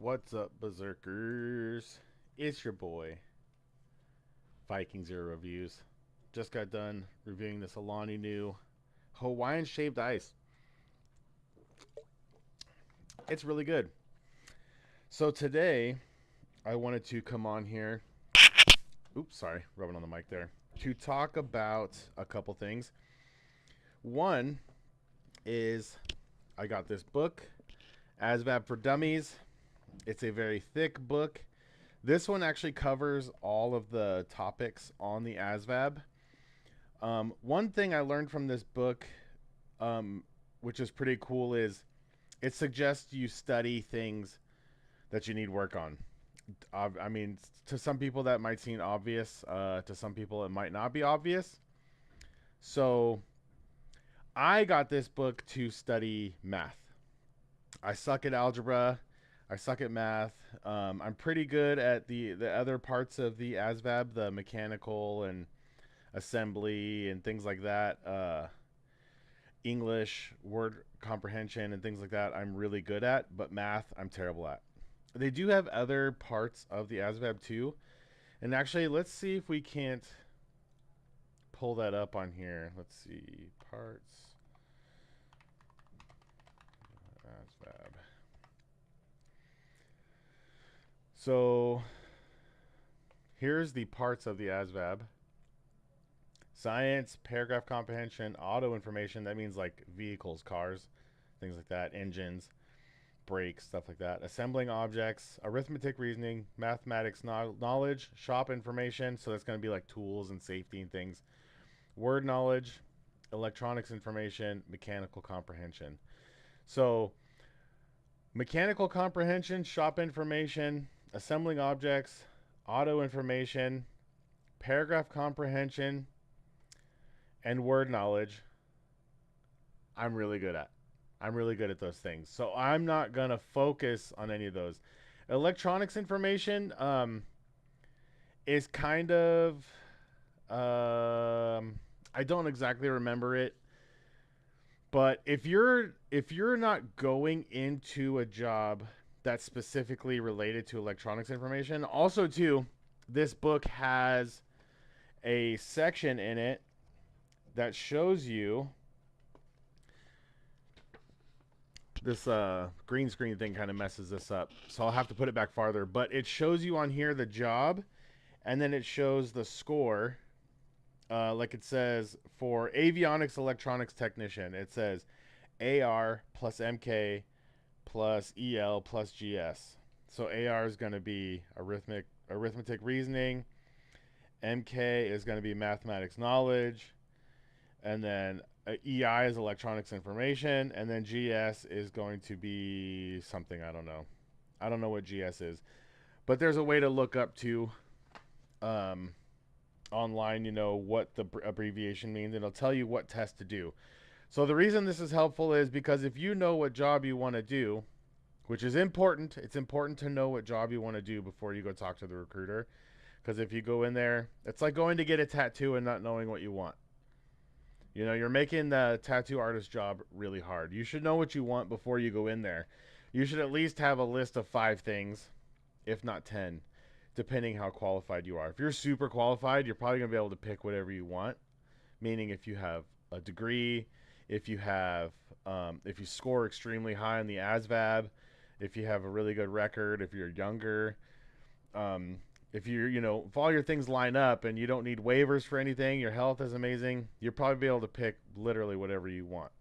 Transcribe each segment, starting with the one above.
What's up, Berserkers? It's your boy, Viking Zero Reviews. Just got done reviewing this Alani new Hawaiian shaved ice. It's really good. So today, I wanted to come on here. Oops, sorry, rubbing on the mic there. To talk about a couple things. One is I got this book, ASVAB for Dummies. It's a very thick book. This one actually covers all of the topics on the ASVAB. One thing I learned from this book, which is pretty cool, is it suggests you study things that you need work on. I mean, to some people that might seem obvious. To some people it might not be obvious. So I got this book to study math. I suck at algebra. I suck at math. I'm pretty good at the other parts of the ASVAB, the mechanical and assembly and things like that. English, word comprehension, and things like that, I'm really good at, but math, I'm terrible at. They do have other parts of the ASVAB too. And actually, let's see if we can't pull that up on here. Let's see. Parts. ASVAB. So here's the parts of the ASVAB. Science, paragraph comprehension, auto information. That means like vehicles, cars, things like that, engines, brakes, stuff like that. Assembling objects, arithmetic reasoning, mathematics knowledge, shop information. So that's going to be like tools and safety and things. Word knowledge, electronics information, mechanical comprehension. So mechanical comprehension, shop information, assembling objects, auto information, paragraph comprehension, and word knowledge, I'm really good at. I'm really good at those things. So I'm not going to focus on any of those. Electronics information is kind of, I don't exactly remember it. But if you're not going into a job that's specifically related to electronics information, also too, this book has a section in it that shows you this green screen thing kind of messes this up, so I'll have to put it back farther, but it shows you on here the job, and then it shows the score. Like it says for avionics electronics technician, it says AR plus MK plus EL plus GS. So AR is going to be arithmetic reasoning, MK is going to be mathematics knowledge, and then EI is electronics information, and then GS is going to be something, I don't know. I don't know what GS is, but there's a way to look up to online, what the abbreviation means, and it'll tell you what test to do. So the reason this is helpful is because if you know what job you want to do, which is important, it's important to know what job you want to do before you go talk to the recruiter. Because if you go in there, it's like going to get a tattoo and not knowing what you want. You're making the tattoo artist job really hard. You should know what you want before you go in there. You should at least have a list of 5 things, if not 10, depending how qualified you are. If you're super qualified, you're probably going to be able to pick whatever you want. Meaning if you have a degree, if you score extremely high on the ASVAB, if you have a really good record, if you're younger, if if all your things line up and you don't need waivers for anything, your health is amazing, you'll probably be able to pick literally whatever you want.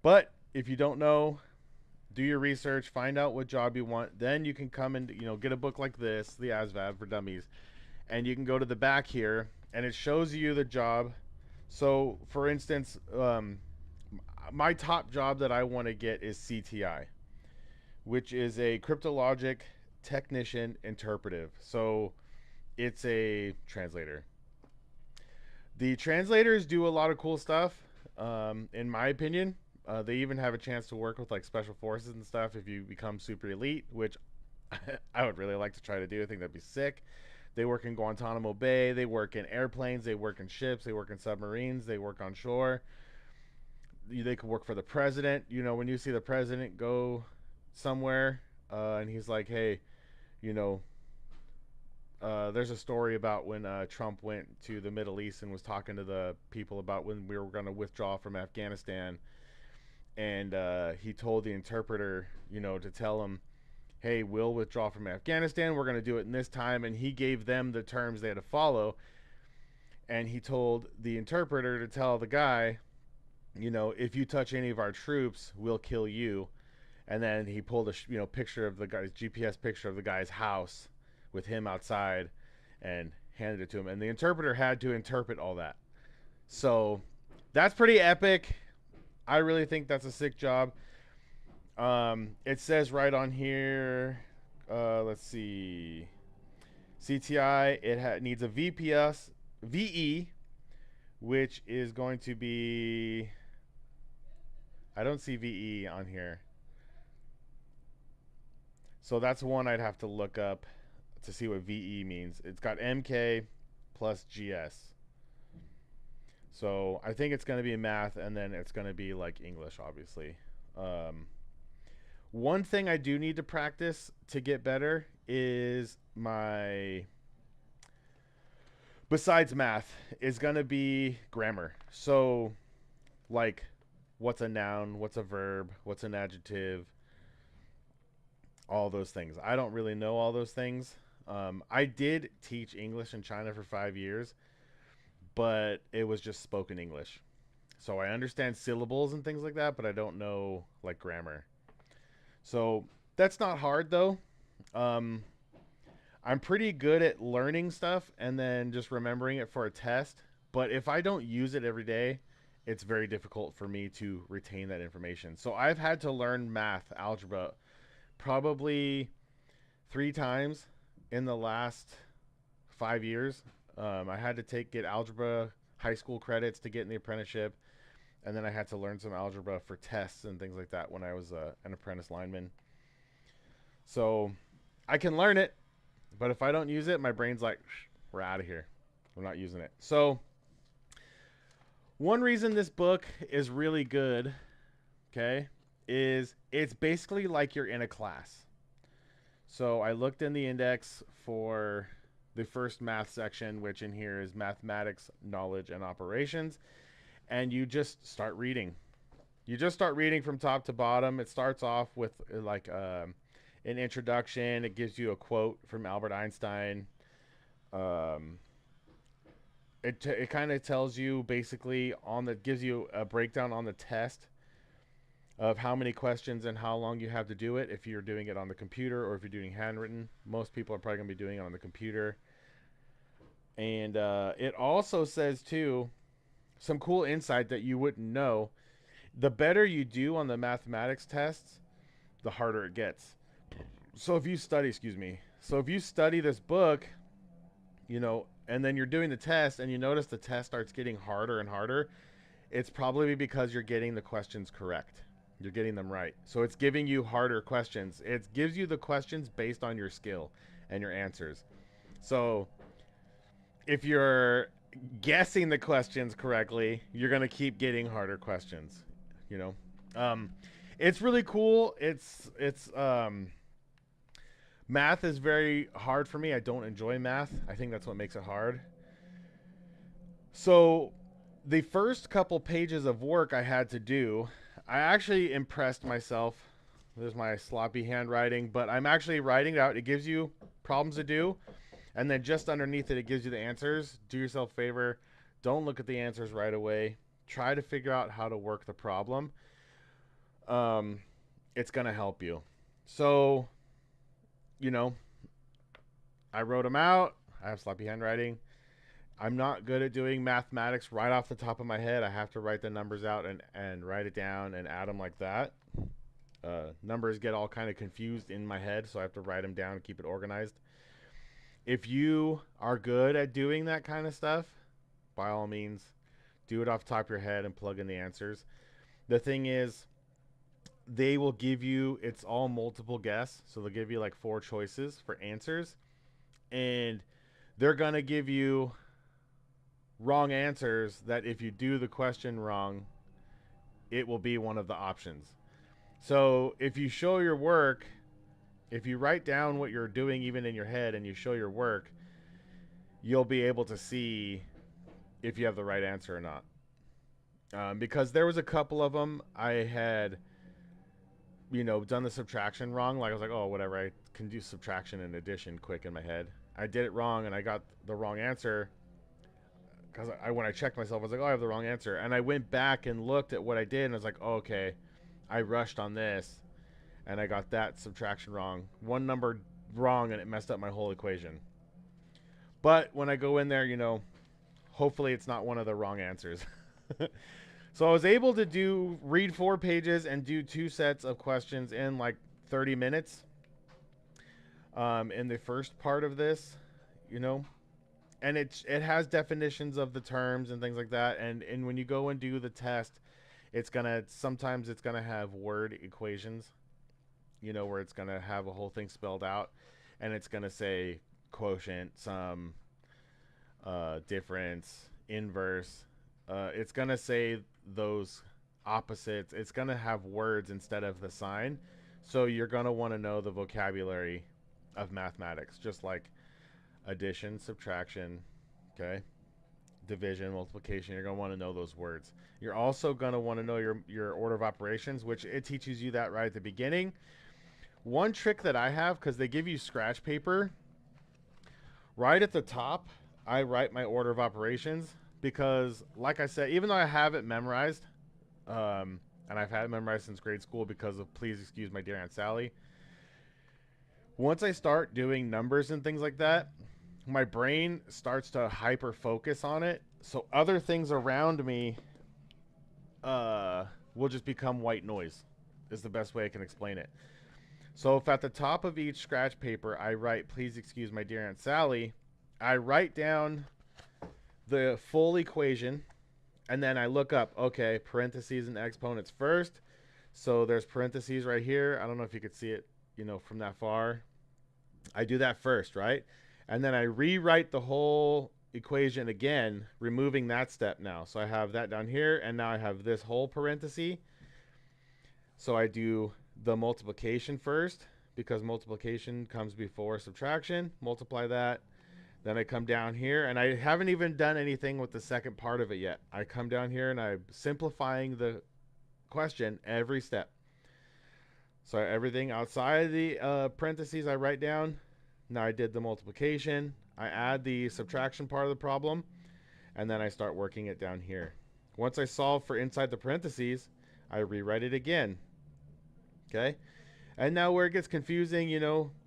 But if you don't know, do your research, find out what job you want. Then you can come and get a book like this, the ASVAB for Dummies, and you can go to the back here, and it shows you the job. So, for instance, my top job that I want to get is CTI, which is a cryptologic technician interpretive. So it's a translator. The translators do a lot of cool stuff, in my opinion. They even have a chance to work with like special forces and stuff if you become super elite, which I would really like to try to do. I think that'd be sick. They work in Guantanamo Bay. They work in airplanes. They work in ships. They work in submarines. They work on shore. They could work for the president. When you see the president go somewhere, and he's like, hey, you know, there's a story about when Trump went to the Middle East and was talking to the people about when we were going to withdraw from Afghanistan, and he told the interpreter, to tell him, hey, we'll withdraw from Afghanistan. We're going to do it in this time, and he gave them the terms they had to follow. And he told the interpreter to tell the guy, if you touch any of our troops, we'll kill you. And then he pulled a picture of the guy's GPS picture of the guy's house with him outside and handed it to him. And the interpreter had to interpret all that. So that's pretty epic. I really think that's a sick job. It says right on here, let's see, CTI, it needs a VPS, VE, which is going to be, I don't see VE on here. So that's one I'd have to look up to see what VE means. It's got MK plus GS. So I think it's going to be math, and then it's going to be like English, obviously. One thing I do need to practice to get better is besides math, is going to be grammar. So, like, what's a noun, what's a verb, what's an adjective, all those things. I don't really know all those things. I did teach English in China for 5 years, but it was just spoken English. So I understand syllables and things like that, but I don't know, like, grammar. So that's not hard, though. I'm pretty good at learning stuff and then just remembering it for a test. But if I don't use it every day, it's very difficult for me to retain that information. So I've had to learn math, algebra, probably 3 times in the last 5 years. I had to get algebra high school credits to get in the apprenticeship. And then I had to learn some algebra for tests and things like that when I was an apprentice lineman. So I can learn it, but if I don't use it, my brain's like, we're out of here. We're not using it. So one reason this book is really good, okay, is it's basically like you're in a class. So I looked in the index for the first math section, which in here is mathematics, knowledge, and operations. And you just start reading. You just start reading from top to bottom. It starts off with like an introduction. It gives you a quote from Albert Einstein. It kind of tells you basically gives you a breakdown on the test of how many questions and how long you have to do it if you're doing it on the computer or if you're doing handwritten. Most people are probably going to be doing it on the computer. And it also says, too, some cool insight that you wouldn't know. The better you do on the mathematics tests, the harder it gets. So if you study this book, and then you're doing the test and you notice the test starts getting harder and harder, it's probably because you're getting the questions correct. You're getting them right. So it's giving you harder questions. It gives you the questions based on your skill and your answers. So if you're guessing the questions correctly, you're going to keep getting harder questions, it's really cool. Math is very hard for me. I don't enjoy math. I think that's what makes it hard. So the first couple pages of work I had to do, I actually impressed myself. There's my sloppy handwriting, but I'm actually writing it out. It gives you problems to do. And then just underneath it, it gives you the answers. Do yourself a favor. Don't look at the answers right away. Try to figure out how to work the problem. It's going to help you. So, I wrote them out. I have sloppy handwriting. I'm not good at doing mathematics right off the top of my head. I have to write the numbers out and write it down and add them like that. Numbers get all kind of confused in my head, so I have to write them down and keep it organized. If you are good at doing that kind of stuff, by all means, do it off the top of your head and plug in the answers. The thing is, they will give you, it's all multiple guess, so they'll give you like 4 choices for answers, and they're going to give you wrong answers that if you do the question wrong, it will be one of the options. So if you show your work, if you write down what you're doing even in your head and you show your work, you'll be able to see if you have the right answer or not. Because there was a couple of them I had, done the subtraction wrong. Like I was like, oh, whatever, I can do subtraction and addition quick in my head. I did it wrong and I got the wrong answer because when I checked myself, I was like, oh, I have the wrong answer. And I went back and looked at what I did and I was like, oh, okay, I rushed on this and I got that subtraction wrong. One number wrong and it messed up my whole equation. But when I go in there, hopefully it's not one of the wrong answers. So I was able to read 4 pages and do 2 sets of questions in like 30 minutes. In the first part of this, and it has definitions of the terms and things like that. And when you go and do the test, sometimes it's gonna have word equations, where it's gonna have a whole thing spelled out, and it's gonna say quotient, sum, difference, inverse. It's gonna say those opposites. It's gonna have words instead of the sign, so you're gonna want to know the vocabulary of mathematics, just like addition, subtraction, okay, division, multiplication. You're gonna want to know those words. You're also gonna want to know your order of operations, which it teaches you that right at the beginning. One trick that I have, because they give you scratch paper right at the top, I write my order of operations. Because, like I said, even though I have it memorized, and I've had it memorized since grade school because of Please Excuse My Dear Aunt Sally, once I start doing numbers and things like that, my brain starts to hyper focus on it. So other things around me will just become white noise, is the best way I can explain it. So if at the top of each scratch paper I write Please Excuse My Dear Aunt Sally, I write down the full equation, and then I look up, okay, parentheses and exponents first. So there's parentheses right here. I don't know if you could see it, from that far. I do that first, right? And then I rewrite the whole equation again, removing that step now. So I have that down here, and now I have this whole parenthesis. So I do the multiplication first, because multiplication comes before subtraction. Multiply that. Then I come down here, and I haven't even done anything with the second part of it yet. I come down here, and I'm simplifying the question every step. So everything outside the parentheses I write down. Now I did the multiplication. I add the subtraction part of the problem, and then I start working it down here. Once I solve for inside the parentheses, I rewrite it again. Okay? And now where it gets confusing,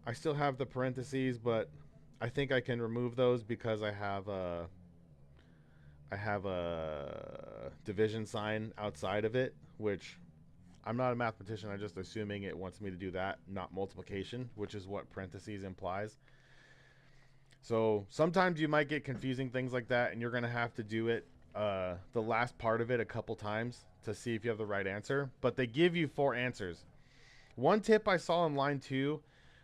I still have the parentheses, but I think I can remove those because I have a division sign outside of it, which I'm not a mathematician. I'm just assuming it wants me to do that, not multiplication, which is what parentheses implies. So sometimes you might get confusing things like that, and you're going to have to do it, the last part of it, a couple times to see if you have the right answer. But they give you 4 answers. One tip I saw in line 2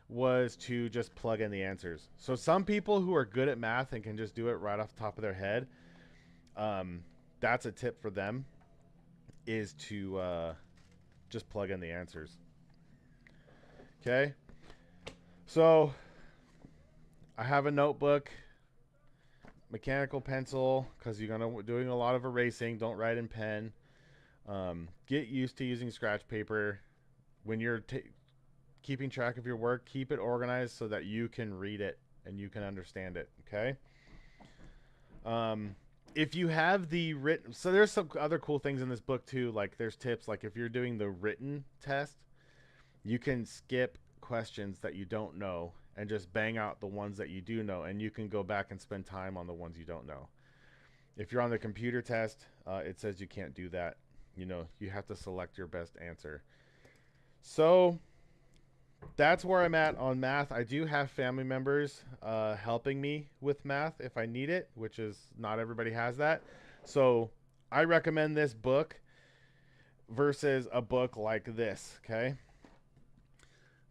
was to just plug in the answers. So some people who are good at math and can just do it right off the top of their head, that's a tip for them, is to just plug in the answers. Okay, so I have a notebook, mechanical pencil, because you're gonna doing a lot of erasing. Don't write in pen. Get used to using scratch paper. When you're keeping track of your work, keep it organized so that you can read it and you can understand it. Okay. If you have the written, so there's some other cool things in this book too. Like there's tips, like if you're doing the written test, you can skip questions that you don't know and just bang out the ones that you do know, and you can go back and spend time on the ones you don't know. If you're on the computer test, it says you can't do that. You have to select your best answer. So that's where I'm at on math. I do have family members helping me with math if I need it, which is not everybody has that. So I recommend this book versus a book like this, okay?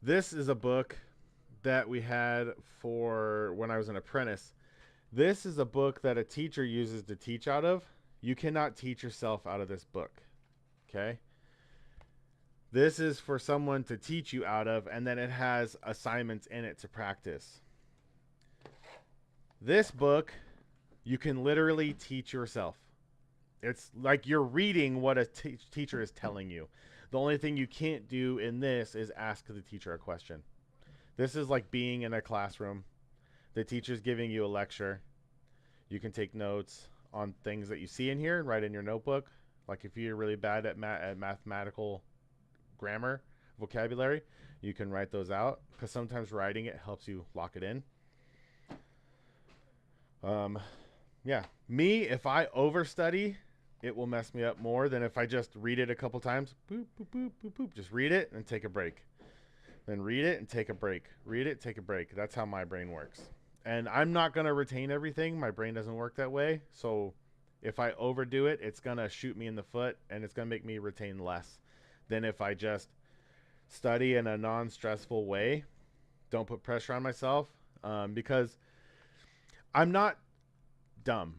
This is a book that we had for when I was an apprentice. This is a book that a teacher uses to teach out of. You cannot teach yourself out of this book, okay? This is for someone to teach you out of, and then it has assignments in it to practice. This book, you can literally teach yourself. It's like you're reading what a teacher is telling you. The only thing you can't do in this is ask the teacher a question. This is like being in a classroom. The teacher's giving you a lecture. You can take notes on things that you see in here and write in your notebook. Like if you're really bad at mathematical grammar, vocabulary, you can write those out because sometimes writing it helps you lock it in. Yeah, me, if I overstudy, it will mess me up more than if I just read it a couple times. Boop, boop, boop, boop, boop. Just read it and take a break. Then read it and take a break. Read it, take a break. That's how my brain works. And I'm not going to retain everything. My brain doesn't work that way. So if I overdo it, it's going to shoot me in the foot and it's going to make me retain less than if I just study in a non-stressful way. Don't put pressure on myself because I'm not dumb.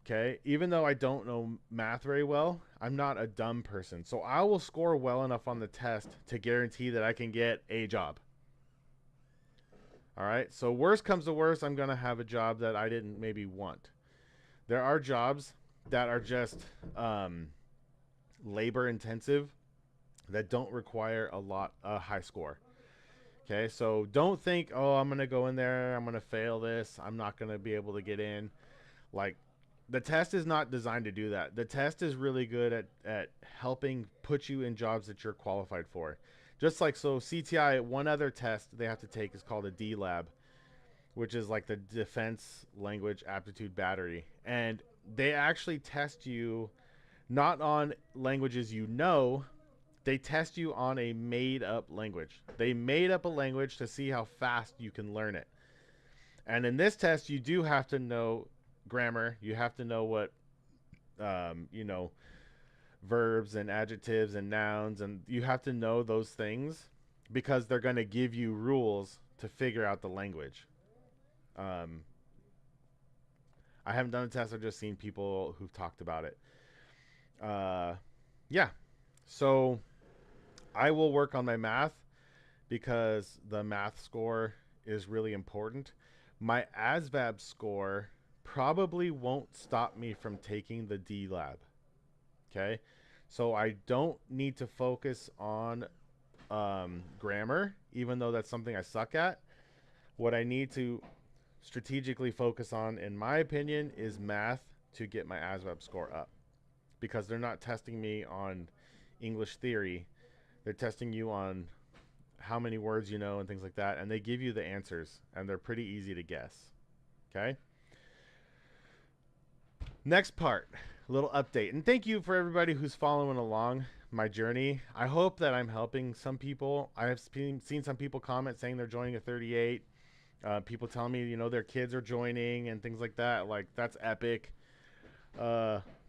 Okay, even though I don't know math very well, I'm not a dumb person. So I will score well enough on the test to guarantee that I can get a job. All right, so worst comes to worst, I'm going to have a job that I didn't maybe want. There are jobs that are just labor intensive that don't require a high score. Okay, so don't think, oh, I'm going to go in there, I'm going to fail this, I'm not going to be able to get in. Like, the test is not designed to do that. The test is really good at helping put you in jobs that you're qualified for. Just like, so CTI, one other test they have to take is called a DLAB, which is like the Defense Language Aptitude Battery. And they actually test you not on languages you know, they test you on a made-up language. They made up a language to see how fast you can learn it. And in this test, you do have to know grammar. You have to know what verbs and adjectives and nouns, and you have to know those things because they're going to give you rules to figure out the language. I haven't done a test. I've just seen people who've talked about it. Yeah, so I will work on my math because the math score is really important. My ASVAB score probably won't stop me from taking the DLAB. Okay, so I don't need to focus on grammar, even though that's something I suck at. What I need to strategically focus on, in my opinion, is math to get my ASVAB score up, because they're not testing me on English theory. They're testing you on how many words you know and things like that, and they give you the answers, and they're pretty easy to guess. Okay? Next part, a little update. And thank you for everybody who's following along my journey. I hope that I'm helping some people. I have seen some people comment saying they're joining a 38. People telling me, their kids are joining and things like that. Like, that's epic.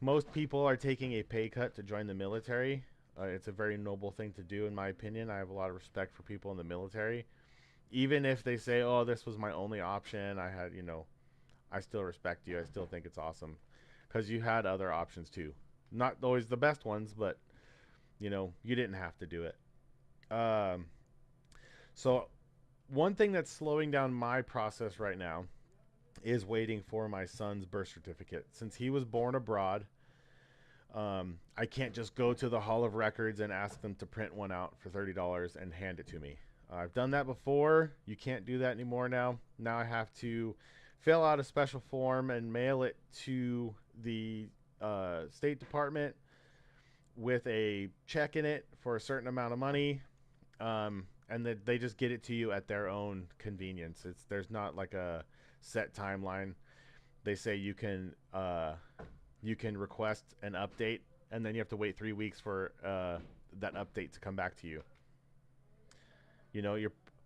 Most people are taking a pay cut to join the military. It's a very noble thing to do, in my opinion. I have a lot of respect for people in the military. Even if they say, oh, this was my only option, I still respect you. I still think it's awesome. Because you had other options too. Not always the best ones, but, you didn't have to do it. So one thing that's slowing down my process right now is waiting for my son's birth certificate. Since he was born abroad, I can't just go to the Hall of Records and ask them to print one out for $30 and hand it to me. I've done that before. You can't do that anymore now. Now I have to fill out a special form and mail it to the State Department with a check in it for a certain amount of money, and they just get it to you at their own convenience. There's not like a set timeline. They say you can request an update, and then you have to wait 3 weeks for that update to come back to you.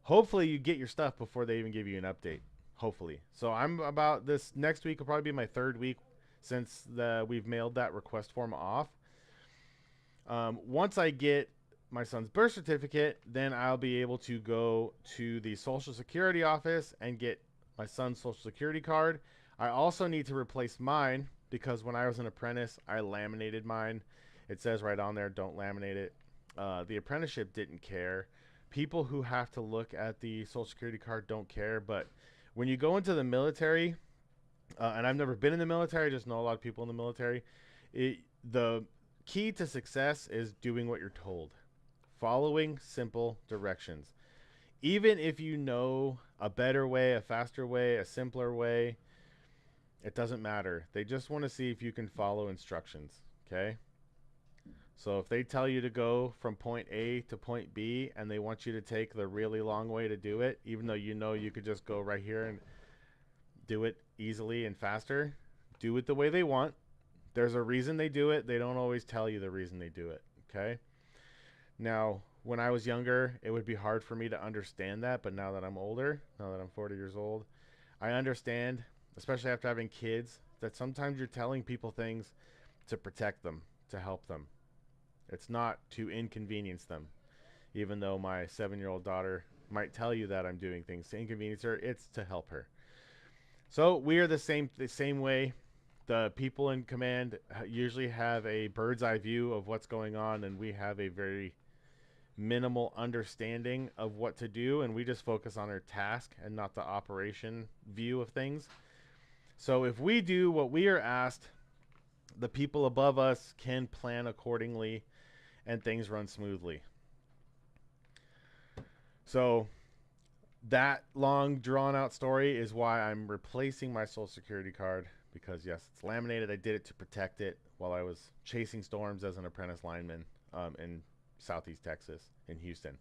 Hopefully you get your stuff before they even give you an update. Hopefully. So I'm about this next week will probably be my third week since we've mailed that request form off. Once I get my son's birth certificate, then I'll be able to go to the Social Security office and get my son's Social Security card. I also need to replace mine because when I was an apprentice, I laminated mine. It says right on there, don't laminate it. The apprenticeship didn't care. People who have to look at the Social Security card don't care. But when you go into the military, and I've never been in the military, I just know a lot of people in the military. The key to success is doing what you're told, following simple directions. Even if you know a better way, a faster way, a simpler way, it doesn't matter. They just want to see if you can follow instructions. Okay? So if they tell you to go from point A to point B and they want you to take the really long way to do it, even though you know you could just go right here and do it easily and faster, do it the way they want. There's a reason they do it. They don't always tell you the reason they do it. Okay? Now, when I was younger, it would be hard for me to understand that, but now that I'm older, now that I'm 40 years old, I understand, especially after having kids, that sometimes you're telling people things to protect them, to help them. It's not to inconvenience them. Even though my 7-year-old daughter might tell you that I'm doing things to inconvenience her, it's to help her. So we are the same way. The people in command usually have a bird's eye view of what's going on, and we have a very minimal understanding of what to do, and we just focus on our task and not the operation view of things. So if we do what we are asked, the people above us can plan accordingly and things run smoothly. So that long drawn out story is why I'm replacing my Social Security card, because yes, it's laminated. I did it to protect it while I was chasing storms as an apprentice lineman in Southeast Texas, in Houston,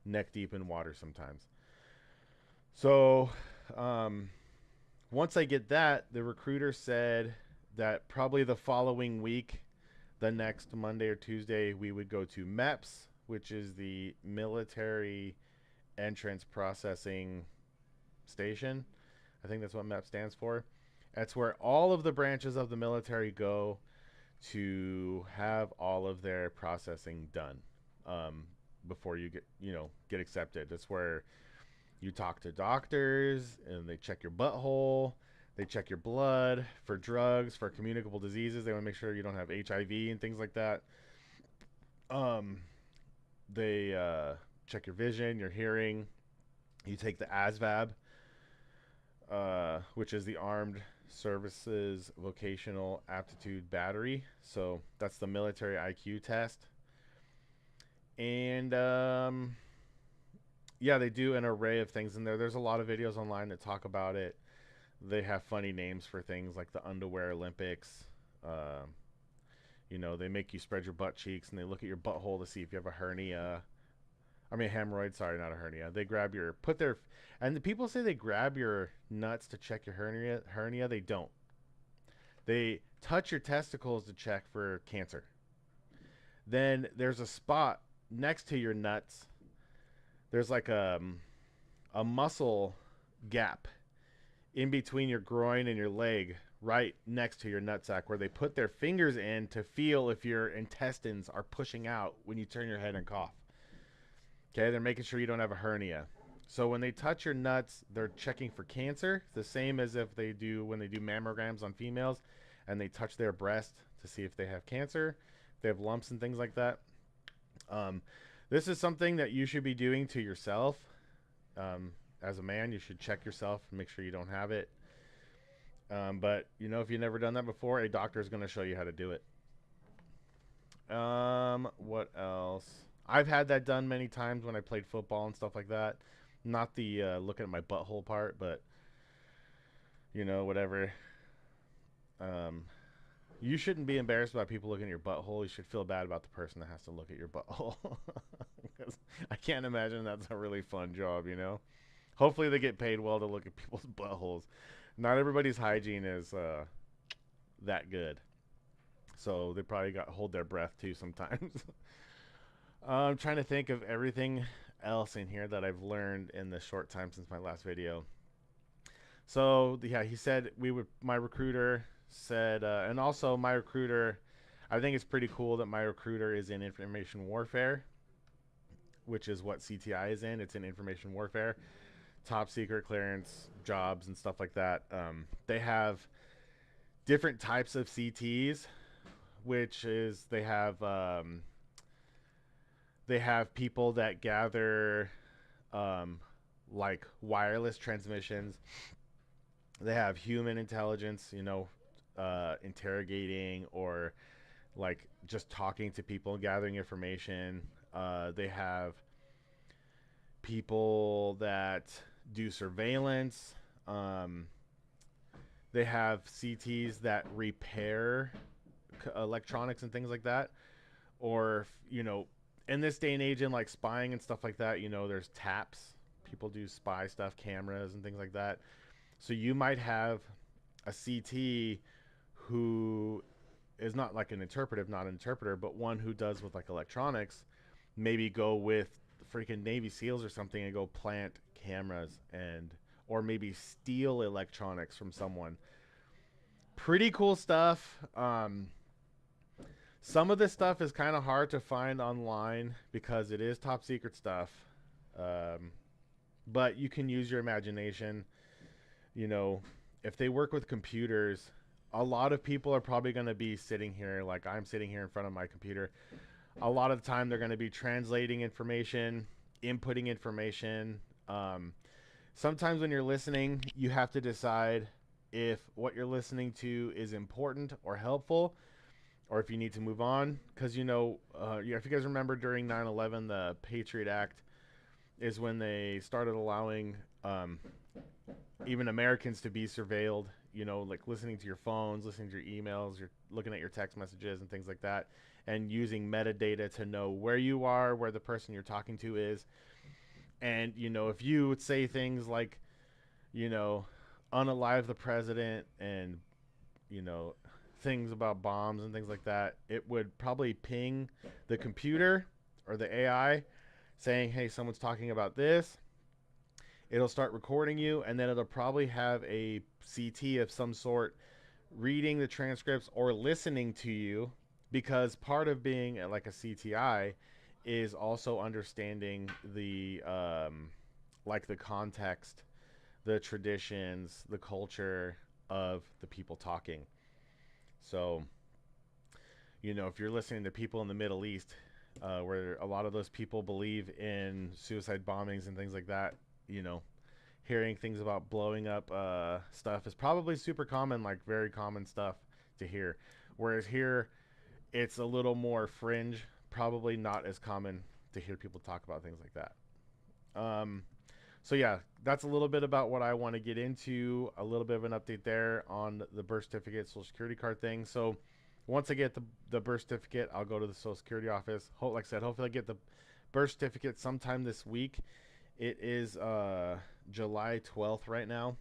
neck deep in water sometimes. So once I get that, the recruiter said that probably the following week, the next Monday or Tuesday, we would go to MEPS, which is the Military Entrance Processing Station. I think that's what MEPS stands for. That's where all of the branches of the military go to have all of their processing done before you get accepted. That's where you talk to doctors and they check your butthole. They check your blood for drugs, for communicable diseases. They want to make sure you don't have HIV and things like that. They check your vision, your hearing. You take the ASVAB, which is the Armed Services Vocational Aptitude Battery. So that's the military IQ test. And yeah, they do an array of things in there. There's a lot of videos online that talk about it. They have funny names for things like the Underwear Olympics. They make you spread your butt cheeks and they look at your butthole to see if you have a hernia. I mean, hemorrhoid. Sorry, not a hernia. They grab your, and the people say they grab your nuts to check your hernia. They don't. They touch your testicles to check for cancer. Then there's a spot next to your nuts. There's like a muscle gap in between your groin and your leg, right next to your nutsack, where they put their fingers in to feel if your intestines are pushing out when you turn your head and cough. Okay, they're making sure you don't have a hernia. So when they touch your nuts, they're checking for cancer, the same as if they do when they do mammograms on females and they touch their breast to see if they have cancer, if they have lumps and things like that. This is something that you should be doing to yourself. As a man, you should check yourself and make sure you don't have it. But, if you've never done that before, a doctor is going to show you how to do it. What else? I've had that done many times when I played football and stuff like that. Not the looking at my butthole part, but, whatever. You shouldn't be embarrassed about people looking at your butthole. You should feel bad about the person that has to look at your butthole. Because I can't imagine that's a really fun job, Hopefully they get paid well to look at people's buttholes. Not everybody's hygiene is that good. So they probably hold their breath too sometimes. I'm trying to think of everything else in here that I've learned in the short time since my last video. So yeah, he said my recruiter said, and also my recruiter, I think it's pretty cool that my recruiter is in information warfare, which is what CTI is in. It's in information warfare, top secret clearance jobs and stuff like that. They have different types of CTs, which is they have They have people that gather um, like wireless transmissions. They have human intelligence, interrogating or like just talking to people and gathering information. They have people that do surveillance. Um, they have CTs that repair electronics and things like that. Or, in this day and age, in like spying and stuff like that, there's taps. People do spy stuff, cameras and things like that. So you might have a CT who is not like not an interpreter, but one who does with like electronics, maybe go with freaking Navy SEALs or something and go plant cameras and or maybe steal electronics from someone. Pretty cool stuff. Some of this stuff is kind of hard to find online because it is top secret stuff. Um, but you can use your imagination. You know, if they work with computers, a lot of people are probably going to be sitting here like I'm sitting here in front of my computer. A lot of the time they're going to be translating information, inputting information. Sometimes when you're listening, you have to decide if what you're listening to is important or helpful, or if you need to move on. Because, if you guys remember during 9/11, the Patriot Act is when they started allowing even Americans to be surveilled, like listening to your phones, listening to your emails, you're looking at your text messages and things like that, and using metadata to know where you are, where the person you're talking to is. And, if you would say things like, unalive the president and, you know, things about bombs and things like that, it would probably ping the computer or the AI saying, hey, someone's talking about this. It'll start recording you, and then it'll probably have a CT of some sort reading the transcripts or listening to you, because part of being like a CTI is also understanding the like the context, the traditions, the culture of the people talking. So, if you're listening to people in the Middle East, where a lot of those people believe in suicide bombings and things like that, hearing things about blowing up stuff is probably super common, like very common stuff to hear. Whereas here, it's a little more fringe, probably not as common to hear people talk about things like that. So yeah, that's a little bit about what I want to get into. A little bit of an update there on the birth certificate, social security card thing. So once I get the birth certificate, I'll go to the social security office. Like I said, hopefully I get the birth certificate sometime this week. It is July 12th right now.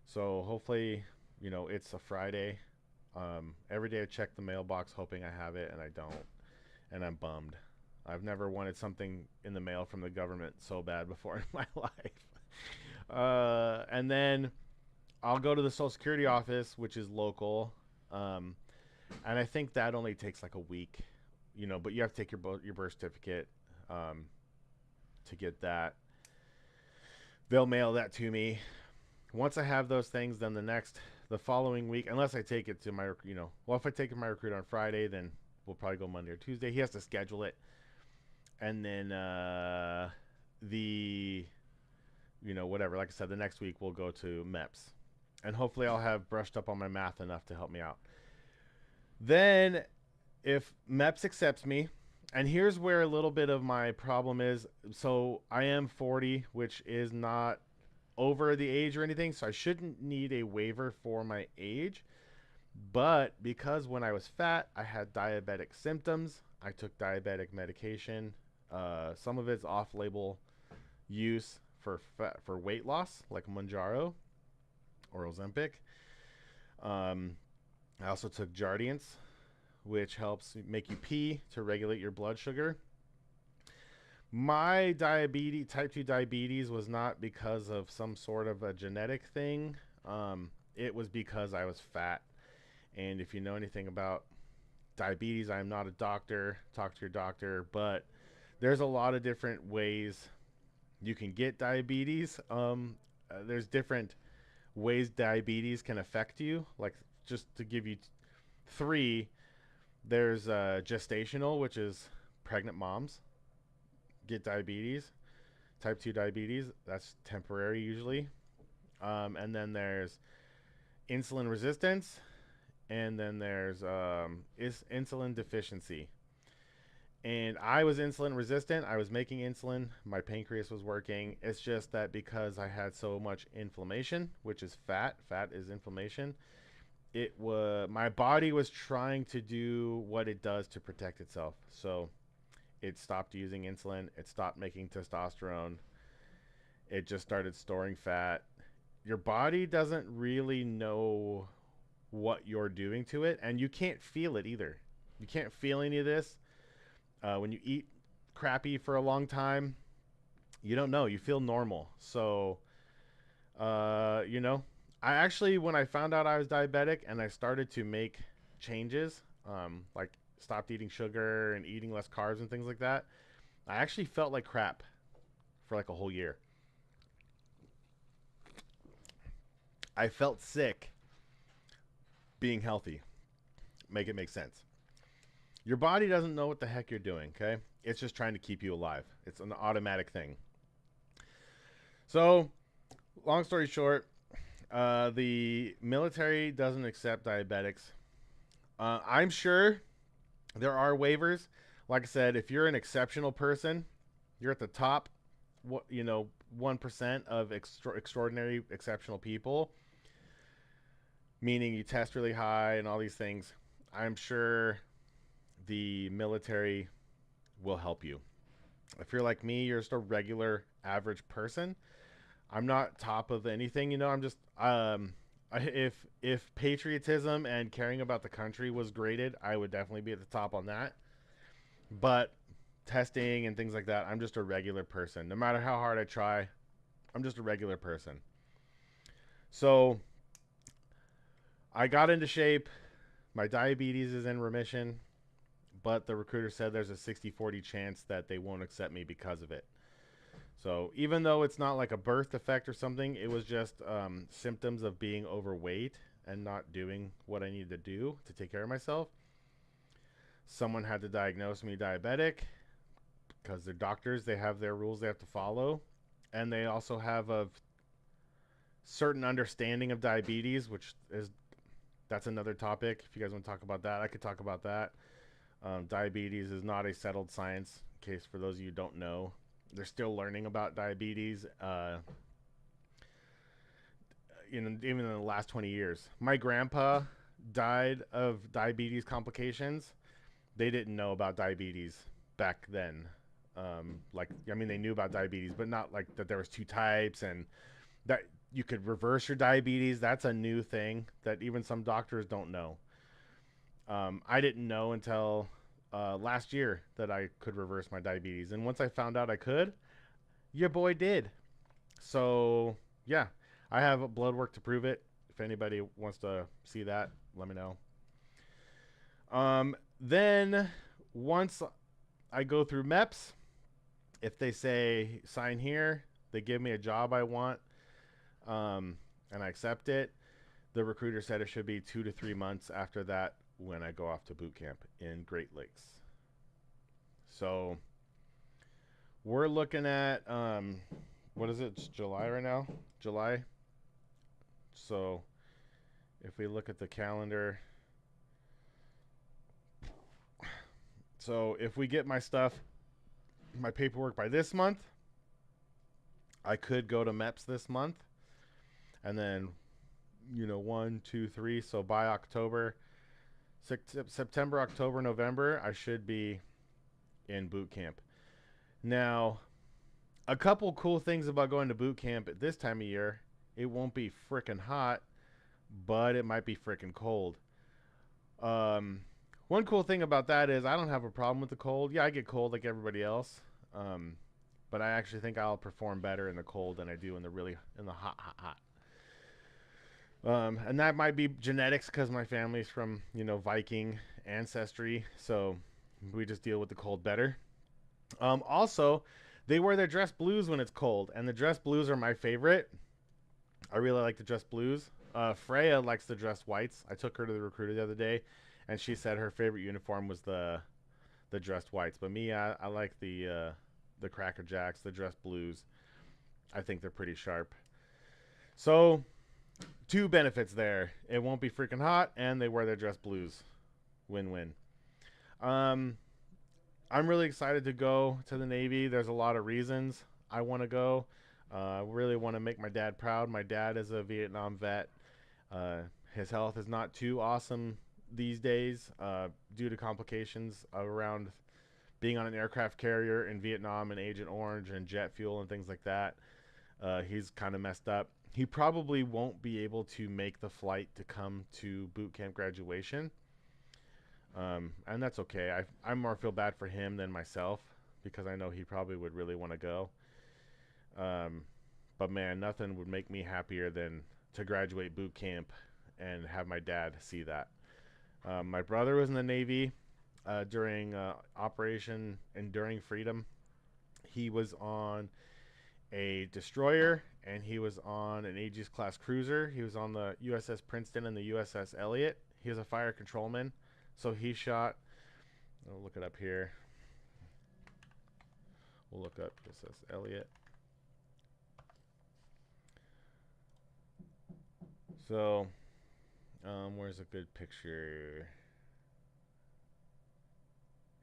So hopefully, it's a Friday. Every day I check the mailbox hoping I have it, and I don't. And I'm bummed. I've never wanted something in the mail from the government so bad before in my life. And then I'll go to the Social Security office, which is local. And I think that only takes like a week, but you have to take your birth certificate to get that. They'll mail that to me. Once I have those things, then the following week, unless I take it to my, if I take it to my recruiter on Friday, then we'll probably go Monday or Tuesday. He has to schedule it. And then whatever, like I said, the next week we'll go to MEPS. And hopefully I'll have brushed up on my math enough to help me out. Then if MEPS accepts me, and here's where a little bit of my problem is. So I am 40, which is not over the age or anything, so I shouldn't need a waiver for my age. But because when I was fat, I had diabetic symptoms. I took diabetic medication. Some of it's off-label use for weight loss, like Mounjaro or Ozempic. I also took Jardiance, which helps make you pee to regulate your blood sugar. My type 2 diabetes, was not because of some sort of a genetic thing. It was because I was fat. And if you know anything about diabetes, I'm not a doctor. Talk to your doctor. But there's a lot of different ways you can get diabetes. There's different ways diabetes can affect you. Like, just to give you three, there's gestational, which is pregnant moms get diabetes, type 2 diabetes. That's temporary usually. And then there's insulin resistance, and then there's is insulin deficiency. And I was insulin resistant. I was making insulin. My pancreas was working. It's just that because I had so much inflammation, which is fat. Fat is inflammation. It was my body was trying to do what it does to protect itself. So it stopped using insulin. It stopped making testosterone. It just started storing fat. Your body doesn't really know what you're doing to it, and you can't feel it either. You can't feel any of this. When you eat crappy for a long time, you don't know. You feel normal. So, you know, I actually, when I found out I was diabetic and I started to make changes, like stopped eating sugar and eating less carbs and things like that, I actually felt like crap for like a whole year. I felt sick being healthy. Make it make sense. Your body doesn't know what the heck you're doing, okay? It's just trying to keep you alive. It's an automatic thing. So, long story short, the military doesn't accept diabetics. I'm sure there are waivers. Like I said, if you're an exceptional person, you're at the top, 1% of extraordinary exceptional people, meaning you test really high and all these things. I'm sure the military will help you. If you're like me, you're just a regular average person. I'm not top of anything, I'm just if patriotism and caring about the country was graded, I would definitely be at the top on that. But testing and things like that, I'm just a regular person. No matter how hard I try, I'm just a regular person. So I got into shape. My diabetes is in remission, but the recruiter said there's a 60-40 chance that they won't accept me because of it. So even though it's not like a birth defect or something, it was just symptoms of being overweight and not doing what I needed to do to take care of myself. Someone had to diagnose me diabetic because they're doctors. They have their rules they have to follow. And they also have a certain understanding of diabetes, that's another topic. If you guys want to talk about that, I could talk about that. Diabetes is not a settled science, in case for those of you who don't know. They're still learning about diabetes, even in the last 20 years. My grandpa died of diabetes complications. They didn't know about diabetes back then. They knew about diabetes, but not like that there was two types and that you could reverse your diabetes. That's a new thing that even some doctors don't know. I didn't know until last year that I could reverse my diabetes. And once I found out I could, your boy did. So, yeah, I have blood work to prove it. If anybody wants to see that, let me know. Then once I go through MEPS, if they say sign here, they give me a job I want, and I accept it. The recruiter said it should be 2 to 3 months after that when I go off to boot camp in Great Lakes. So we're looking at what is it? It's July right now? July. So if we look at the calendar, so if we get my stuff, my paperwork by this month, I could go to MEPS this month, and then 1, 2, 3. So by October, September, October, November, I should be in boot camp. Now, a couple cool things about going to boot camp at this time of year: it won't be freaking hot, but it might be freaking cold. One cool thing about that is I don't have a problem with the cold. Yeah, I get cold like everybody else, but I actually think I'll perform better in the cold than I do in the hot. And that might be genetics because my family's from Viking ancestry, so we just deal with the cold better. Also, they wear their dress blues when it's cold, and the dress blues are my favorite. I really like the dress blues. Freya likes the dress whites. I took her to the recruiter the other day, and she said her favorite uniform was the the dressed whites. But me, I like the Cracker Jacks, the dressed blues. I think they're pretty sharp. So, two benefits there. It won't be freaking hot, and they wear their dress blues. Win-win. Um, I'm really excited to go to the Navy. There's a lot of reasons I want to go. I really want to make my dad proud. My dad is a Vietnam vet. His health is not too awesome these days due to complications around being on an aircraft carrier in Vietnam and Agent Orange and jet fuel and things like that. He's kind of messed up. He probably won't be able to make the flight to come to boot camp graduation. And that's okay. I more feel bad for him than myself because I know he probably would really want to go. But man, nothing would make me happier than to graduate boot camp and have my dad see that. My brother was in the Navy during Operation Enduring Freedom. He was on a destroyer and he was on an Aegis class cruiser. He was on the USS Princeton and the USS Elliott. He was a fire controlman. So he shot, I'll look it up here. We'll look up USS Elliott. So, where's a good picture?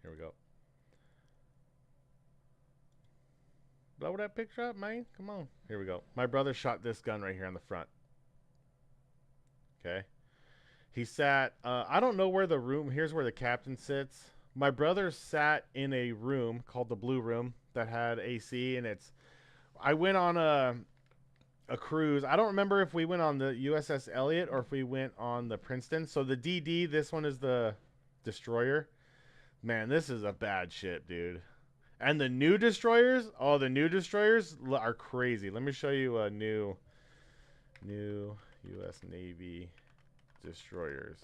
Here we go. Blow that picture up, man. Come on. Here we go. My brother shot this gun right here on the front. Okay. He sat, I don't know where the room, here's where the captain sits. My brother sat in a room called the Blue Room that had AC, and I went on a cruise. I don't remember if we went on the USS Elliott or if we went on the Princeton. So the DD, this one is the destroyer. Man, this is a bad ship, dude. And the new destroyers, the new destroyers are crazy. Let me show you a new U.S. Navy destroyers.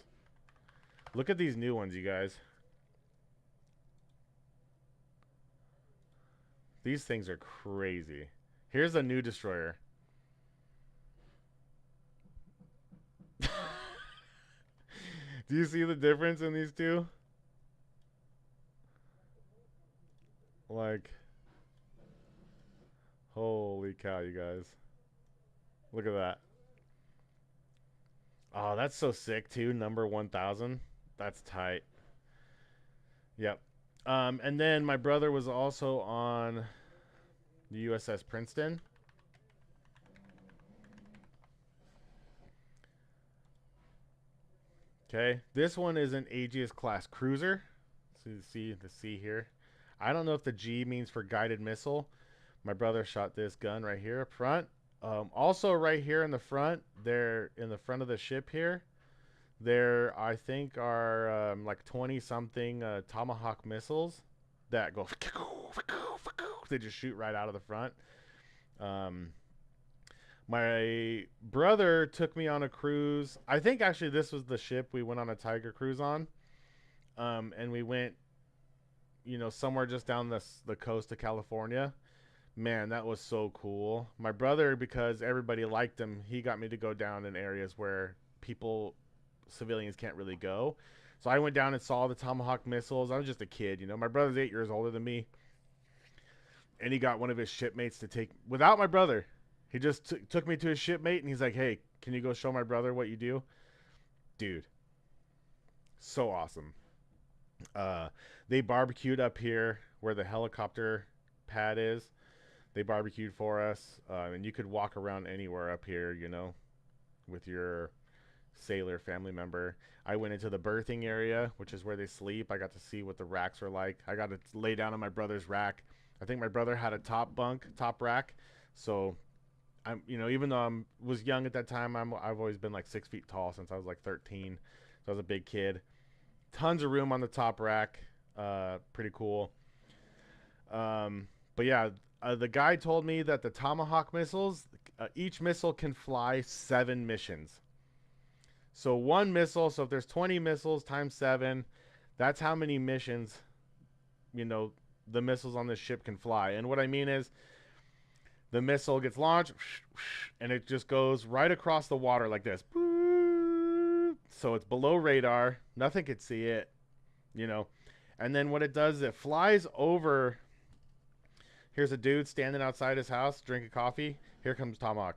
Look at these new ones, you guys. These things are crazy. Here's a new destroyer. Do you see the difference in these two? Like, holy cow, you guys. Look at that. Oh, that's so sick too. Number 1000. That's tight. Yep. And then my brother was also on the USS Princeton. Okay. This one is an Aegis class cruiser. So you see the C here. I don't know if the G means for guided missile. My brother shot this gun right here up front. Also right here in the front, there in the front of the ship here, there I think are like 20 something Tomahawk missiles that go, they just shoot right out of the front. My brother took me on a cruise. I think actually this was the ship we went on a Tiger cruise on. And we went, somewhere just down the coast of California. Man, that was so cool. My brother, because everybody liked him, he got me to go down in areas where civilians can't really go. So I went down and saw the Tomahawk missiles. I was just a kid, My brother's 8 years older than me. And he got one of his shipmates to take, without my brother, he just took me to his shipmate and he's like, hey, can you go show my brother what you do? Dude, so awesome. They barbecued up here where the helicopter pad is. They barbecued for us, and you could walk around anywhere up here, with your sailor family member. I went into the berthing area, which is where they sleep. I got to see what the racks are like. I got to lay down on my brother's rack. I think my brother had a top rack. So even though I was young at that time, I've always been like 6 feet tall since I was like 13. So I was a big kid. Tons of room on the top rack. Pretty cool. But yeah, the guy told me that the Tomahawk missiles, each missile can fly 7 missions. So one missile, so if there's 20 missiles times 7, that's how many missions, the missiles on this ship can fly. And what I mean is, the missile gets launched, and it just goes right across the water like this. So it's below radar. Nothing could see it, And then what it does is it flies over. Here's a dude standing outside his house drinking coffee. Here comes Tomahawk.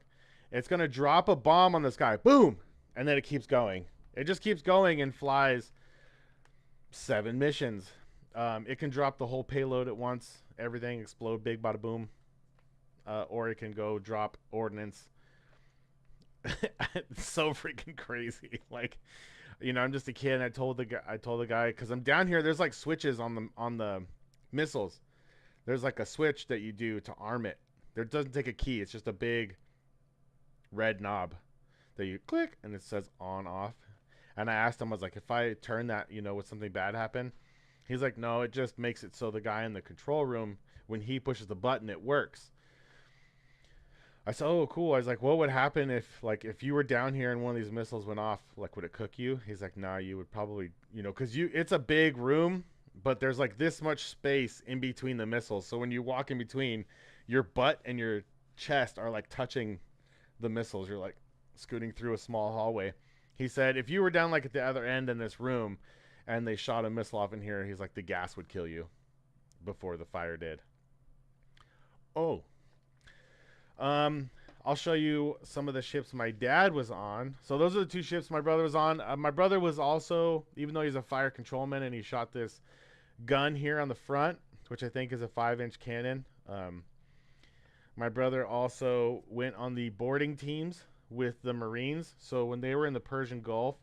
It's going to drop a bomb on this guy. Boom! And then it keeps going. It just keeps going and flies 7 missions. It can drop the whole payload at once. Everything explode, big bada boom. Or it can go drop ordnance. It's so freaking crazy. Like, you know, I'm just a kid. And I told the guy, because I'm down here. There's like switches on the missiles. There's like a switch that you do to arm it. There doesn't take a key. It's just a big red knob that you click and it says on off. And I asked him, I was like, if I turn that, you know, would something bad happen? He's like, no, it just makes it so the guy in the control room, when he pushes the button, it works. I said, oh, cool. I was like, what would happen if you were down here and one of these missiles went off? Like, would it cook you? He's like, nah, you would probably, you know, because it's a big room, but there's like this much space in between the missiles. So when you walk in between, your butt and your chest are like touching the missiles. You're like scooting through a small hallway. He said, if you were down like at the other end in this room and they shot a missile off in here, he's like, the gas would kill you before the fire did. Oh. I'll show you some of the ships my dad was on. So those are the 2 ships my brother was on. My brother was also, even though he's a fire controlman, and he shot this gun here on the front, which I think is a 5-inch cannon. My brother also went on the boarding teams with the Marines. So when they were in the Persian Gulf,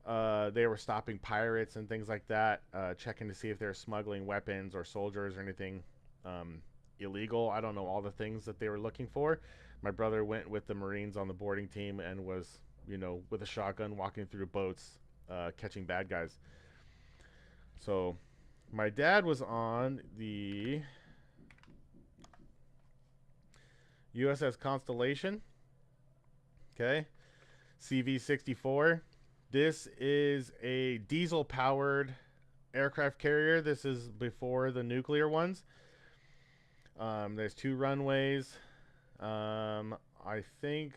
they were stopping pirates and things like that, checking to see if they're smuggling weapons or soldiers or anything illegal. I don't know all the things that they were looking for. My brother went with the Marines on the boarding team and was, you know, with a shotgun walking through boats, catching bad guys. So my dad was on the USS Constellation. Okay. CV-64. This is a diesel-powered aircraft carrier. This is before the nuclear ones. There's 2 runways. I think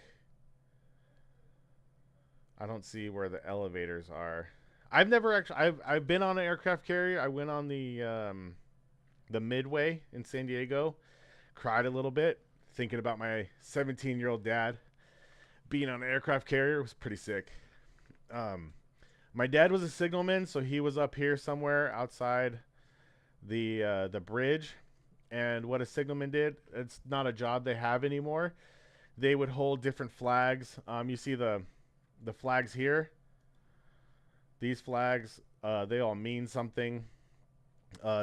I don't see where the elevators are. I've never actually. I've been on an aircraft carrier. I went on the Midway in San Diego. Cried a little bit thinking about my 17-year-old dad being on an aircraft carrier. It was pretty sick. My dad was a signalman, so he was up here somewhere outside the bridge. And what a signalman did, it's not a job they have anymore. They would hold different flags. You see the flags here. These flags, they all mean something.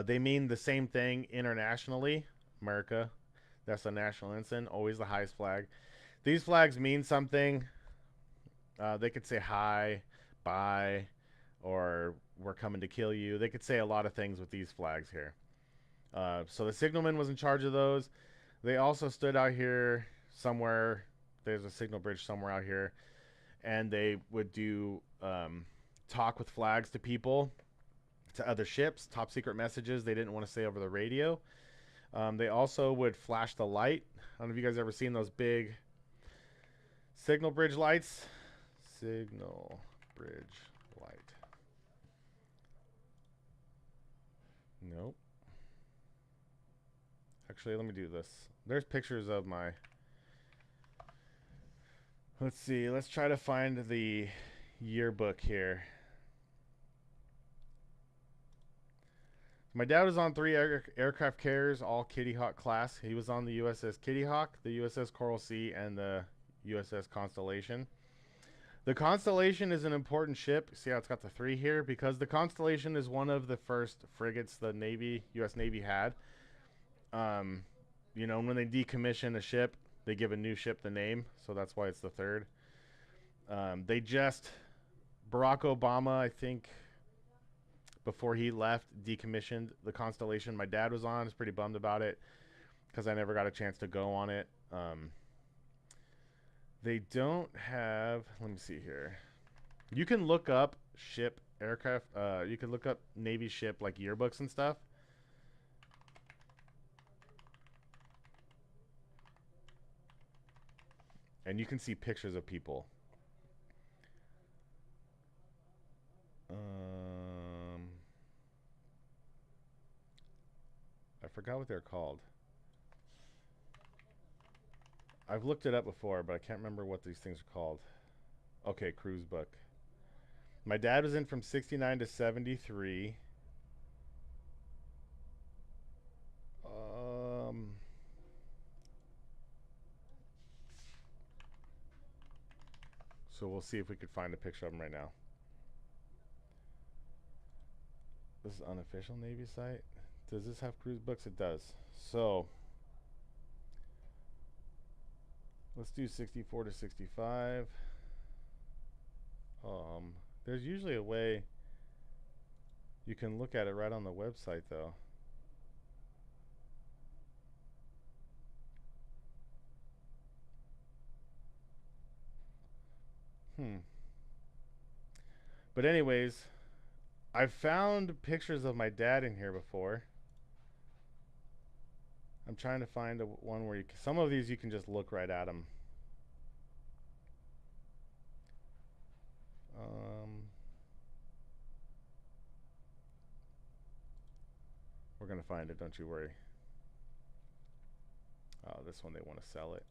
They mean the same thing internationally. America, that's the national ensign, always the highest flag. These flags mean something. They could say hi, bye, or we're coming to kill you. They could say a lot of things with these flags here. So the signalman was in charge of those. They also stood out here somewhere. There's a signal bridge somewhere out here. And they would do talk with flags to people, to other ships, top secret messages they didn't want to say over the radio. They also would flash the light. I don't know if you guys ever seen those big signal bridge lights. Signal bridge light. Nope. Actually, let me do this. There's pictures of my... Let's see. Let's try to find the yearbook here. My dad was on 3 aircraft carriers, all Kitty Hawk class. He was on the USS Kitty Hawk, the USS Coral Sea, and the USS Constellation. The Constellation is an important ship. See how it's got the 3 here? Because the Constellation is one of the first frigates the U.S. Navy had. You know, when they decommission a ship, they give a new ship the name, so that's why it's the 3rd. Barack Obama, I think, before he left, decommissioned the Constellation my dad was on. I was pretty bummed about it because I never got a chance to go on it. They don't have, let me see here. You can look up ship aircraft, you can look up Navy ship like yearbooks and stuff. And you can see pictures of people. forgot what they're called. I've looked it up before, but I can't remember what these things are called. Okay, cruise book. My dad was in from 69 to 73. So we'll see if we could find a picture of him right now. This is unofficial Navy site. Does this have cruise books? It does. So let's do 64 to 65. There's usually a way you can look at it right on the website though. But anyways, I've found pictures of my dad in here before. I'm trying to find one where some of these you can just look right at them. We're gonna find it, don't you worry. Oh, this one they want to sell it.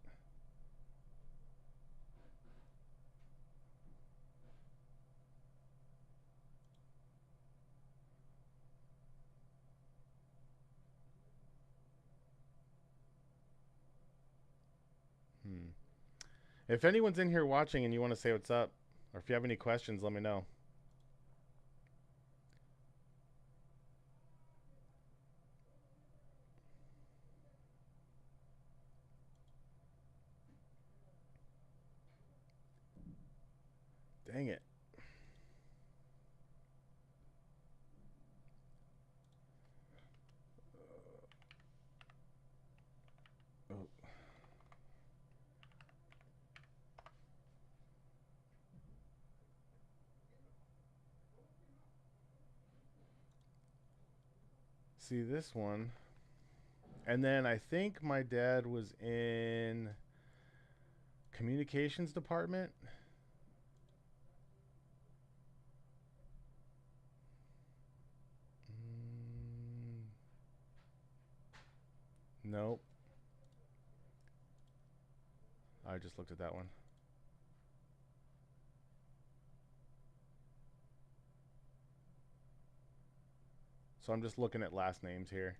If anyone's in here watching and you want to say what's up, or if you have any questions, let me know. Dang it. Oh. See this one. And then I think my dad was in communications department. Nope. I just looked at that one. So I'm just looking at last names here.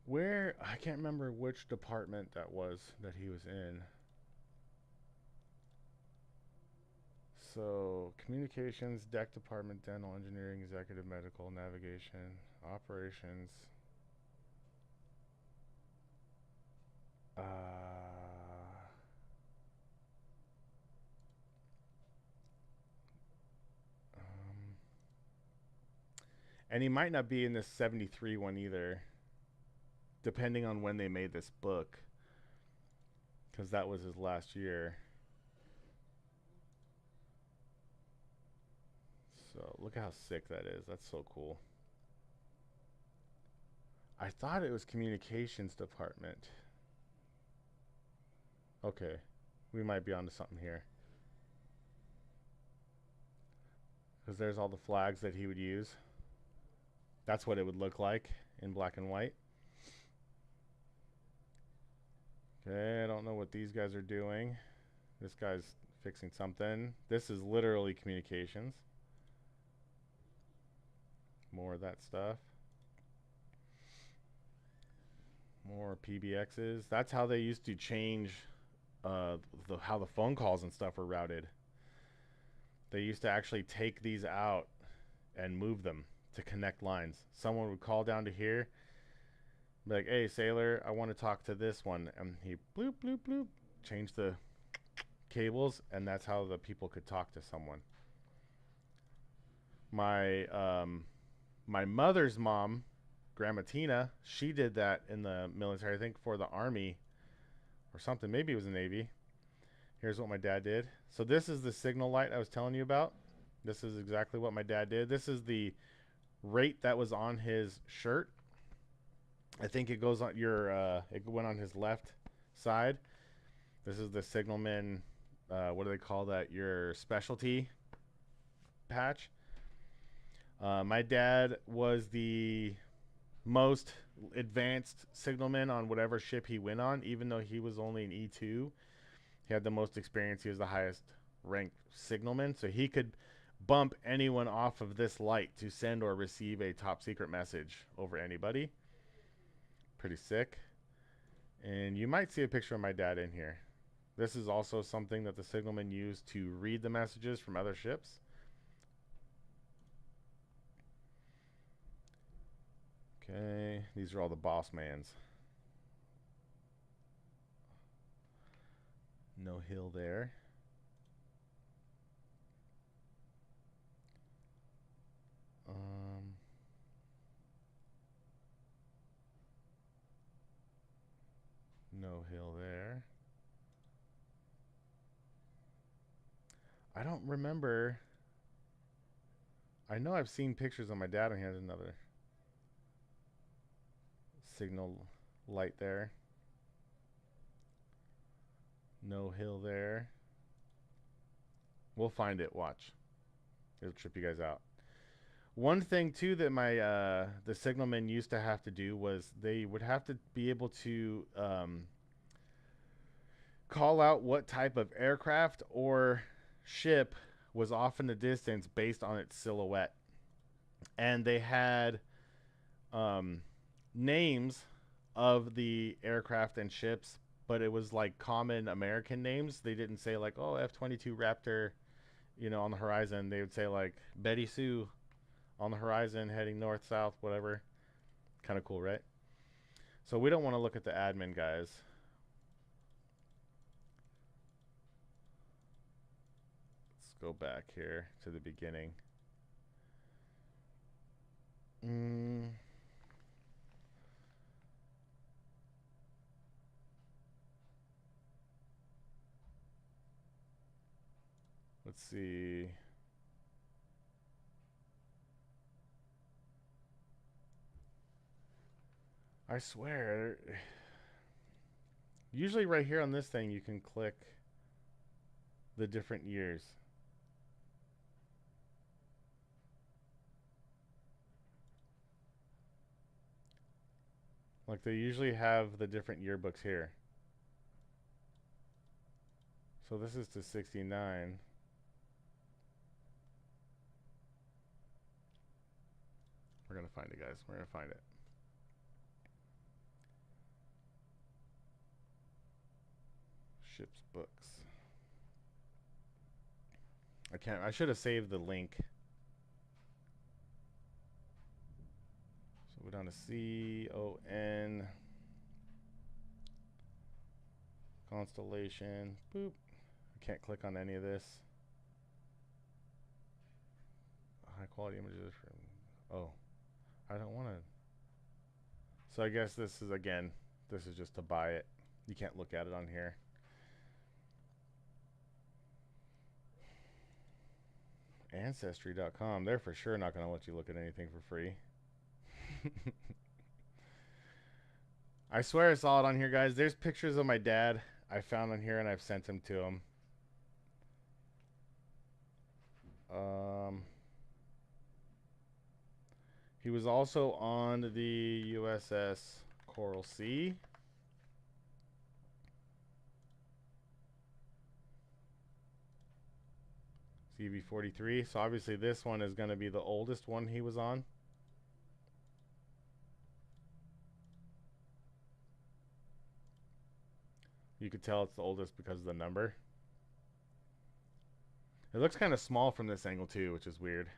Where, I can't remember which department that was that he was in. So communications, deck department, dental engineering, executive medical, navigation, operations. And he might not be in this 73 one either, depending on when they made this book, because that was his last year. So look how sick that is. That's so cool. I thought it was communications department. Okay, we might be onto something here, because there's all the flags that he would use. That's what it would look like in black and white. Okay, I don't know what these guys are doing. This guy's fixing something. This is literally communications. More of that stuff. More PBXs. That's how they used to change how the phone calls and stuff were routed. They used to actually take these out and move them to connect lines. Someone would call down to here, be like, hey, sailor, I want to talk to this one. And he bloop, bloop, bloop, change the cables, and that's how the people could talk to someone. My mother's mom, Grandma Tina, she did that in the military, I think for the Army or something. Maybe it was the Navy. Here's what my dad did. So this is the signal light I was telling you about. This is exactly what my dad did. This is the rate that was on his shirt. I think it goes on your it went on his left side. This is the signalman, what do they call that, your specialty patch. My dad was the most advanced signalman on whatever ship he went on, even though he was only an E2. He had the most experience. He was the highest ranked signalman, so he could bump anyone off of this light to send or receive a top secret message over anybody. Pretty sick. And you might see a picture of my dad in here. This is also something that the signalmen use to read the messages from other ships. Okay, these are all the boss mans. No hill there. No hill there. I don't remember. I know I've seen pictures of my dad, and he has another signal light there. No hill there. We'll find it. Watch. It'll trip you guys out. One thing too that my the signalmen used to have to do was they would have to be able to call out what type of aircraft or ship was off in the distance based on its silhouette. And they had names of the aircraft and ships, but it was like common American names. They didn't say like, oh, F-22 Raptor, you know, on the horizon. They would say like Betty Sue on the horizon heading north, south, whatever. Kind of cool, right? So we don't want to look at the admin guys. Let's go back here to the beginning. Let's see. I swear. Usually right here on this thing you can click the different years. Like they usually have the different yearbooks here. So this is to 69. We're going to find it, guys. We're going to find it. Ships books. I should have saved the link. So we're down to CON. Constellation. Boop. I can't click on any of this. High quality images from. Oh. I don't want to. So I guess this is, again, this is just to buy it. You can't look at it on here. Ancestry.com. They're for sure not going to let you look at anything for free. I swear I saw it on here, guys. There's pictures of my dad I found on here, and I've sent them to him. He was also on the USS Coral Sea. CV-43. So obviously this one is going to be the oldest one he was on. You could tell it's the oldest because of the number. It looks kind of small from this angle too, which is weird.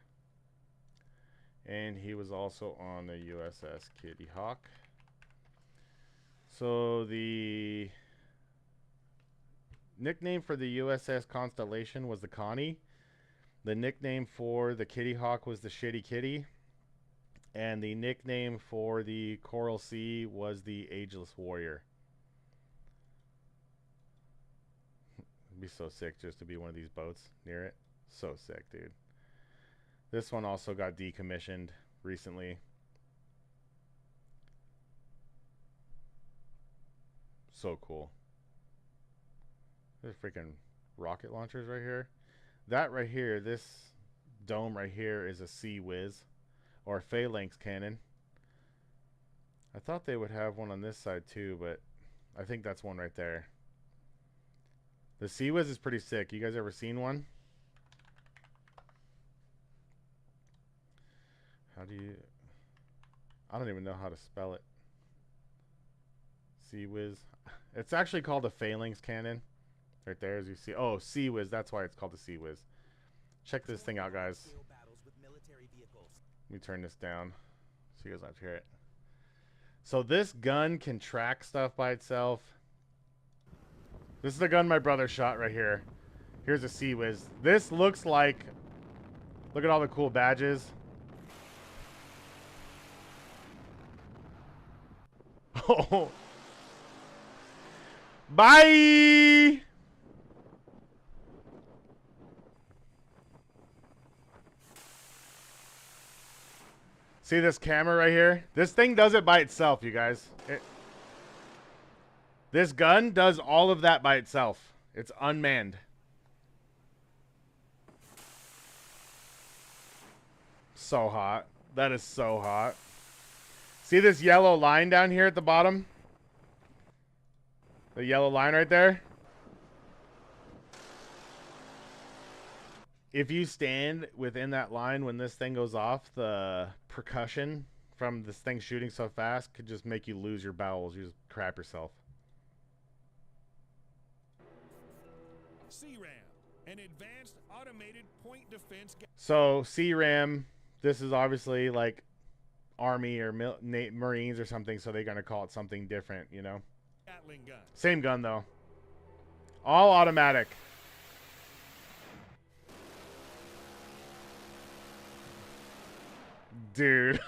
And he was also on the USS Kitty Hawk. So the nickname for the USS Constellation was the Connie. The nickname for the Kitty Hawk was the Shitty Kitty. And the nickname for the Coral Sea was the Ageless Warrior. It'd be so sick just to be one of these boats near it. So sick, dude. This one also got decommissioned recently. So cool. There's freaking rocket launchers right here. That right here, this dome right here is a Sea Whiz. or phalanx cannon. I thought they would have one on this side too, but I think that's one right there. The Sea-Wiz is pretty sick. You guys ever seen one? How do you... I don't even know how to spell it. Sea-Wiz. It's actually called a phalanx cannon. Right there, as you see. Oh, Sea-Wiz. That's why it's called the Sea-Wiz. Check this thing out, guys. Let me turn this down so you guys don't hear it. So this gun can track stuff by itself. This is the gun my brother shot right here. Here's a Sea-Wiz. This looks like... Look at all the cool badges. Oh. Bye! See this camera right here? This thing does it by itself, you guys. This gun does all of that by itself. It's unmanned. So hot. That is so hot. See this yellow line down here at the bottom? The yellow line right there? If you stand within that line when this thing goes off, the percussion from this thing shooting so fast could just make you lose your bowels. You just crap yourself. CRAM, an advanced automated point defense. So CRAM, this is obviously like Army or Marines or something, so they're going to call it something different, you know? Gatling gun. Same gun, though. All automatic. Dude.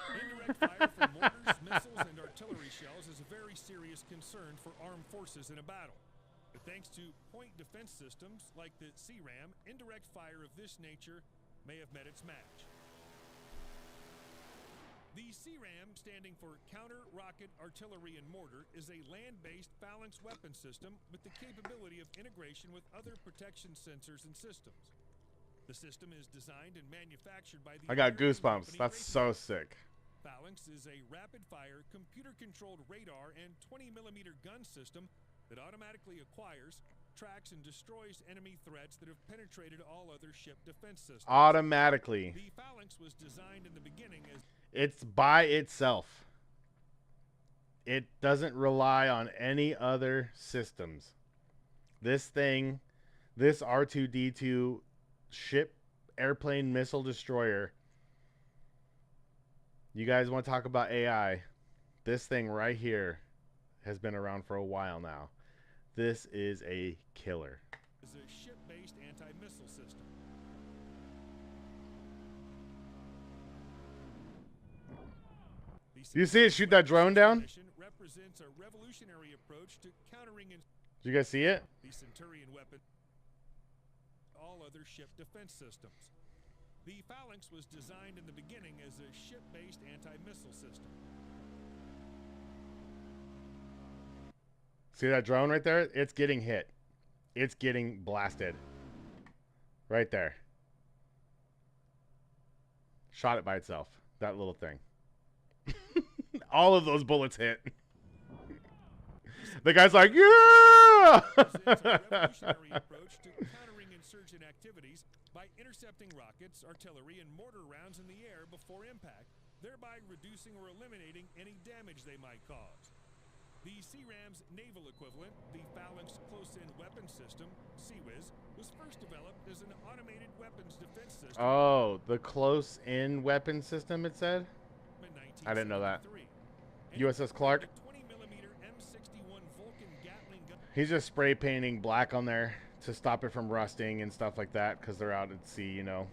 Indirect fire from mortars, missiles, and artillery shells is a very serious concern for armed forces in a battle. But thanks to point defense systems like the CRAM, indirect fire of this nature may have met its match. The CRAM, standing for Counter Rocket Artillery and Mortar, is a land-based phalanx weapon system with the capability of integration with other protection sensors and systems. The system is designed and manufactured by the... I got goosebumps. That's so sick. Phalanx is a rapid-fire, computer-controlled radar and 20mm gun system that automatically acquires, tracks, and destroys enemy threats that have penetrated all other ship defense systems. Automatically. The Phalanx was designed in the beginning as... It's by itself. It doesn't rely on any other systems. This thing, this R2-D2 ship, airplane, missile destroyer. You guys want to talk about AI? This thing right here has been around for a while now. This is a killer. Is a ship-based anti-missile system. You see it shoot that drone down? Represents a revolutionary approach to countering. Did you guys see it? The Centurion weapon. All other ship defense systems. The Phalanx was designed in the beginning as a ship-based anti-missile system. See that drone right there? It's getting hit. It's getting blasted. Right there. Shot it by itself. That little thing. All of those bullets hit. The guy's like, yeah! It's a revolutionary approach to countering insurgent activities by intercepting rockets, artillery, and mortar rounds in the air before impact, thereby reducing or eliminating any damage they might cause. The CRAM's naval equivalent, the Phalanx Close-In Weapon System, CWIS, was first developed as an automated weapons defense system. Oh, the close-in weapon system, it said? I didn't know that. USS Clark. He's just spray painting black on there to stop it from rusting and stuff like that because they're out at sea, you know.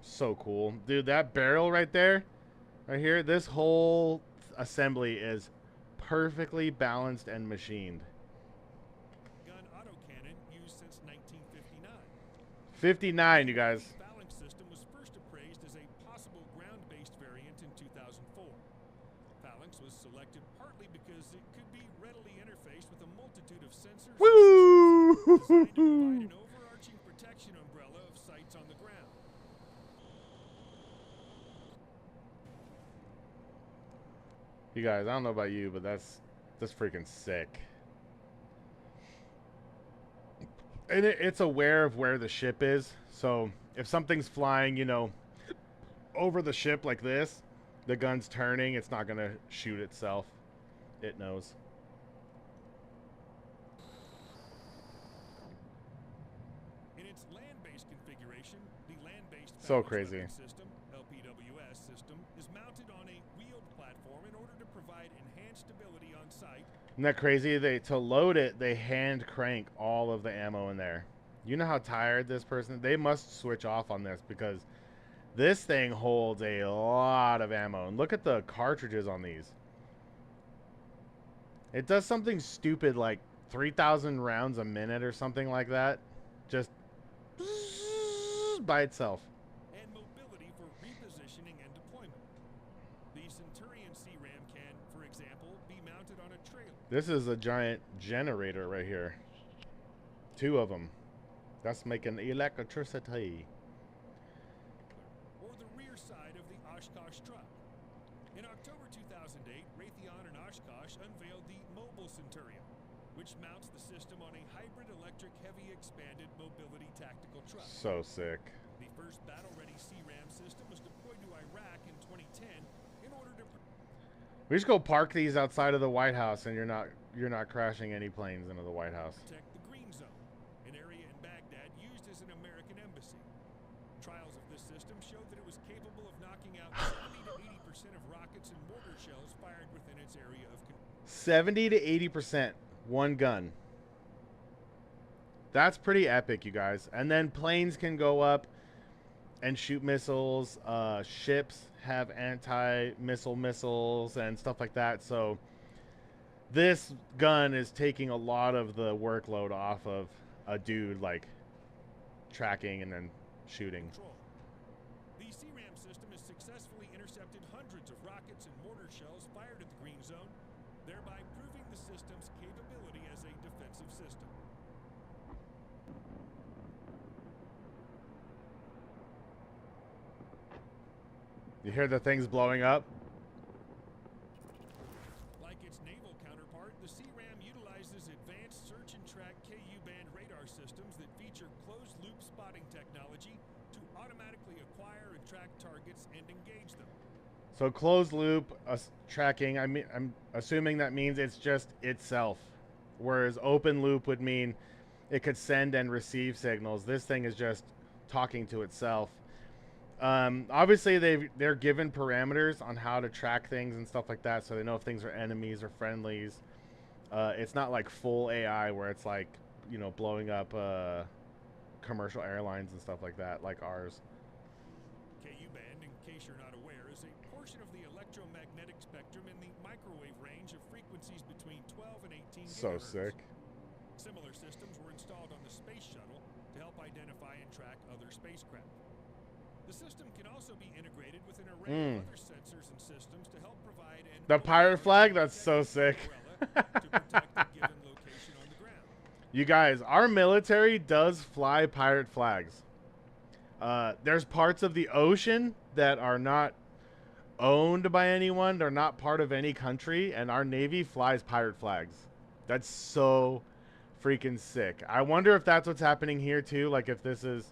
So cool. Dude, that barrel right there, right here, this whole assembly is perfectly balanced and machined. Gun autocannon used since 1959. 59, you guys. The Phalanx system was first appraised as a possible ground-based variant in 2004. Phalanx was selected partly because it could be readily interfaced with a multitude of sensors Woo! designed to provide an overarching protection umbrella of sights on the ground. You guys, I don't know about you, but that's freaking sick. And it's aware of where the ship is. So if something's flying, you know, over the ship like this, the gun's turning, it's not going to shoot itself. It knows. In its land-based configuration, the land-based So crazy. system, LPWS system, is mounted on a wheeled platform in order to provide enhanced stability on site. Isn't that crazy? To load it, they hand crank all of the ammo in there. You know how tired this person? They must switch off on this because this thing holds a lot of ammo. And look at the cartridges on these. It does something stupid like 3,000 rounds a minute or something like that. Just by itself. And mobility for repositioning and deployment. The Centurion CRAM can, for example, be mounted on a trailer. This is a giant generator right here. 2 of them. That's making electricity. Or the rear side of the Oshkosh truck. In October 2008, Raytheon and Oshkosh unveiled the Mobile Centurion, which mounts the system on a hybrid electric heavy expanded mobility tactical truck. So sick. The first battle-ready CRAM system was deployed to Iraq in 2010 in order to We just go park these outside of the White House, and you're not crashing any planes into the White House. protect the Green Zone, an area in Baghdad used as an American embassy. Trials of this system showed that it was capable of knocking out 70 to 80% of rockets and mortar shells fired within its area of control. 70 to 80%, one gun. That's pretty epic, you guys. And then planes can go up and shoot missiles. Ships have anti-missile missiles and stuff like that. So this gun is taking a lot of the workload off of a dude like tracking and then shooting. The CRAM system has successfully intercepted hundreds of rockets and mortar shells fired at the Green Zone, thereby proving the system's capability as a defensive system. You hear the things blowing up? Like its naval counterpart, the CRAM utilizes advanced search and track KU-band radar systems that feature closed-loop spotting technology to automatically acquire and track targets and engage them. So closed loop tracking, I'm assuming that means it's just itself. Whereas open loop would mean it could send and receive signals. This thing is just talking to itself. Obviously, they're given parameters on how to track things and stuff like that, so they know if things are enemies or friendlies. It's not like full AI where it's like, you know, blowing up commercial airlines and stuff like that, like ours. KU-band, in case you're not aware, is a portion of the electromagnetic spectrum in the microwave range of frequencies between 12 and 18 So gigahertz. sick. Similar systems were installed on the space shuttle to help identify and track other spacecraft. The system can also be integrated with an array of other sensors and systems to help provide an The pirate flag? That's so sick. to protect a given location on the ground. You guys, our military does fly pirate flags. There's parts of the ocean that are not owned by anyone. They're not part of any country, and our Navy flies pirate flags. That's so freaking sick. I wonder if that's what's happening here too. Like if this is,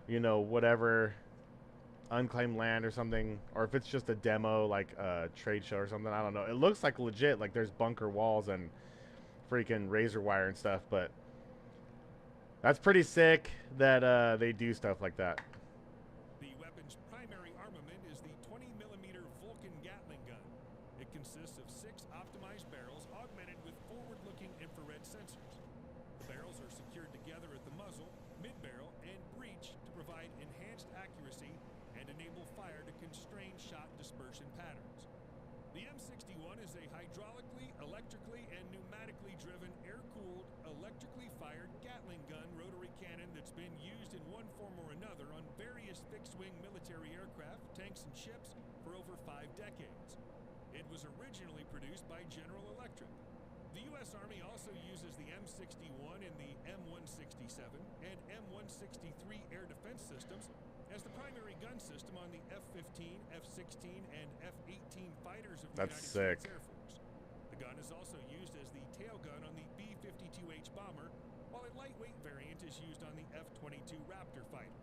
you know, whatever unclaimed land or something, or if it's just a demo, like a trade show or something. I don't know. It looks like legit. Like there's bunker walls and freaking razor wire and stuff, but that's pretty sick that they do stuff like that. The weapon's primary armament is the 20mm Vulcan Gatling gun. It consists of 6 optimized barrels augmented with forward-looking infrared sensors. The barrels are secured together at the muzzle, mid-barrel, and breech to provide enhanced accuracy and enable fire to constrain shot dispersion patterns. The M61 is a hydraulically, electrically, and pneumatically driven air-cooled, electrically fired Gatling gun rotary cannon that's been used in one form or another on various fixed-wing military aircraft, tanks, and ships for over 5 decades. It was originally produced by General Electric. The U.S. Army also uses the M61 in the M167 and M163 air defense systems, As the primary gun system on the F-15, F-16, and F-18 fighters of the That's United sick. States Air Force. The gun is also used as the tail gun on the B-52H bomber, while a lightweight variant is used on the F-22 Raptor fighter.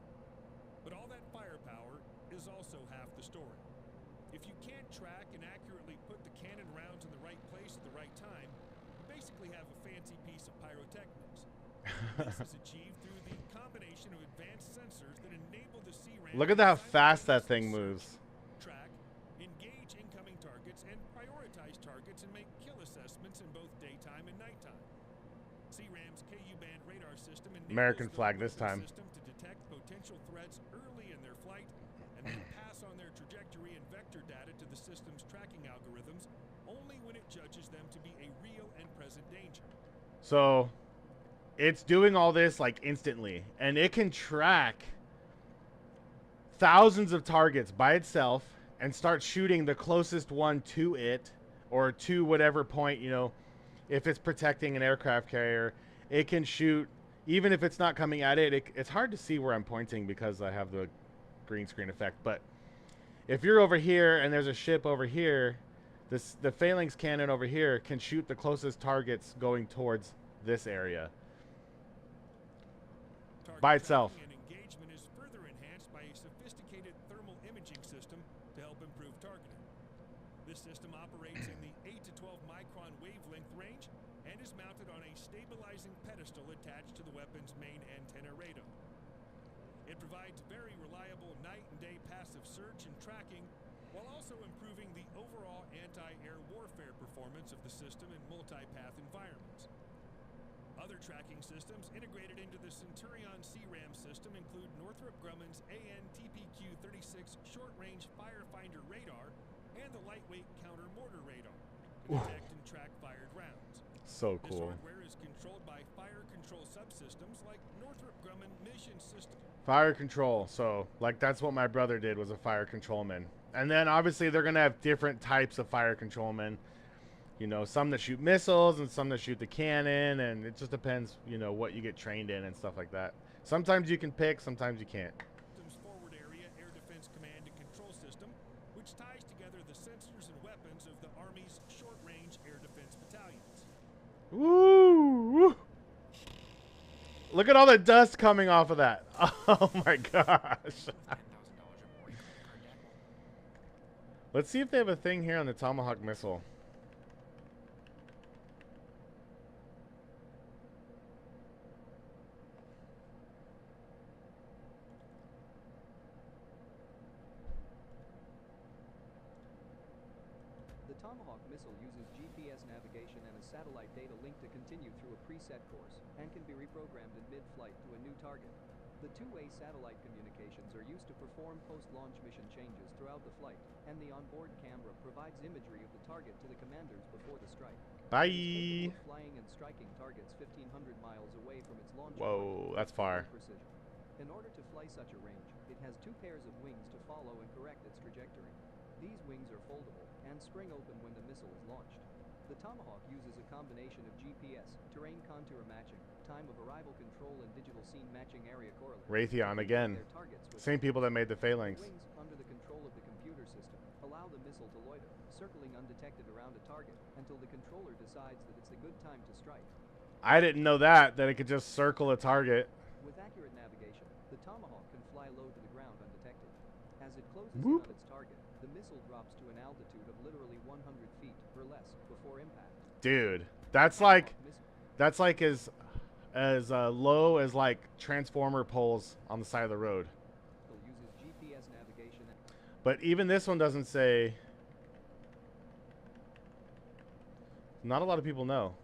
But all that firepower is also half the story. If you can't track and accurately put the cannon rounds in the right place at the right time, you basically have a fancy piece of pyrotechnics. This is achieved through the combination of advanced sensors that enable the CRAM Look at how fast that thing moves. track, engage incoming targets, and prioritize targets and make kill assessments in both daytime and nighttime. CRAM's KU-band radar system enables American the flag this weapon time. system to detect potential threats early in their flight and then pass on their trajectory and vector data to the system's tracking algorithms only when it judges them to be a real and present danger. So it's doing all this like instantly, and it can track thousands of targets by itself and start shooting the closest one to it, or to whatever point, you know, if it's protecting an aircraft carrier, it can shoot, even if it's not coming at it. It's hard to see where I'm pointing because I have the green screen effect, but if you're over here and there's a ship over here, the phalanx cannon over here can shoot the closest targets going towards this area by itself. Target tracking and engagement is further enhanced by a sophisticated thermal imaging system to help improve targeting. This system operates in the 8 to 12 micron wavelength range and is mounted on a stabilizing pedestal attached to the weapon's main antenna radar. It provides very reliable night and day passive search and tracking, while also improving the overall anti-air warfare performance of the system in multi-path environments. Other tracking systems integrated into the Centurion CRAM system include Northrop Grumman's AN-TPQ-36 short-range firefinder radar and the lightweight counter-mortar radar to detect and track fired rounds. So This cool. hardware is controlled by fire control subsystems like Northrop Grumman Mission System. Fire control. So like that's what my brother did, was a fire controlman. And then obviously they're gonna have different types of fire controlmen. You know, some that shoot missiles and some that shoot the cannon, and it just depends, you know, what you get trained in and stuff like that. Sometimes you can pick, sometimes you can't. Systems Forward Area Air Defense Command and Control System, which ties together the sensors and weapons of the Army's short-range air defense battalions. Woo! Look at all the dust coming off of that. Oh my gosh. Let's see if they have a thing here on the Tomahawk missile. The Tomahawk missile uses GPS navigation and a satellite data link to continue through a preset course, and can be reprogrammed in mid-flight to a new target. The two-way satellite communications are used to perform post-launch mission changes throughout the flight, and the onboard camera provides imagery of the target to the commanders before the strike. Bye. It is capable of flying and striking targets 1,500 miles away from its launch Whoa, point that's with far. precision. In order to fly such a range, it has two pairs of wings to follow and correct its trajectory. These wings are foldable and spring open when the missile is launched. The Tomahawk uses a combination of GPS, terrain contour matching, time of arrival control, and digital scene matching area correlate. Raytheon again. Their targets with Same people that made the the phalanx. wings, under the control of the computer system, allow the missile to loiter, circling undetected around a target until the controller decides that it's a good time to strike. I didn't know that it could just circle a target. With accurate navigation, the Tomahawk can fly low to the ground undetected. As it closes Whoop. in on its target, the missile drops to an altitude of literally 100 feet or less before impact. Dude, that's like Tomahawk missile as low as like transformer poles on the side of the road. uses GPS navigation and But even this one doesn't say. Not a lot of people know.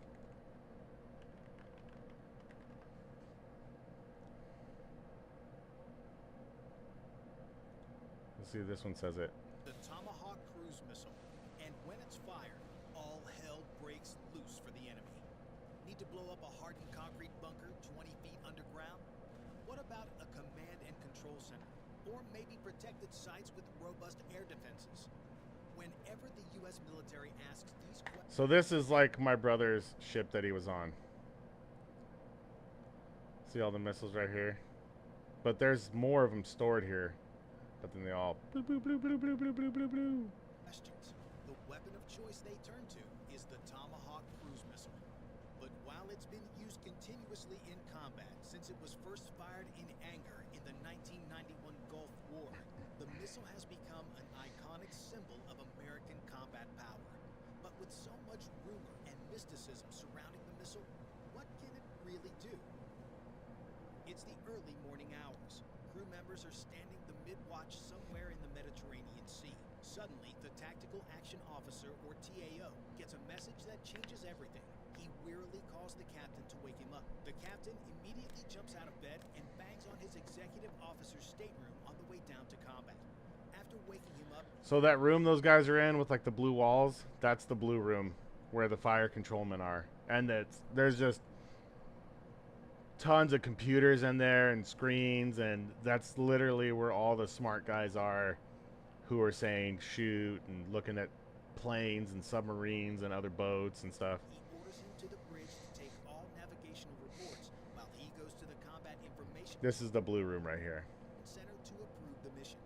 Let's see if this one says it. The Tomahawk cruise missile, and when it's fired, all hell breaks loose for the enemy. Need to blow up a hardened concrete bunker 20 feet underground? What about a command and control center, or maybe protected sites with robust air defenses? Whenever the U.S. military asks these questions, So this is like my brother's ship that he was on. See all the missiles right here? but there's more of them stored here. But then they all blue, blue, blue, blue, blue, blue, blue, blue, blue. Questions. The weapon of choice they turn to is the Tomahawk cruise missile. But while it's been used continuously in combat since it was first fired in anger in the 1991 Gulf War, the missile has become an iconic symbol of American combat power. But with so much rumor and mysticism surrounding the missile, what can it really do? It's the early morning hours. Crew members are standing the mid-watch somewhere in the Mediterranean Sea. Suddenly, the Tactical Action Officer, or TAO, gets a message that changes everything. He wearily calls the captain to wake him up. The captain immediately jumps out of bed and bangs on his executive officer's stateroom on the way down to combat. After waking him up, So that room those guys are in with like the blue walls, that's the blue room where the fire controlmen are. And there's just tons of computers in there and screens, and that's literally where all the smart guys are who are saying shoot and looking at planes and submarines and other boats and stuff. he orders him to the bridge to take all navigational reports while he goes to the Combat Information This is the blue room right here. Center to approve the mission.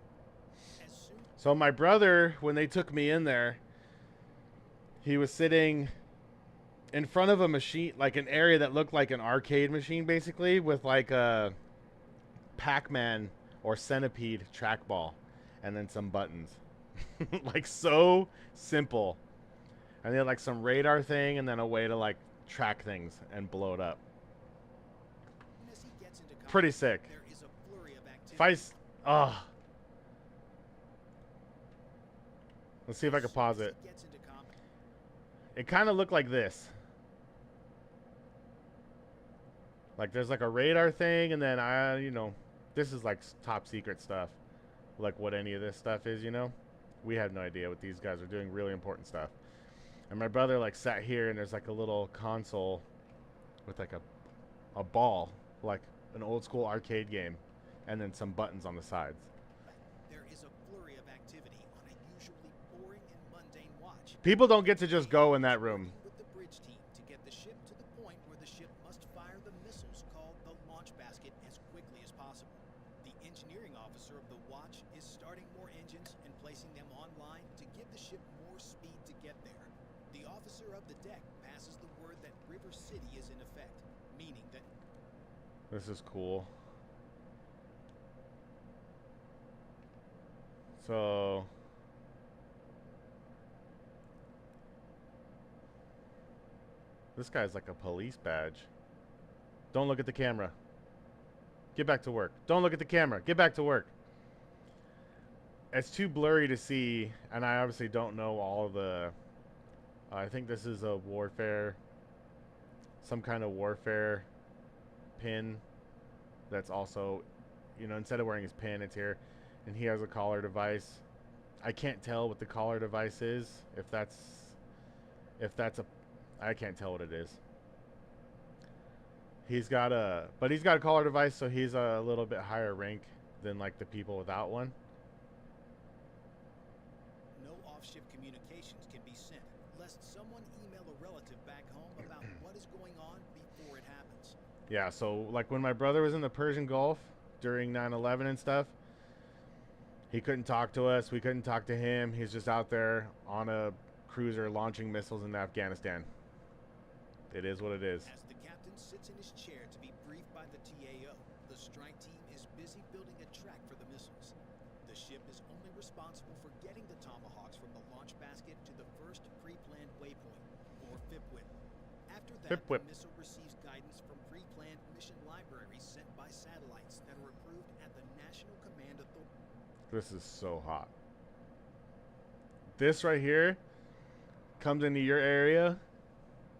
As soon So my brother, when they took me in there, he was sitting in front of a machine, like an area that looked like an arcade machine, basically, with like a Pac-Man or Centipede trackball, and then some buttons. Like so simple. And they had like some radar thing, and then a way to like track things and blow it up. as he gets into combat, Pretty sick. there is a flurry of activity. If I, let's see if I can pause it. He gets into combat. It kind of looked like this. Like there's like a radar thing, and then this is like top secret stuff. Like what any of this stuff is, we have no idea what these guys are doing. Really important stuff. And my brother like sat here, and there's like a little console with like a ball, like an old school arcade game, and then some buttons on the sides. There is a flurry of activity on a usually boring and mundane watch. People don't get to just go in that room. Working with the bridge team to get the ship to the point where the ship must fire the missiles called the launch basket as quickly as possible. The engineering officer of the watch is starting more engines and placing them online to give the ship more speed to get there. The officer of the deck passes the word that River City is in effect, meaning that This is cool. So this guy's like a police badge. Don't look at the camera. Get back to work. Don't look at the camera. Get back to work. It's too blurry to see, and I obviously don't know all of the... I think this is a warfare, some kind of warfare pin that's also, instead of wearing his pin, it's here. And he has a collar device. I can't tell what the collar device is. If that's I can't tell what it is. He's got a collar device, so he's a little bit higher rank than like the people without one. no off-ship communications can be sent, lest someone email a relative back home about what is going on before it happens. Yeah, so like when my brother was in the Persian Gulf during 9/11 and stuff, he couldn't talk to us. We couldn't talk to him. He's just out there on a cruiser launching missiles in Afghanistan. It is what it is. As the captain sits in his chair to be briefed by the TAO, the strike team is busy building a track for the missiles. The ship is only responsible for getting the Tomahawks from the launch basket to the first pre-planned waypoint, or FIPWIP. After that, FIPWIP. the missile receives guidance from pre-planned mission libraries sent by satellites that are approved at the National Command Authority. This is so hot. This right here comes into your area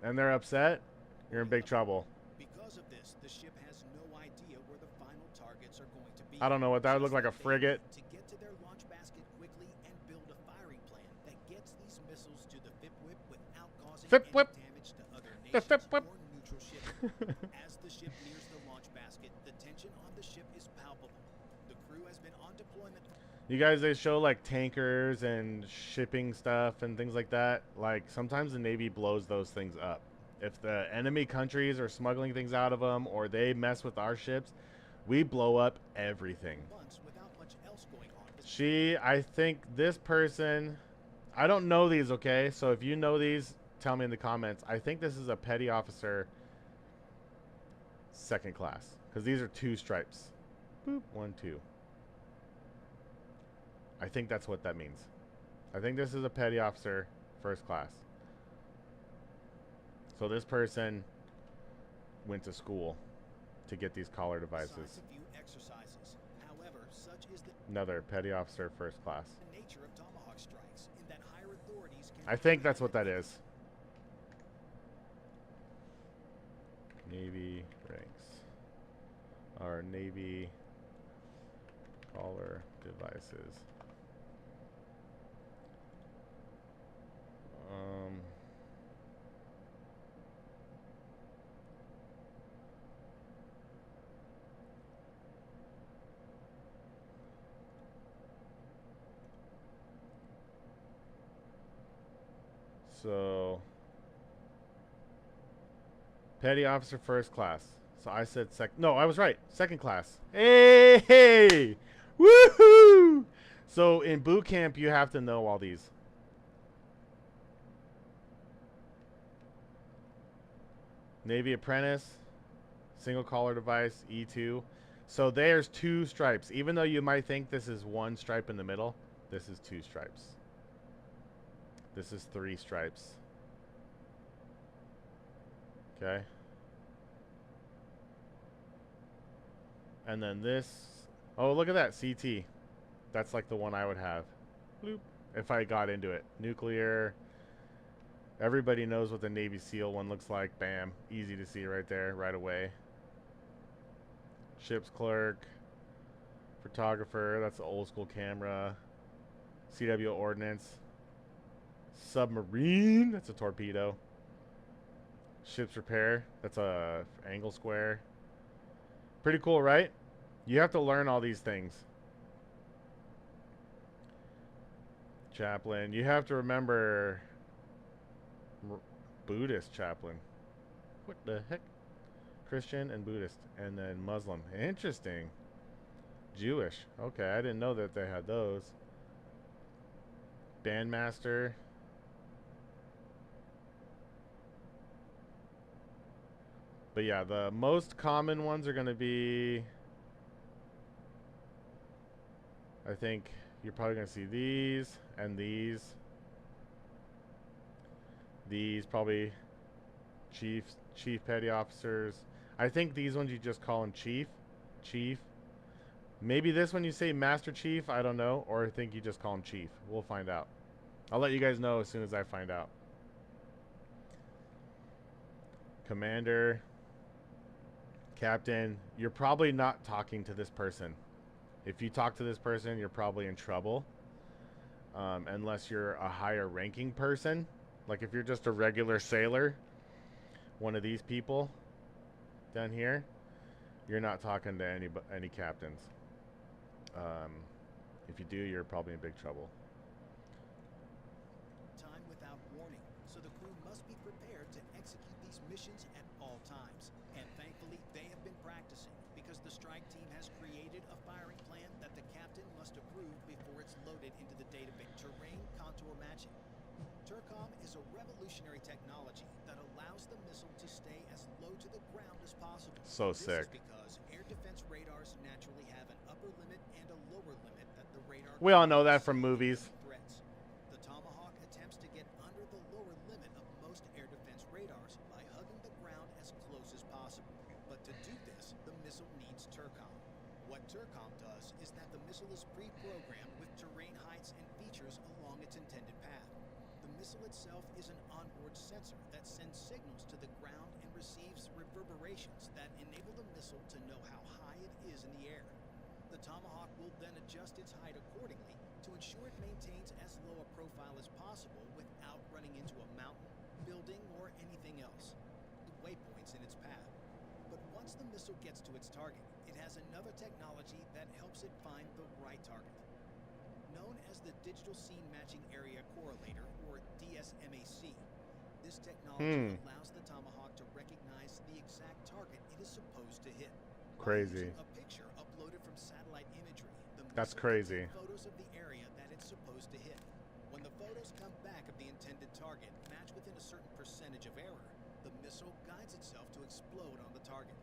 and they're upset, you're in big trouble. Because of this, the ship has no idea where the final targets are going to be. I don't know what that would look like, a They frigate. need to get to their launch basket quickly and build a firing plan that gets these missiles to the FIPWIP without causing FIPWIP. any damage to other The nations FIPWIP. or neutral ships. As the ship nears the launch basket, the tension on the ship is palpable. The crew has been on deployment. You guys, they show like tankers and shipping stuff and things like that. Like sometimes the Navy blows those things up. If the enemy countries are smuggling things out of them or they mess with our ships, We blow up everything. months without much else going on. I think this person, I don't know these, okay? So if you know these, tell me in the comments. I think this is a petty officer 2nd class. Because these are 2 stripes. Boop, 1, 2. I think that's what that means. I think this is a petty officer 1st class. So this person went to school to get these collar devices. Besides a few exercises. However, such is the Another petty officer 1st class. nature of tomahawk strikes in that higher authorities can I think that's what that is. Navy ranks. Or Navy collar devices. So, petty officer 1st class. So I said no, I was right. 2nd class. Hey! Woohoo! So in boot camp, you have to know all these. Navy apprentice, single collar device, E2. So there's 2 stripes. Even though you might think this is 1 stripe in the middle, this is 2 stripes. This is 3 stripes. Okay. And then this. Oh, look at that. CT. That's like the one I would have. Bloop. If I got into it. Nuclear. Everybody knows what the Navy SEAL one looks like. Bam. Easy to see right there, right away. Ship's clerk. Photographer. That's the old school camera. CW ordnance. Submarine. That's a torpedo. Ship's repair. That's a angle square. Pretty cool, right? You have to learn all these things. Chaplain. You have to remember Buddhist chaplain. What the heck? Christian and Buddhist. And then Muslim. Interesting. Jewish. Okay, I didn't know that they had those. Bandmaster. But yeah, the most common ones are going to be, I think you're probably going to see these and these. These probably chief petty officers. I think these ones you just call them chief. Maybe this one you say master chief, I don't know. Or I think you just call him chief. We'll find out. I'll let you guys know as soon as I find out. Commander. Captain, you're probably not talking to this person. If you talk to this person, you're probably in trouble. Unless you're a higher ranking person. Like if you're just a regular sailor, one of these people down here, you're not talking to any captains. If you do, you're probably in big trouble. time without warning, so the crew must be prepared to execute these missions at all times. And thankfully, they have been practicing because the strike team has created a firing plan that the captain must approve before it's loaded into the database. Terrain contour matching. TERCOM is a revolutionary technology that allows the missile to stay as low to the ground as possible. So This sick. is because air defense radars naturally have an upper limit and a lower limit that the radar We all know can that from see movies. threats. The Tomahawk attempts to get under the lower limit of most air defense radars by hugging the ground as close as possible. But to do this, the missile needs TERCOM. What TERCOM does is that the missile is pre-programmed with terrain heights and features along its intended path. The missile itself is an onboard sensor that sends signals to the ground and receives reverberations that enable the missile to know how high it is in the air. The Tomahawk will then adjust its height accordingly to ensure it maintains as low a profile as possible without running into a mountain, building, or anything else. The waypoints in its path. But once the missile gets to its target, it has another technology that helps it find the right target. Known as the Digital Scene Matching Area Correlator, or DSMAC, this technology allows the Tomahawk to recognize the exact target it is supposed to hit. crazy. By using a picture uploaded from satellite imagery, the That's missile can crazy. take photos of the area that it's supposed to hit. When the photos come back of the intended target match within a certain percentage of error, the missile guides itself to explode on the target.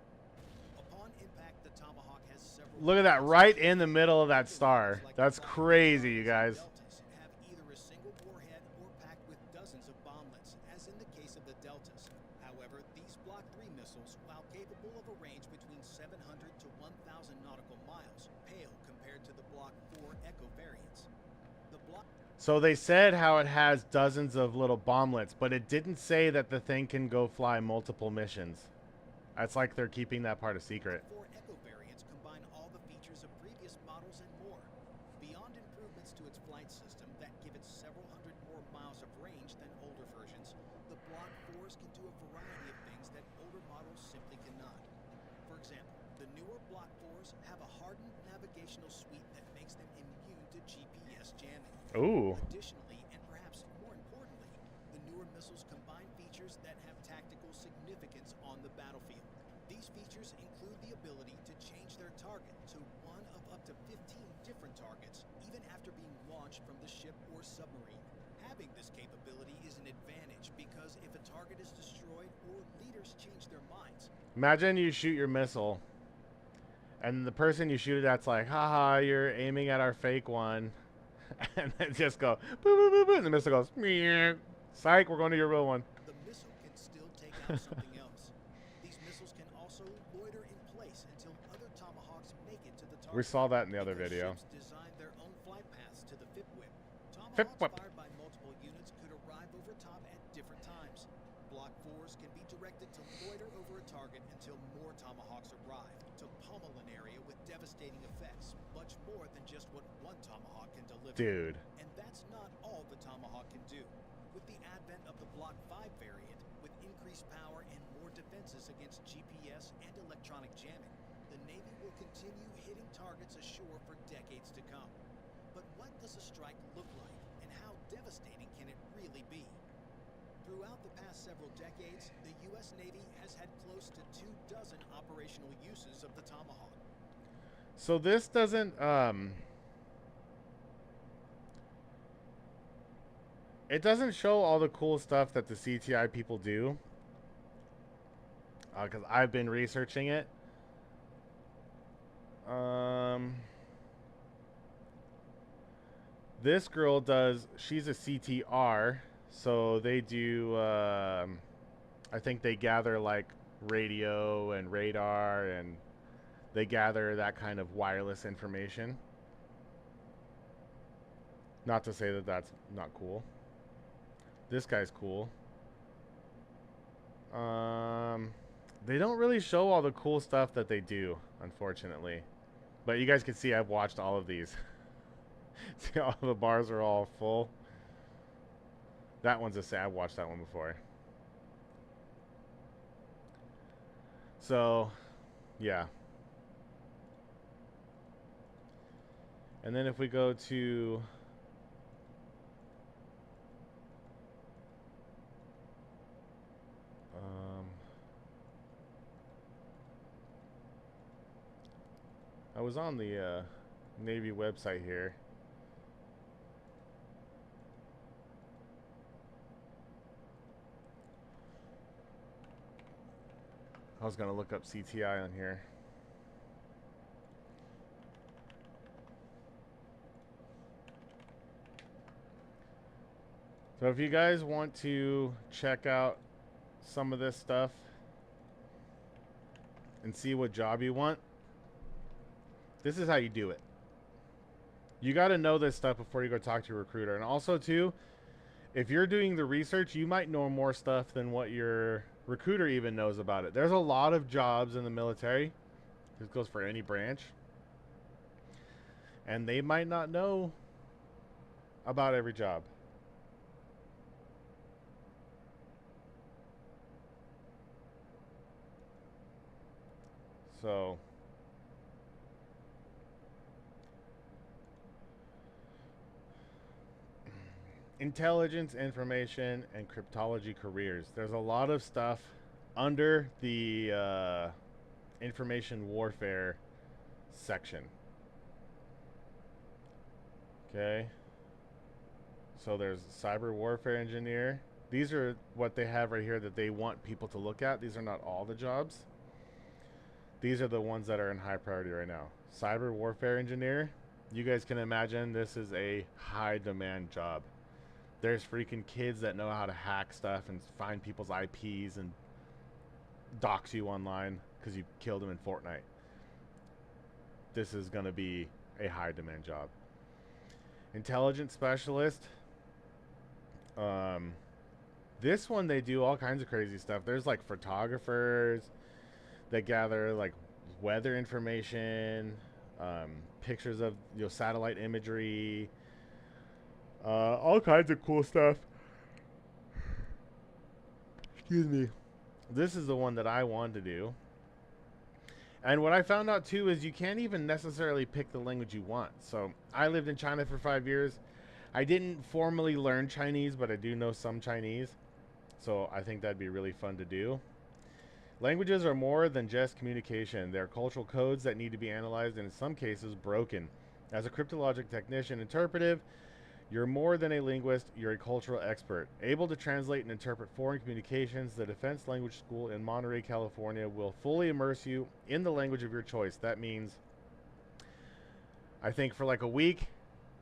Upon impact, the Tomahawk has several. Look at that, right in the middle of that star. That's crazy, you guys. Deltas have either a single warhead or packed with dozens of bomblets, as in the case of the Deltas. However, these Block 3 missiles, while capable of a range between 700 to 1,000 nautical miles, pale compared to the Block 4 Echo variants. The Block So they said how it has dozens of little bomblets, but it didn't say that the thing can go fly multiple missions. It's like they're keeping that part a secret. 4 Echo variants combine all the features of previous models and more. Beyond improvements to its flight system that give it several hundred more miles of range than older versions, the Block 4s can do a variety of things that older models simply cannot. For example, the newer Block 4s have a hardened navigational suite that makes them immune to GPS jamming. Ooh. Additionally, and perhaps more importantly, the newer missiles combine features that have tactical significance on the battlefield. These features include the ability to change their target to one of up to 15 different targets, even after being launched from the ship or submarine. Having this capability is an advantage because if a target is destroyed or leaders change their minds. Imagine you shoot your missile, and the person you shoot at's like, haha, you're aiming at our fake one. And then just go, boo, boo, boo, boo, and the missile goes, meow. Psych, we're going to your real one. The missile can still take out something else. These missiles can also loiter in place until other Tomahawks make it to the target. We saw that in the other Because video. ships design their own flight paths to the FIP whip. Fip Tomahawks whip. fired by multiple units could arrive over top at different times. Block 4s can be directed to loiter over a target until more Tomahawks arrive, to pummel an area with devastating effects, much more than just what one Tomahawk can deliver. Dude. And that's not all the Tomahawk can do. With the advent of the Block 5 variant, with increased power and more defenses against GPS and electronic jamming, the Navy will continue hitting targets ashore for decades to come. But what does a strike look like, and how devastating can it really be? Throughout the past several decades, the U.S. Navy has had close to 24 operational uses of the Tomahawk. So this doesn't, it doesn't show all the cool stuff that the CTI people do. Because I've been researching it. This girl does, she's a CTR. So they do, I think they gather like radio and radar, and they gather that kind of wireless information. Not to say that that's not cool. This guy's cool. They don't really show all the cool stuff that they do, unfortunately. But you guys can see I've watched all of these. See, all the bars are all full. That one's a sad. I've watched that one before. So, yeah. And then if we go to I was on the Navy website here. I was gonna look up CTI on here. So if you guys want to check out some of this stuff and see what job you want, this is how you do it. You got to know this stuff before you go talk to your recruiter. And also too, if you're doing the research, you might know more stuff than what your recruiter even knows about it. There's a lot of jobs in the military. This goes for any branch. And they might not know about every job. So intelligence, information, and cryptology careers. There's a lot of stuff under the information warfare section. Okay. So there's cyber warfare engineer. These are what they have right here that they want people to look at. These are not all the jobs. These are the ones that are in high priority right now. Cyber warfare engineer. You guys can imagine this is a high demand job. There's freaking kids that know how to hack stuff and find people's IPs and dox you online because you killed them in Fortnite. This is going to be a high demand job. Intelligence specialist. This one they do all kinds of crazy stuff. There's like photographers that gather like weather information, pictures of satellite imagery, all kinds of cool stuff. Excuse me. This is the one that I wanted to do. And what I found out too is you can't even necessarily pick the language you want. So I lived in China for 5 years. I didn't formally learn Chinese, but I do know some Chinese. So I think that'd be really fun to do. Languages are more than just communication. They're cultural codes that need to be analyzed and in some cases broken. As a cryptologic technician interpretive, you're more than a linguist, you're a cultural expert. Able to translate and interpret foreign communications, the Defense Language School in Monterey, California will fully immerse you in the language of your choice. That means, I think for like a week,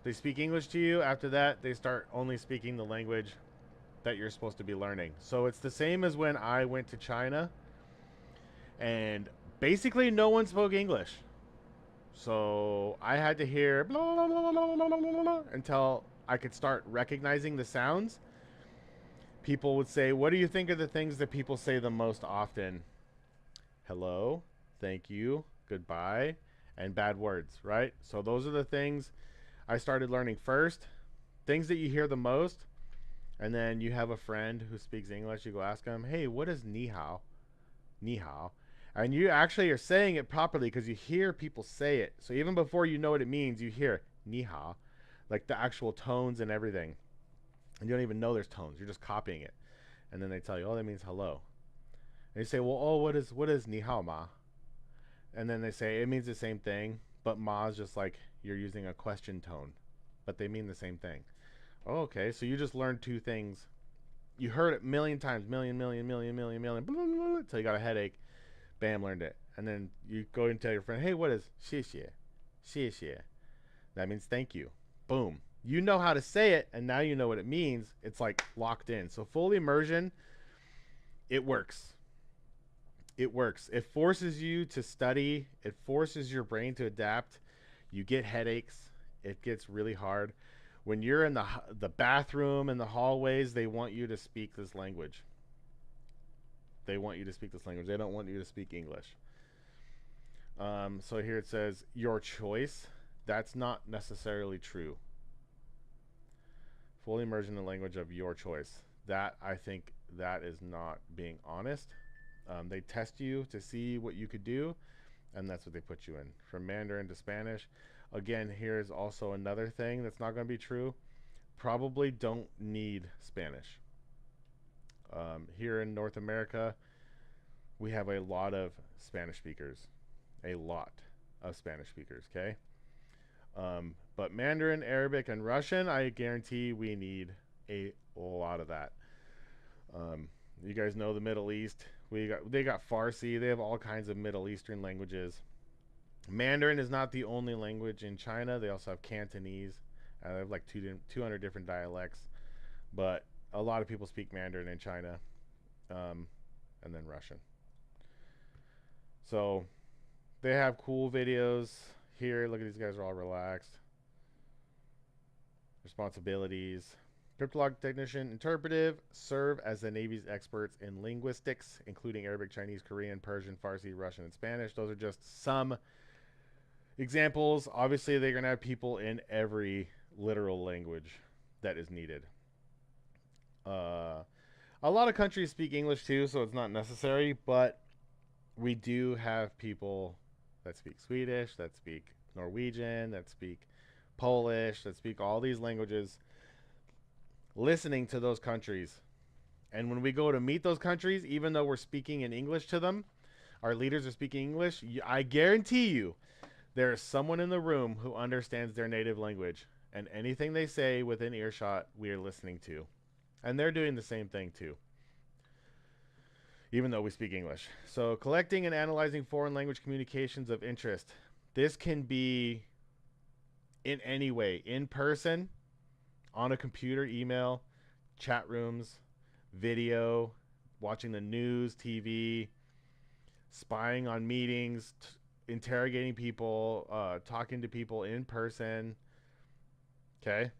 they speak English to you. After that, they start only speaking the language that you're supposed to be learning. So it's the same as when I went to China and basically no one spoke English. So I had to hear blah, blah, blah, blah, blah, blah, blah, until I could start recognizing the sounds. People would say, what do you think are the things that people say the most often? Hello, thank you, goodbye, and bad words, right? So those are the things I started learning first. Things that you hear the most. And then you have a friend who speaks English. You go ask them, hey, what is ni hao? Ni hao. And you actually are saying it properly because you hear people say it. So even before you know what it means, you hear ni hao, like the actual tones and everything. And you don't even know there's tones. You're just copying it. And then they tell you, oh, that means hello. And you say, well, oh, what is ni hao ma? And then they say it means the same thing, but ma is just like you're using a question tone, but they mean the same thing. Oh, okay, so you just learned two things. You heard it a million times, million, blah, blah, blah, until you got a headache. Bam, learned it. And then you go and tell your friend, hey, what is 谢谢? 谢谢. That means thank you. Boom. You know how to say it, and now you know what it means. It's like locked in. So full immersion, it works. It works. It forces you to study. It forces your brain to adapt. You get headaches. It gets really hard. When you're in the bathroom and the hallways, they want you to speak this language. They want you to speak this language. They don't want you to speak English. So here it says, your choice. That's not necessarily true. Full immersion in the language of your choice. That, I think, that is not being honest. They test you to see what you could do, and that's what they put you in. From Mandarin to Spanish. Again, here's also another thing that's not going to be true. Probably don't need Spanish. Here in North America, we have a lot of Spanish speakers. A lot of Spanish speakers, okay? But Mandarin, Arabic, and Russian, I guarantee we need a lot of that. You guys know the Middle East. They got Farsi. They have all kinds of Middle Eastern languages. Mandarin is not the only language in China. They also have Cantonese. They have like 200 different dialects. But a lot of people speak Mandarin in China. And then Russian. So they have cool videos here. Look at these guys are all relaxed. Responsibilities. Cryptologic technician, interpretive, serve as the Navy's experts in linguistics, including Arabic, Chinese, Korean, Persian, Farsi, Russian, and Spanish. Those are just some examples. Obviously, they're going to have people in every literal language that is needed. A lot of countries speak English too, so it's not necessary, but we do have people that speak Swedish, that speak Norwegian, that speak Polish, that speak all these languages, listening to those countries. And when we go to meet those countries, even though we're speaking in English to them, our leaders are speaking English, I guarantee you there is someone in the room who understands their native language, and anything they say within earshot, we are listening to. And they're doing the same thing too, even though we speak English. So collecting and analyzing foreign language communications of interest. This can be in any way, in person, on a computer, email, chat rooms, video, watching the news, TV, spying on meetings, interrogating people, talking to people in person. Okay.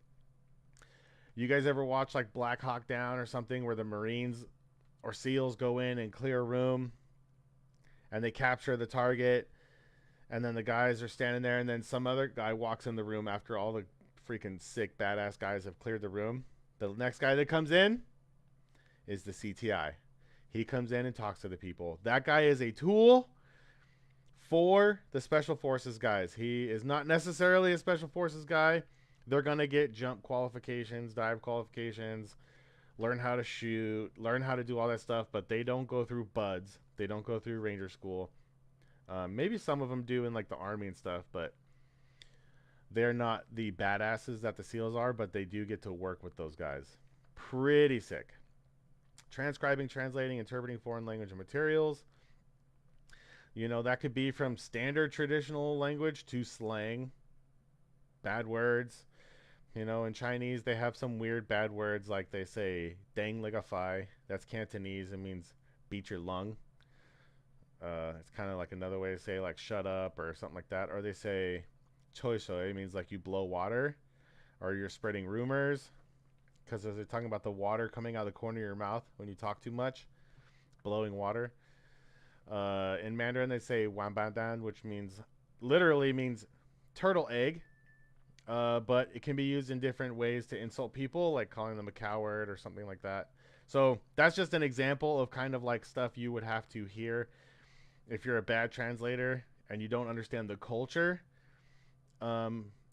You guys ever watch like Black Hawk Down or something where the Marines or SEALs go in and clear a room and they capture the target, and then the guys are standing there, and then some other guy walks in the room after all the freaking sick badass guys have cleared the room. The next guy that comes in is the CTI. He comes in and talks to the people. That guy is a tool for the Special Forces guys. He is not necessarily a Special Forces guy. They're going to get jump qualifications, dive qualifications, learn how to shoot, learn how to do all that stuff, but they don't go through BUDS. They don't go through Ranger School. Maybe some of them do in like the Army and stuff, but they're not the badasses that the SEALs are, but they do get to work with those guys. Pretty sick. Transcribing, translating, interpreting foreign language and materials. You know, that could be from standard traditional language to slang, bad words. You know, in Chinese, they have some weird bad words, like they say, dang like a fi. That's Cantonese. It means beat your lung. It's kind of like another way to say, like, shut up or something like that. Or they say, choi soy, means like you blow water, or you're spreading rumors. Because they're talking about the water coming out of the corner of your mouth when you talk too much. Blowing water. In Mandarin, they say wanbandan, which literally means turtle egg. But it can be used in different ways to insult people, like calling them a coward or something like that. So that's just an example of kind of like stuff you would have to hear if you're a bad translator and you don't understand the culture.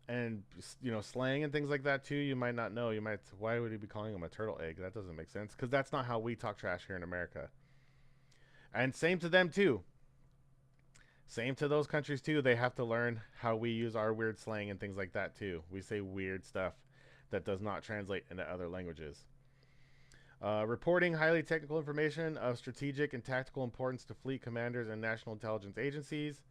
And, you know, slang and things like that too, you might not know. You might, why would he be calling him a turtle egg? That doesn't make sense, because that's not how we talk trash here in America. And same to them too. Same to those countries too. They have to learn how we use our weird slang and things like that too. We say weird stuff that does not translate into other languages. Reporting highly technical information of strategic and tactical importance to fleet commanders and national intelligence agencies.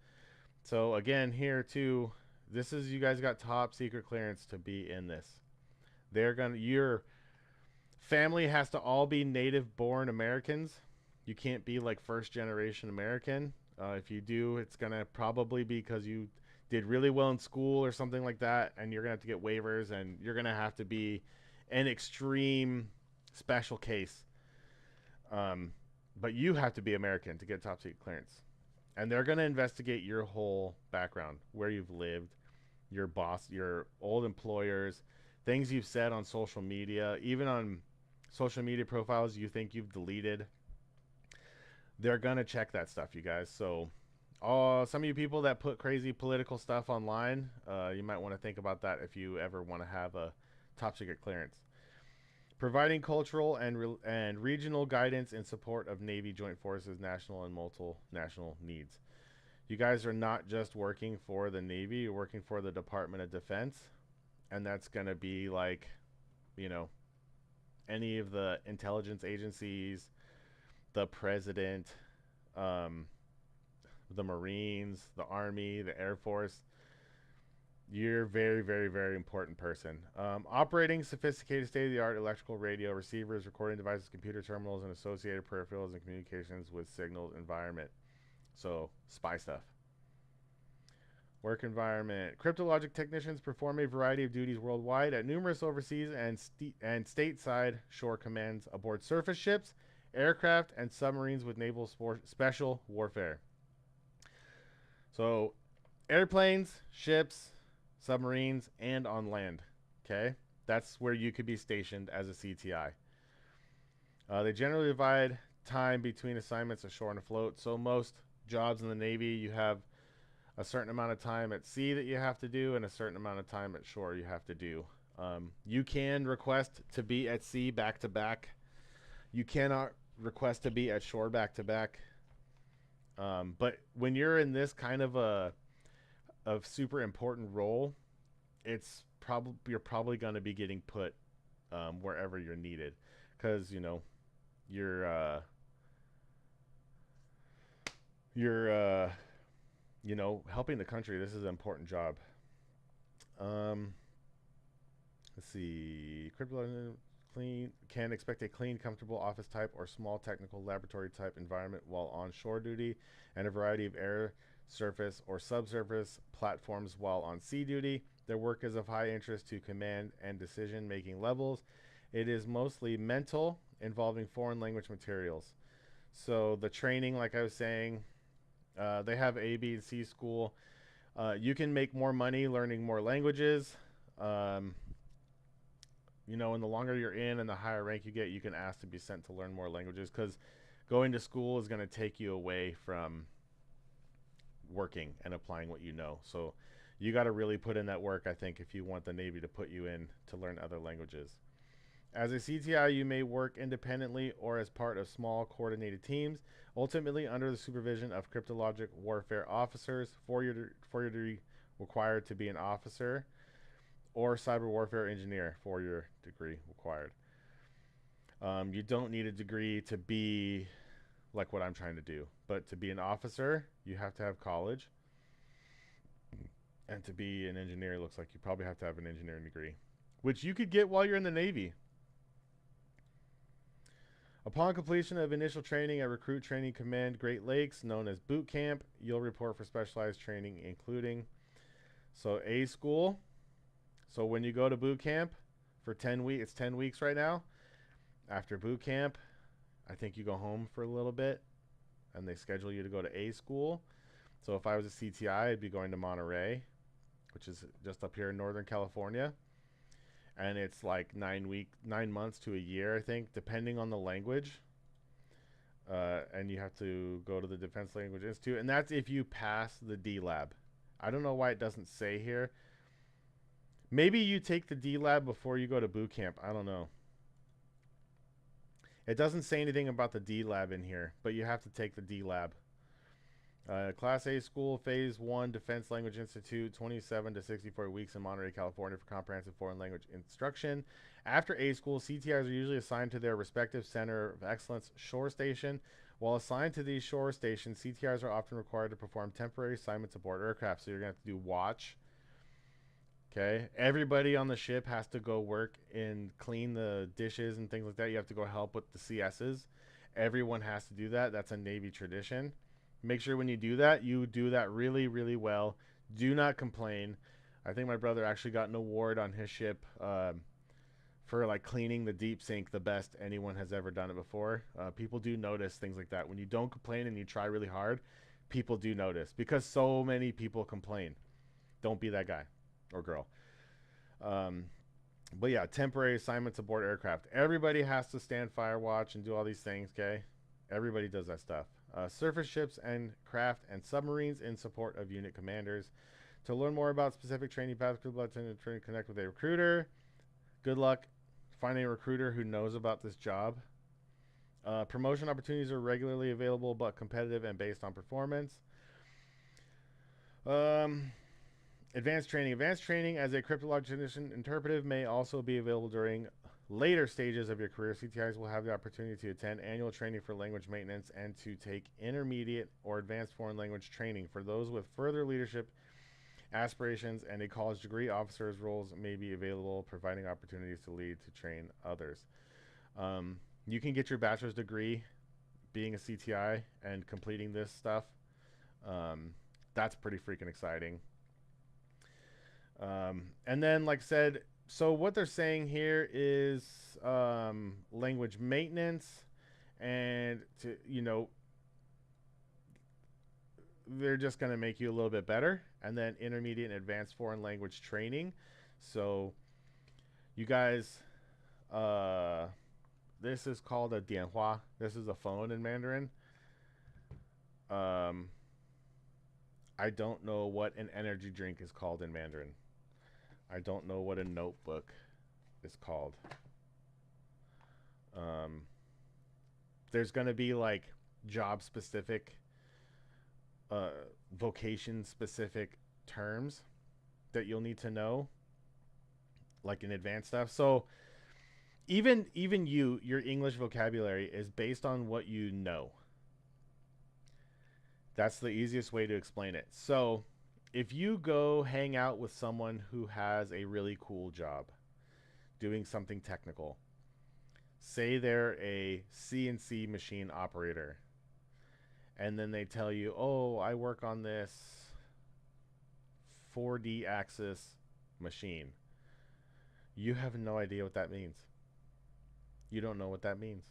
So again, here too, this is, you guys got top secret clearance to be in this. Your family has to all be native born Americans. You can't be like first generation American. If you do, it's going to probably be because you did really well in school or something like that, and you're going to have to get waivers, and you're going to have to be an extreme special case. But you have to be American to get top secret clearance. And they're going to investigate your whole background, where you've lived, your boss, your old employers, things you've said on social media, even on social media profiles you think you've deleted. They're going to check that stuff, you guys. So some of you people that put crazy political stuff online, you might want to think about that if you ever want to have a top secret clearance. Providing cultural and regional guidance in support of Navy Joint Forces national and multinational needs. You guys are not just working for the Navy, you're working for the Department of Defense. And that's going to be like, you know, any of the intelligence agencies, the president, the Marines, the Army, the Air Force. You're a very, very, very important person. Operating sophisticated state-of-the-art electrical radio receivers, recording devices, computer terminals, and associated peripherals and communications with signal environment. So, spy stuff. Work environment. Cryptologic technicians perform a variety of duties worldwide at numerous overseas and stateside shore commands aboard surface ships, aircraft, and submarines with naval special warfare. So, airplanes, ships, submarines, and on land. Okay? That's where you could be stationed as a CTI. They generally divide time between assignments ashore and afloat. So most jobs in the Navy, you have a certain amount of time at sea that you have to do and a certain amount of time at shore you have to do. You can request to be at sea back to back. You cannot request to be at shore back to back. But when you're in this kind of a super important role, you're probably going to be getting put wherever you're needed, because you're you're helping the country. This is an important job. Um, let's see. Clean can expect a clean, comfortable office type or small technical laboratory type environment while on shore duty, and a variety of air, surface, or subsurface platforms while on sea duty. Their work is of high interest to command and decision making levels. It is mostly mental, involving foreign language materials. So the training, like I was saying, they have A, B, and C school. You can make more money learning more languages. Um, and the longer you're in and the higher rank you get, you can ask to be sent to learn more languages, because going to school is going to take you away from working and applying what you know. So you got to really put in that work, I think, if you want the Navy to put you in to learn other languages. As a CTI, you may work independently or as part of small coordinated teams, ultimately under the supervision of cryptologic warfare officers. 4-year degree required to be an officer, or cyber warfare engineer, 4-year degree required. You don't need a degree to be like what I'm trying to do, but to be an officer, you have to have college. And to be an engineer, it looks like you probably have to have an engineering degree, which you could get while you're in the Navy. Upon completion of initial training at Recruit Training Command Great Lakes, known as Boot Camp, you'll report for specialized training, including A school. So when you go to boot camp for 10 weeks, it's 10 weeks right now. After boot camp, I think you go home for a little bit, and they schedule you to go to A school. So if I was a CTI, I'd be going to Monterey, which is just up here in Northern California. And it's like 9 months to a year, I think, depending on the language. And you have to go to the Defense Language Institute, and that's if you pass the DLAB. I don't know why it doesn't say here. Maybe you take the DLAB before you go to boot camp. I don't know. It doesn't say anything about the DLAB in here, but you have to take the DLAB. Class A school, Phase 1, Defense Language Institute, 27 to 64 weeks in Monterey, California for comprehensive foreign language instruction. After A school, CTIs are usually assigned to their respective center of excellence shore station. While assigned to these shore stations, CTIs are often required to perform temporary assignments aboard aircraft. So you're going to have to do watch. Okay. Everybody on the ship has to go work and clean the dishes and things like that. You have to go help with the CSs. Everyone has to do that. That's a Navy tradition. Make sure when you do that, you do that really, really well. Do not complain. I think my brother actually got an award on his ship for like cleaning the deep sink the best anyone has ever done it before. People do notice things like that. When you don't complain and you try really hard, people do notice, because so many people complain. Don't be that guy or girl. But yeah, temporary assignments aboard aircraft. Everybody has to stand fire watch and do all these things, okay? Everybody does that stuff. Surface ships and craft and submarines in support of unit commanders. To learn more about specific training paths, connect with a recruiter. Good luck finding a recruiter who knows about this job. Promotion opportunities are regularly available but competitive and based on performance. Advanced training. Advanced training as a cryptologic interpretive may also be available during later stages of your career. CTIs will have the opportunity to attend annual training for language maintenance and to take intermediate or advanced foreign language training. For those with further leadership aspirations and a college degree, officers' roles may be available, providing opportunities to lead to train others. You can get your bachelor's degree being a CTI and completing this stuff. That's pretty freaking exciting. And then, like I said, so what they're saying here is language maintenance, and they're just going to make you a little bit better, and then intermediate and advanced foreign language training. So you guys, this is called a dianhua. This is a phone in Mandarin. I don't know what an energy drink is called in Mandarin. I don't know what a notebook is called. There's going to be like job specific vocation specific terms that you'll need to know, like in advanced stuff. So even your English vocabulary is based on what you know. That's the easiest way to explain it. So if you go hang out with someone who has a really cool job doing something technical, say they're a CNC machine operator, and then they tell you, oh, I work on this 4D axis machine. You have no idea what that means. You don't know what that means.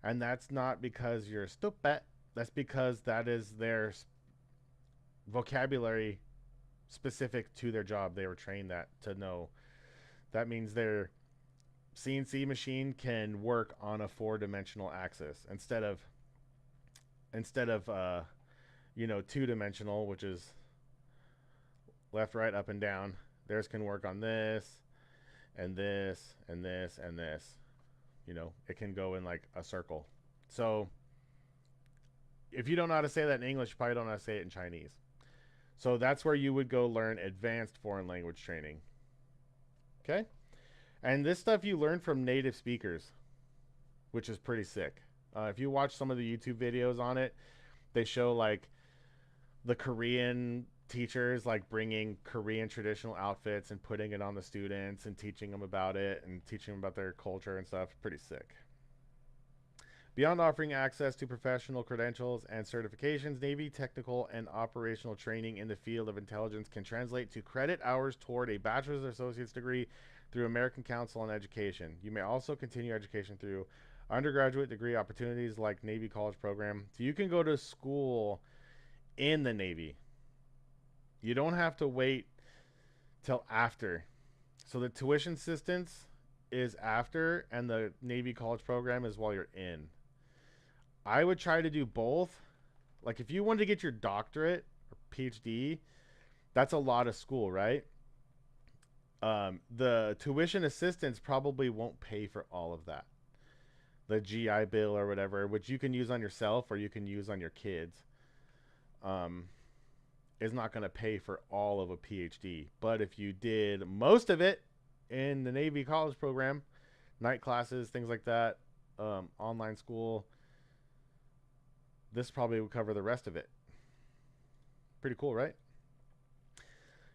And that's not because you're stupid. That's because that is their vocabulary specific to their job. They were trained that to know. That means their CNC machine can work on a 4-dimensional axis instead of 2-dimensional, which is left, right, up, and down. Theirs can work on this and this and this and this. It can go in like a circle. So if you don't know how to say that in English, you probably don't know how to say it in Chinese. So that's where you would go learn advanced foreign language training. Okay? And this stuff you learn from native speakers, which is pretty sick. If you watch some of the YouTube videos on it, they show like the Korean teachers like bringing Korean traditional outfits and putting it on the students and teaching them about it and teaching them about their culture and stuff. Pretty sick. Beyond offering access to professional credentials and certifications, Navy technical and operational training in the field of intelligence can translate to credit hours toward a bachelor's or associate's degree through American Council on Education. You may also continue education through undergraduate degree opportunities like Navy College Program. So you can go to school in the Navy. You don't have to wait till after. So the tuition assistance is after, and the Navy College Program is while you're in. I would try to do both. Like if you wanted to get your doctorate or PhD, that's a lot of school, right? The tuition assistance probably won't pay for all of that. The GI Bill or whatever, which you can use on yourself or you can use on your kids, is not going to pay for all of a PhD. But if you did most of it in the Navy College Program, night classes, things like that, online school, this probably would cover the rest of it. Pretty cool, right?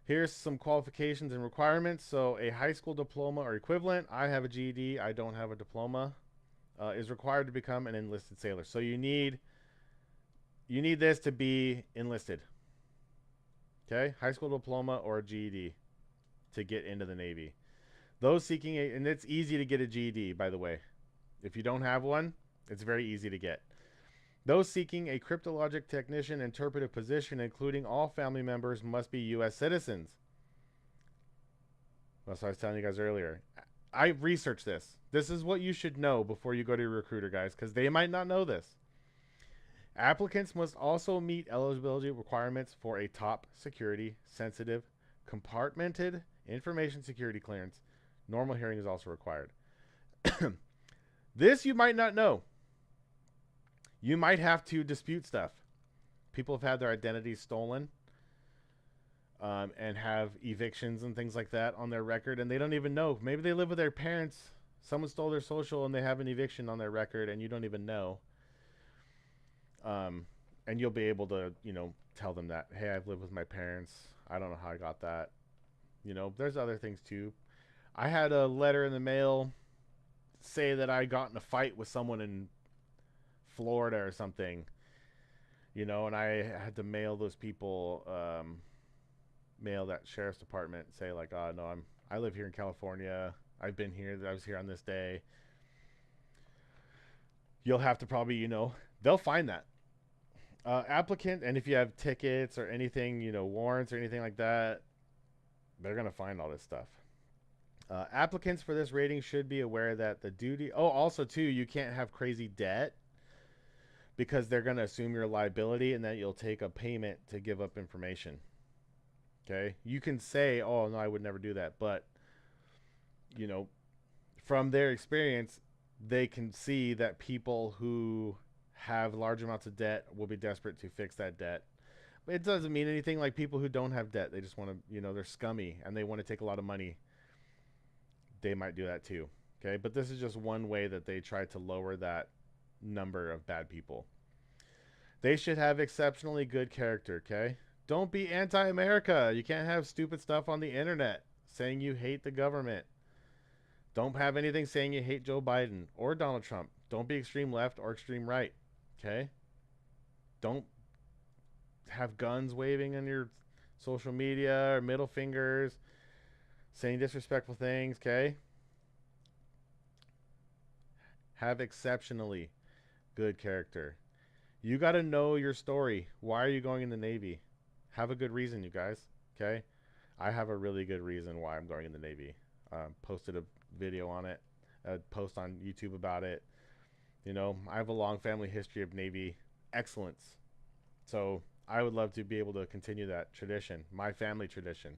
Here's some qualifications and requirements. So a high school diploma or equivalent. I have a GED. I don't have a diploma. Is required to become an enlisted sailor. So you need this to be enlisted. Okay? High school diploma or a GED to get into the Navy. Those seeking and it's easy to get a GED, by the way. If you don't have one, it's very easy to get. Those seeking a cryptologic technician interpretive position, including all family members, must be U.S. citizens. That's what I was telling you guys earlier. I researched this. This is what you should know before you go to your recruiter, guys, because they might not know this. Applicants must also meet eligibility requirements for a top security, sensitive, compartmented information security clearance. Normal hearing is also required. This you might not know. You might have to dispute stuff. People have had their identities stolen and have evictions and things like that on their record, and they don't even know. Maybe they live with their parents. Someone stole their social, and they have an eviction on their record, and you don't even know. And you'll be able to, tell them that, hey, I've lived with my parents. I don't know how I got that. There's other things too. I had a letter in the mail say that I got in a fight with someone in Florida or something, and I had to mail those people, mail that sheriff's department, say like, oh no, I live here in California. I've been here. I was here on this day. You'll have to probably, they'll find that. Applicant, and if you have tickets or anything, warrants or anything like that, they're going to find all this stuff. Applicants for this rating should be aware that the duty... Oh, also, too, you can't have crazy debt because they're going to assume your liability and then you'll take a payment to give up information. Okay? You can say, oh, no, I would never do that. But, from their experience, they can see that people who have large amounts of debt will be desperate to fix that debt. It doesn't mean anything. Like people who don't have debt, they just want to, they're scummy and they want to take a lot of money. They might do that too. Okay. But this is just one way that they try to lower that number of bad people. They should have exceptionally good character. Okay. Don't be anti-America. You can't have stupid stuff on the internet saying you hate the government. Don't have anything saying you hate Joe Biden or Donald Trump. Don't be extreme left or extreme right. Okay. Don't have guns waving on your social media or middle fingers, saying disrespectful things, okay? Have exceptionally good character. You got to know your story. Why are you going in the Navy? Have a good reason, you guys, okay? I have a really good reason why I'm going in the Navy. Posted a video on it, a post on YouTube about it. I have a long family history of Navy excellence. So I would love to be able to continue that tradition, my family tradition.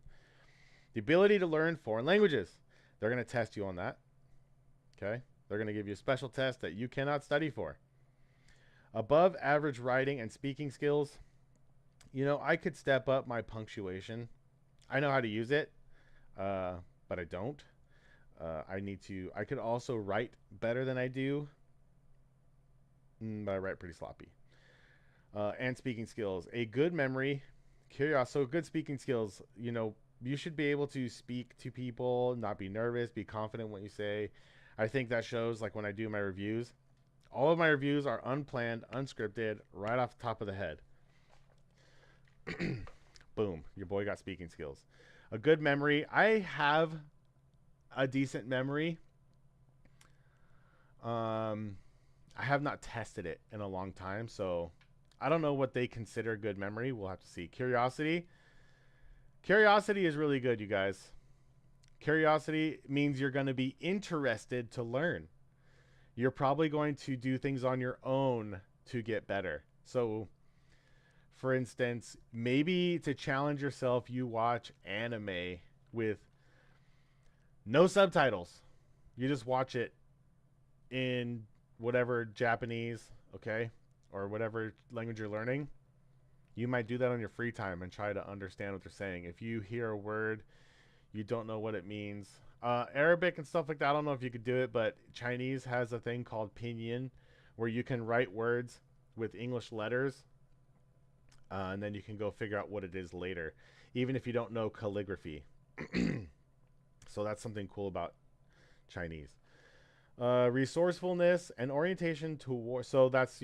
The ability to learn foreign languages. They're going to test you on that. Okay? They're going to give you a special test that you cannot study for. Above average writing and speaking skills. I could step up my punctuation. I know how to use it, but I don't. I could also write better than I do, but I write pretty sloppy. And speaking skills. A good memory, curiosity. So good speaking skills, you should be able to speak to people, not be nervous, be confident in what you say. I think that shows, like when I do my reviews. All of my reviews are unplanned, unscripted, right off the top of the head. Boom, your boy got speaking skills. A good memory. I have a decent memory. I have not tested it in a long time, so I don't know what they consider good memory. We'll have to see. Curiosity. Curiosity is really good, you guys. Curiosity means you're going to be interested to learn. You're probably going to do things on your own to get better. So, for instance, maybe to challenge yourself, you watch anime with no subtitles. You just watch it in whatever Japanese, okay, or whatever language you're learning. You might do that on your free time and try to understand what they're saying. If you hear a word, you don't know what it means. Arabic and stuff like that, I don't know if you could do it, but Chinese has a thing called pinyin where you can write words with English letters, and then you can go figure out what it is later, even if you don't know calligraphy. So that's something cool about Chinese. Resourcefulness and orientation toward. So that's,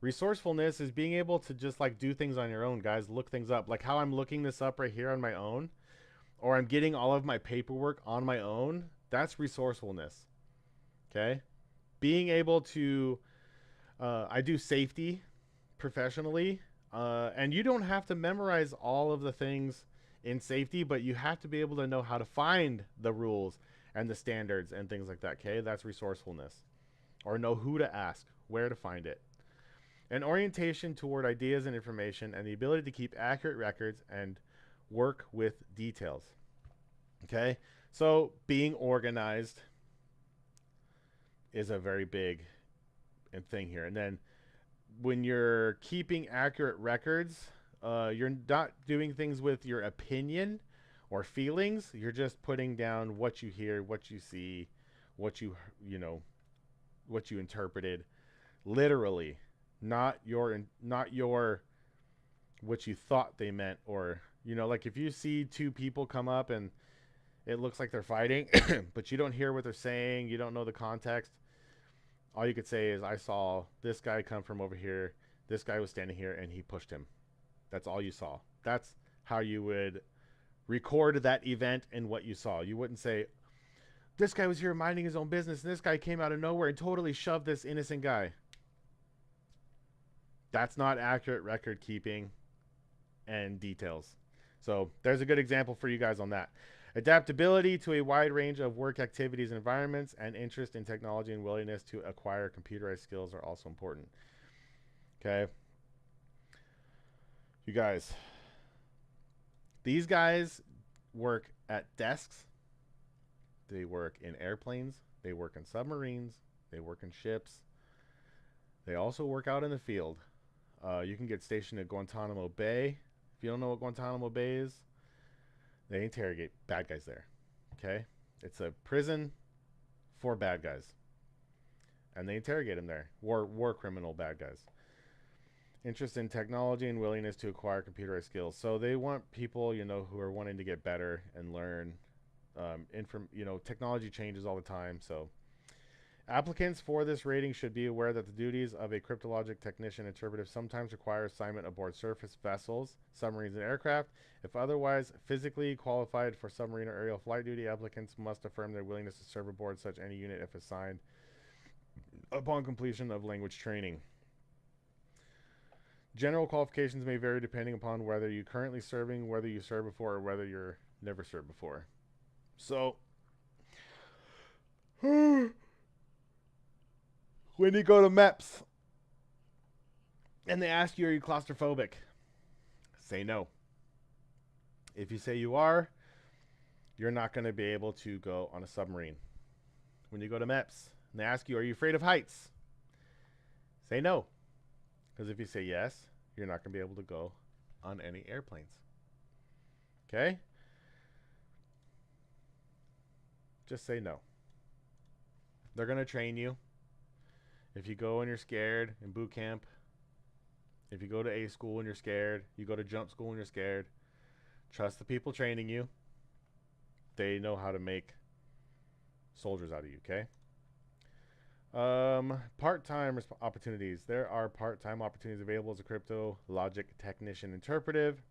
resourcefulness is being able to just like do things on your own, guys. Look things up. Like how I'm looking this up right here on my own, or I'm getting all of my paperwork on my own. That's resourcefulness. Okay. Being able to, I do safety professionally, and you don't have to memorize all of the things in safety, but you have to be able to know how to find the rules and the standards and things like that. Okay. That's resourcefulness. Or know who to ask, where to find it. An orientation toward ideas and information, and the ability to keep accurate records and work with details. Okay, so being organized is a very big thing here. And then when you're keeping accurate records, you're not doing things with your opinion or feelings. You're just putting down what you hear, what you see, what you interpreted, literally. Not your what you thought they meant, or like if you see two people come up and it looks like they're fighting, but you don't hear what they're saying, you don't know the context. All you could say is, I saw this guy come from over here, this guy was standing here, and he pushed him. That's all you saw. That's how you would record that event and what you saw. You wouldn't say, this guy was here minding his own business, and this guy came out of nowhere and totally shoved this innocent guy. That's not accurate record keeping and details. So there's a good example for you guys on that. Adaptability to a wide range of work activities and environments, and interest in technology and willingness to acquire computerized skills are also important. Okay. You guys, these guys work at desks. They work in airplanes. They work in submarines. They work in ships. They also work out in the field. You can get stationed at Guantanamo Bay. If you don't know what Guantanamo Bay is, they interrogate bad guys there. Okay? It's a prison for bad guys. And they interrogate them there. War criminal bad guys. Interest in technology and willingness to acquire computerized skills. So they want people, who are wanting to get better and learn. Technology changes all the time. So applicants for this rating should be aware that the duties of a cryptologic technician interpretive sometimes require assignment aboard surface vessels, submarines, and aircraft. If otherwise physically qualified for submarine or aerial flight duty, applicants must affirm their willingness to serve aboard such any unit if assigned upon completion of language training. General qualifications may vary depending upon whether you're currently serving, whether you served before, or whether you're never served before. So, when you go to MEPS and they ask you, are you claustrophobic? Say no. If you say you are, you're not going to be able to go on a submarine. When you go to MEPS and they ask you, are you afraid of heights? Say no. Because if you say yes, you're not going to be able to go on any airplanes. Okay? Just say no. They're going to train you. If you go and you're scared in boot camp, if you go to A school and you're scared, you go to jump school and you're scared, trust the people training you. They know how to make soldiers out of you, okay? Part-time opportunities. There are part-time opportunities available as a crypto logic technician interpretive,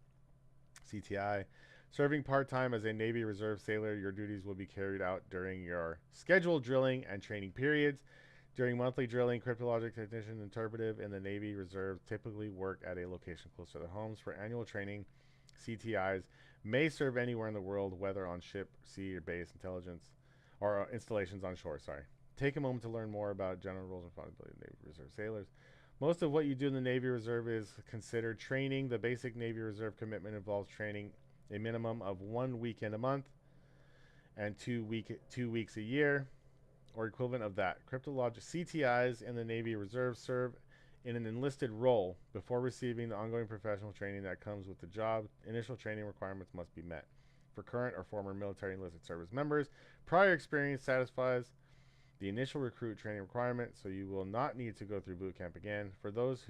CTI. Serving part-time as a Navy Reserve sailor, your duties will be carried out during your scheduled drilling and training periods. During monthly drilling, cryptologic technician interpretive in the Navy Reserve typically work at a location close to their homes. For annual training, CTIs may serve anywhere in the world, whether on ship, sea, or base intelligence, or installations on shore, sorry. Take a moment to learn more about general roles and responsibilities of Navy Reserve sailors. Most of what you do in the Navy Reserve is considered training. The basic Navy Reserve commitment involves training a minimum of 1 weekend a month and 2 weeks a year, or equivalent of that. Cryptologic CTIs in the Navy Reserve serve in an enlisted role before receiving the ongoing professional training that comes with the job. Initial training requirements must be met. For current or former military enlisted service members, prior experience satisfies the initial recruit training requirement, so you will not need to go through boot camp again. For those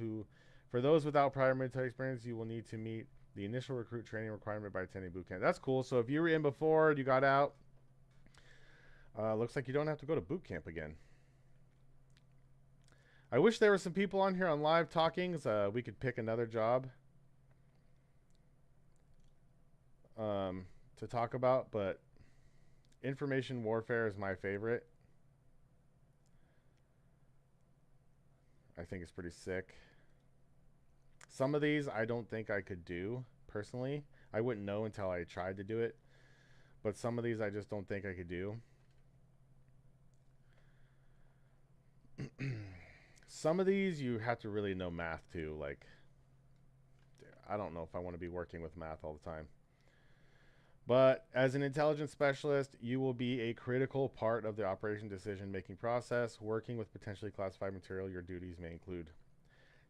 without prior military experience, you will need to meet the initial recruit training requirement by attending boot camp. That's cool. So if you were in before, you got out, looks like you don't have to go to boot camp again. I wish there were some people on here on live talking, so we could pick another job to talk about, but information warfare is my favorite. I think it's pretty sick. Some of these I don't think I could do personally. I wouldn't know until I tried to do it. But some of these I just don't think I could do. Some of these you have to really know math too. Like, I don't know if I want to be working with math all the time. But as an intelligence specialist, you will be a critical part of the operation decision-making process. Working with potentially classified material, your duties may include.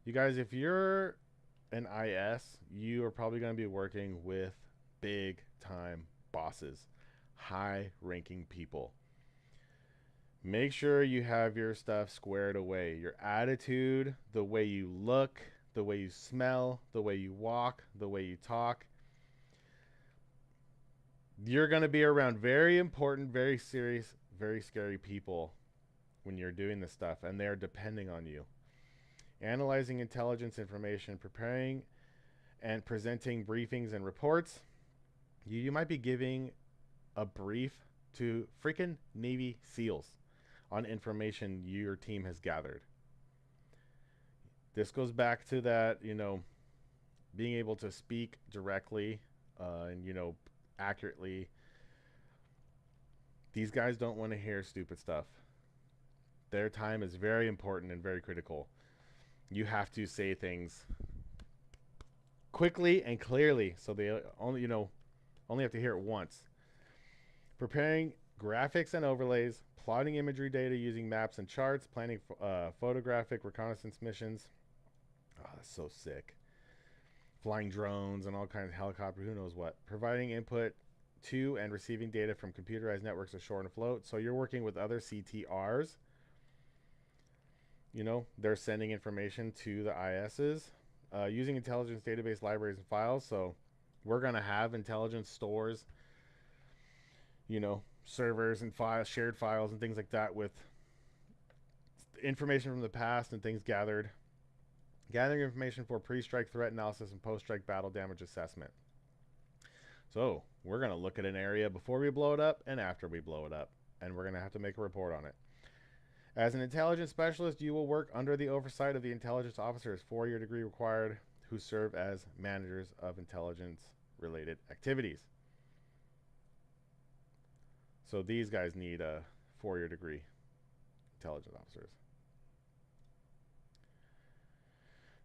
You guys, if you're an IS, you are probably going to be working with big-time bosses, high-ranking people. Make sure you have your stuff squared away. Your attitude, the way you look, the way you smell, the way you walk, the way you talk. You're going to be around very important, very serious, very scary people when you're doing this stuff, and they're depending on you. Analyzing intelligence information, preparing and presenting briefings and reports. You might be giving a brief to freaking Navy SEALs on information your team has gathered. This goes back to that, being able to speak directly and, accurately. These guys don't want to hear stupid stuff. Their time is very important and very critical. You have to say things quickly and clearly, so they only have to hear it once. Preparing graphics and overlays, plotting imagery data using maps and charts, planning photographic reconnaissance missions, Oh, that's so sick. Flying drones and all kinds of helicopters, who knows what. Providing input to and receiving data from computerized networks ashore and afloat. So you're working with other CTRs. You know, they're sending information to the ISs using intelligence database libraries and files. So we're going to have intelligence stores, you know, servers and files, shared files and things like that with information from the past and things gathered. Gathering information for pre-strike threat analysis and post-strike battle damage assessment. So we're going to look at an area before we blow it up and after we blow it up. And we're going to have to make a report on it. As an intelligence specialist, you will work under the oversight of the intelligence officers, 4-year degree required, who serve as managers of intelligence-related activities. So these guys need a 4-year degree, intelligence officers.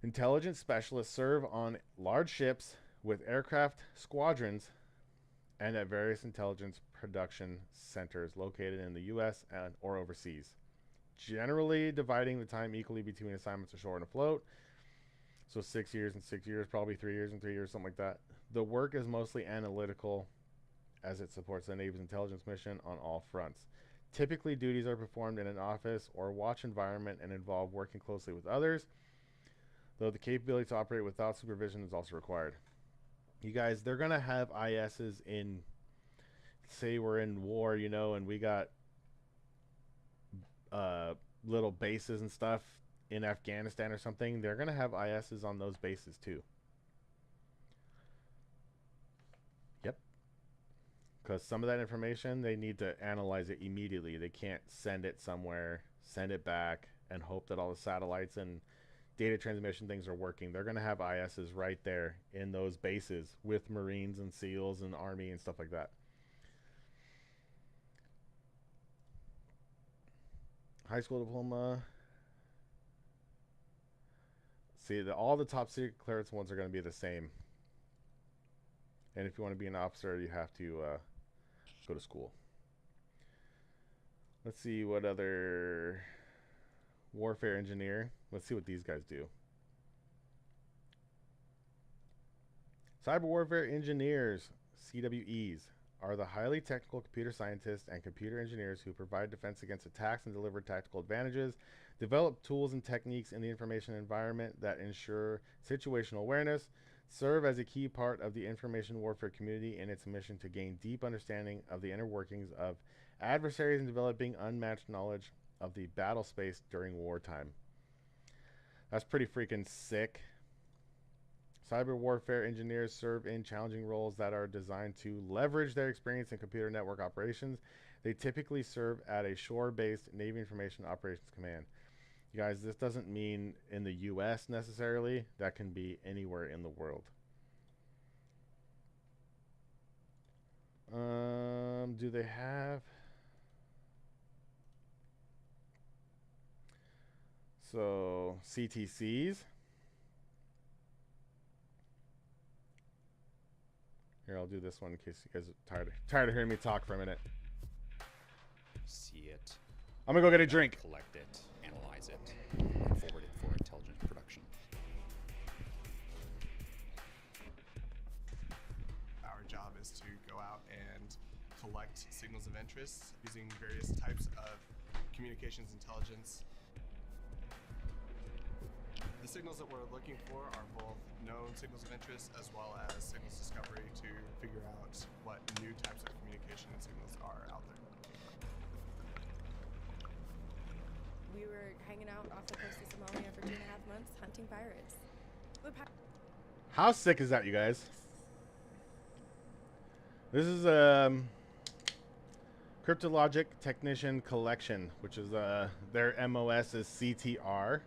Intelligence specialists serve on large ships with aircraft squadrons and at various intelligence production centers located in the U.S. and or overseas, generally dividing the time equally between assignments ashore and afloat. So 6 years and 6 years, probably 3 years and 3 years, something like that. The work is mostly analytical as it supports the Navy's intelligence mission on all fronts. Typically, duties are performed in an office or watch environment and involve working closely with others, though the capability to operate without supervision is also required. You guys, they're going to have ISs in, say we're in war, you know, and we got little bases and stuff in Afghanistan or something. They're going to have ISs on those bases too. Yep. Because some of that information, they need to analyze it immediately. They can't send it somewhere, send it back, and hope that all the satellites and data transmission things are working. They're going to have ISs right there in those bases with Marines and SEALs and Army and stuff like that. High school diploma. See, all the top secret clearance ones are going to be the same. And if you want to be an officer, you have to go to school. Let's see what other warfare engineer. Let's see what these guys do. Cyber warfare engineers, CWEs, are the highly technical computer scientists and computer engineers who provide defense against attacks and deliver tactical advantages, develop tools and techniques in the information environment that ensure situational awareness, serve as a key part of the information warfare community in its mission to gain deep understanding of the inner workings of adversaries and developing unmatched knowledge of the battle space during wartime. That's pretty freaking sick. Cyber warfare engineers serve in challenging roles that are designed to leverage their experience in computer network operations. They typically serve at a shore-based Navy Information Operations Command. You guys, this doesn't mean in the U.S. necessarily. That can be anywhere in the world. Do they have... So, CTCs. Here, I'll do this one in case you guys are tired of hearing me talk for a minute. See it. I'm gonna go get a drink. Collect it, analyze it, and forward it for intelligence production. Our job is to go out and collect signals of interest using various types of communications intelligence. The signals that we're looking for are both known signals of interest as well as signals discovery to figure out what new types of communication signals are out there. We were hanging out off the coast of Somalia for 2.5 months hunting pirates. How sick is that, you guys? This is Cryptologic Technician Collection, which is their MOS is CTR.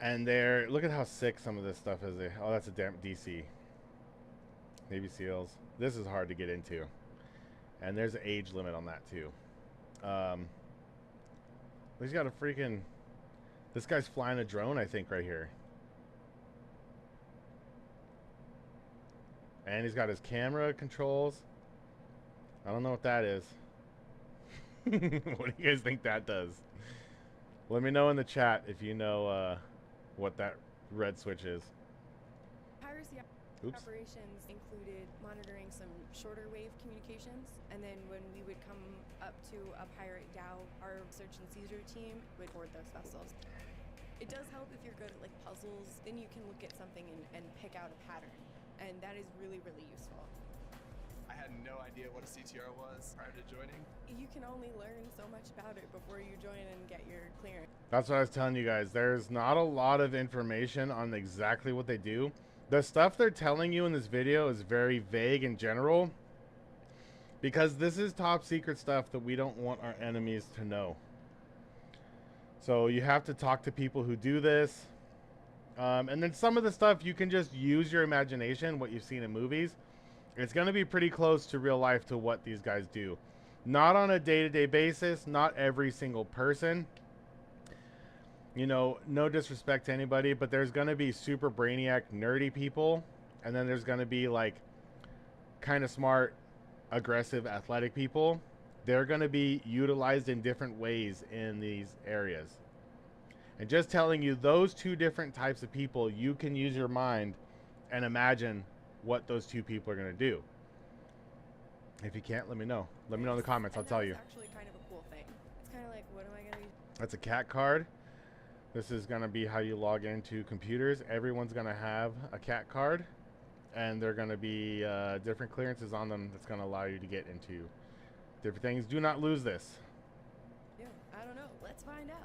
And they're, look at how sick some of this stuff is. Oh, that's a damn DC. Navy SEALs. This is hard to get into. And there's an age limit on that too. He's got a freaking, this guy's flying a drone, I think, right here. And he's got his camera controls. I don't know what that is. What do you guys think that does? Let me know in the chat if you know what that red switch is. Piracy Oops. operations included monitoring some shorter wave communications, and then when we would come up to a pirate dhow, our search and seizure team would board those vessels. It does help if you're good at like puzzles, then you can look at something and pick out a pattern, and that is really, really useful. I had no idea what a CTR was prior to joining. You can only learn so much about it before you join and get your clearance. That's what I was telling you guys. There's not a lot of information on exactly what they do. The stuff they're telling you in this video is very vague and general, because this is top secret stuff that we don't want our enemies to know. So you have to talk to people who do this. And then some of the stuff you can just use your imagination, what you've seen in movies. It's going to be pretty close to real life to what these guys do. Not on a day-to-day basis, not every single person. You know, no disrespect to anybody, but there's going to be super brainiac, nerdy people. And then there's going to be like kind of smart, aggressive, athletic people. They're going to be utilized in different ways in these areas. And just telling you those two different types of people, you can use your mind and imagine what those two people are going to do. If you can't, let me know. Let me know in the comments. I'll tell you. It's actually kind of a cool thing. It's kind of like, what am I going to be? That's a cat card. This is going to be how you log into computers. Everyone's going to have a cat card, and they're going to be different clearances on them that's going to allow you to get into different things. Do not lose this. Yeah, I don't know. Let's find out.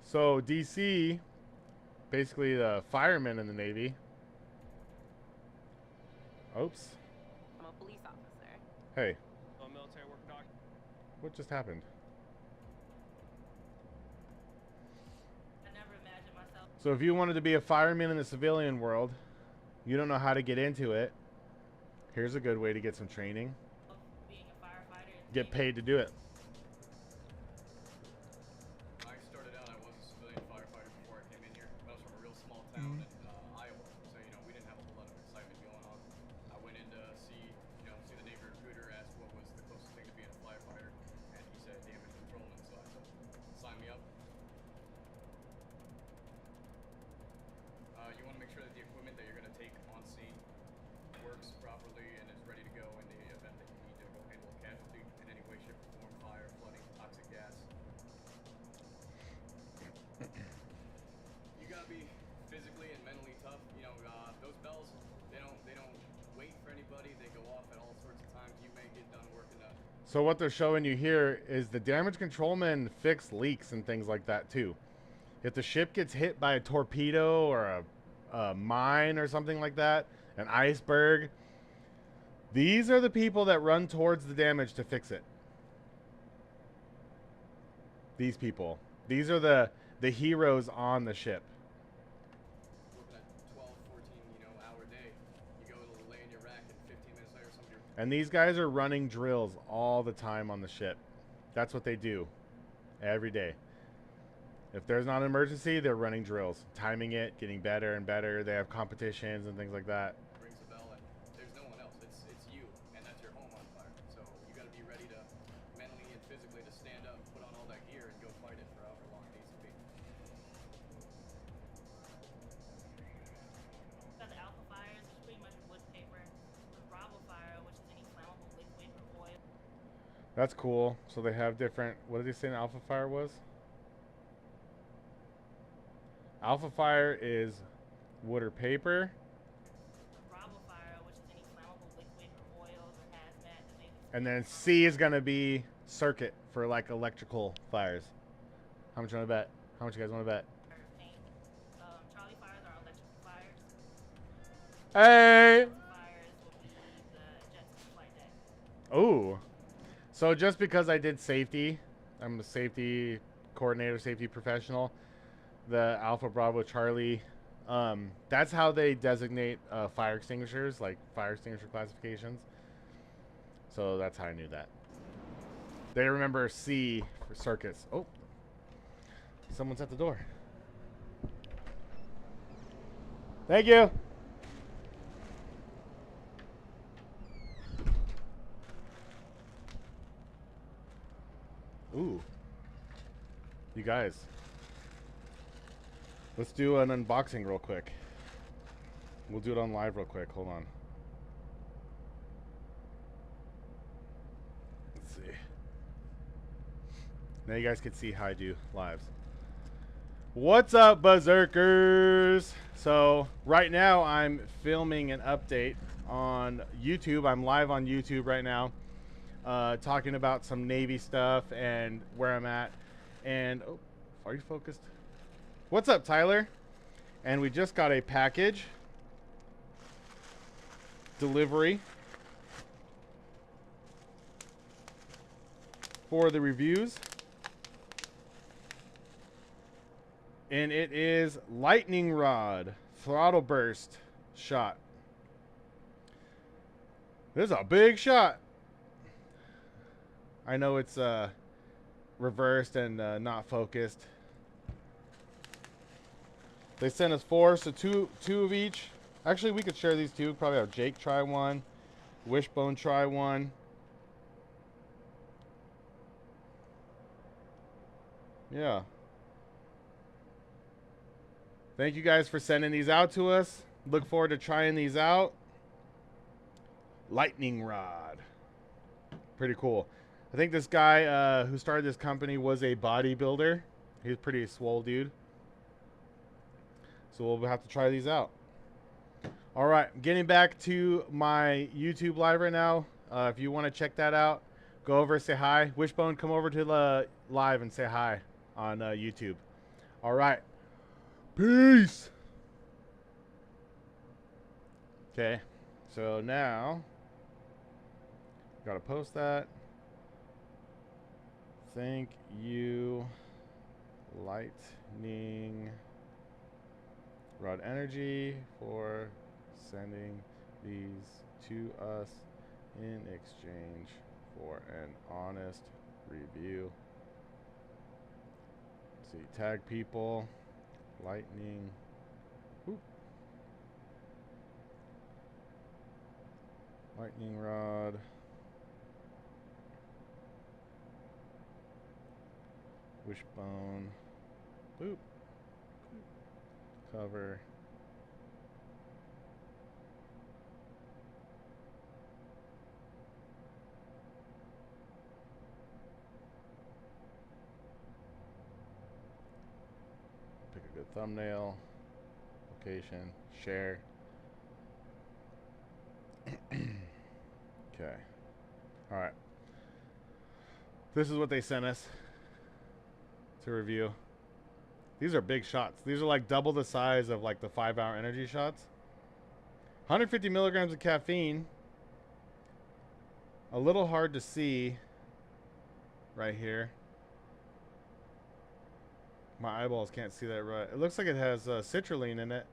So DC, basically the firemen in the Navy. Oops. I'm a police officer. Hey, Military work dog. what just happened? I never imagined myself. So if you wanted to be a fireman in the civilian world, you don't know how to get into it, here's a good way to get some training. Being a firefighter. Get paid to do it. I started out, I was a civilian firefighter before I came in here. I was from a real small town in Iowa, so you know we didn't have a whole lot of excitement going on. I went in to see the Navy recruiter, asked what was the closest thing to being a firefighter, and he said damage controlman. So I said, sign me up. You want to make sure that the equipment that you're going to take on scene works properly and is ready to go in the event that you need to go handle a casualty in any way, shape, or form, fire, flooding, toxic gas. You gotta be physically and mentally tough. You know, those bells, they don't wait for anybody. They go off at all sorts of times. You may get done working up. So what they're showing you here is the damage controlmen fix leaks and things like that too. If the ship gets hit by a torpedo or a mine or something like that, an iceberg, these are the people that run towards the damage to fix it. These people. These are the heroes on the ship. Working a 12, 14, hour day. You go to lay in your rack and 15 minutes later somebody... And these guys are running drills all the time on the ship. That's what they do every day. If there's not an emergency, they're running drills, timing it, getting better and better. They have competitions and things like that. rings the bell and there's no one else. It's you, and that's your home on fire. So you got to be ready to mentally and physically to stand up, put on all that gear, and go fight it for however long it needs to be. Got the alpha fires, which is pretty much wood paper. The Bravo fire, which is any flammable liquid or oil. That's cool. So they have different, what did they say an alpha fire was? Alpha fire is wood or paper. The Bravo fire, which is any flammable liquid or oils or hazmat that may be. And then C is going to be circuit for like electrical fires. How much you want to bet? How much you guys want to bet? Paint. Charlie fires are electrical fires. Hey! Fires will be the jet flight deck. Ooh. So just because I did safety, I'm a safety coordinator, safety professional, the Alpha Bravo Charlie, that's how they designate fire extinguishers, like fire extinguisher classifications. So that's how I knew that. They remember C for circuits. Oh, someone's at the door. Thank you. Ooh. You guys. Let's do an unboxing real quick. We'll do it on live real quick. Hold on. Let's see. Now you guys can see how I do lives. What's up, Berserkers? So right now I'm filming an update on YouTube. I'm live on YouTube right now, talking about some Navy stuff and where I'm at. And oh, are you focused? What's up, Tyler? And we just got a package delivery for the reviews. And it is lightning rod throttle burst shot. This is a big shot. I know it's reversed and not focused. They sent us 4, so two of each. Actually, we could share these two. Probably have Jake try one, Wishbone try one. Yeah. Thank you guys for sending these out to us. Look forward to trying these out. Lightning rod. Pretty cool. I think this guy who started this company was a bodybuilder. He's a pretty swole dude. So we'll have to try these out. All right, getting back to my YouTube live right now. If you want to check that out, go over and say hi. Wishbone, come over to the live and say hi on YouTube. All right. Peace. Okay, so now gotta post that. Thank you, Lightning Rod Energy, for sending these to us in exchange for an honest review. Let's see, tag people. Lightning. Whoop. Lightning rod. Wishbone. Boop. Cover. Pick a good thumbnail. Location. Share. Okay. Alright. This is what they sent us to review. These are big shots. These are like double the size of like the 5-hour energy shots. 150 milligrams of caffeine. A little hard to see right here. My eyeballs can't see that right. It looks like it has citrulline in it.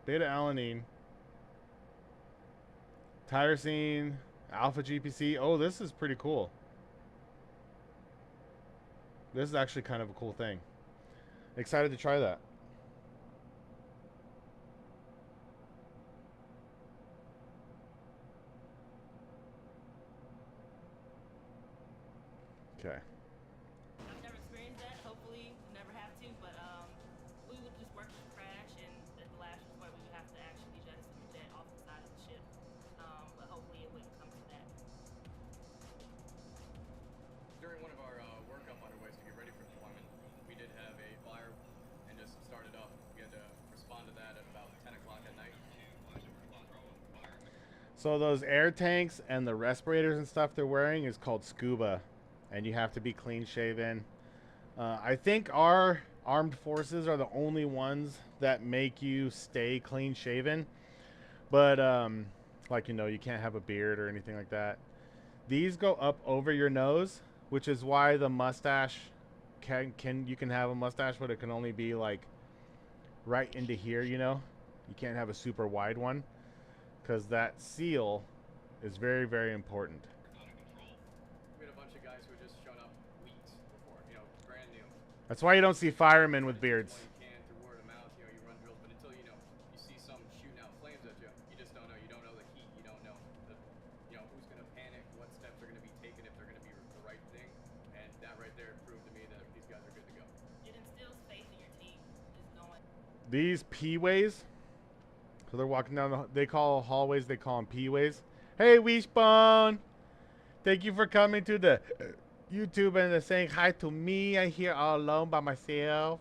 Beta-alanine. Tyrosine. Alpha GPC. Oh, this is pretty cool. This is actually kind of a cool thing. Excited to try that. Okay. I've never experienced that. Hopefully, never have to. But we would just work with crash, and at the last point, we would have to actually just jet off the side of the ship. But hopefully, it wouldn't come to that. During one of our workup underways to get ready for deployment, we did have a fire and just started up. We had to respond to that at about 10 o'clock at night. So those air tanks and the respirators and stuff they're wearing is called scuba, and you have to be clean shaven. I think our armed forces are the only ones that make you stay clean shaven, but like, you know, you can't have a beard or anything like that. These go up over your nose, which is why the mustache you can have a mustache, but it can only be like right into here, you know. You can't have a super wide one, because that seal is very, very important. We had a bunch of guys who had just shown up weeks before, you know, brand new. That's why you don't see firemen with beards. You can through word of mouth, you know, you run drills, but until you see some shooting out flames at you, you just don't know. You don't know the heat. You don't know who's gonna panic, what steps are gonna be taken, if they're gonna be the right thing, and that right there These P-ways. So they're walking down they call hallways, they call them P-ways. Hey, Wishbone! Thank you for coming to the YouTube and saying hi to me. I'm here all alone by myself.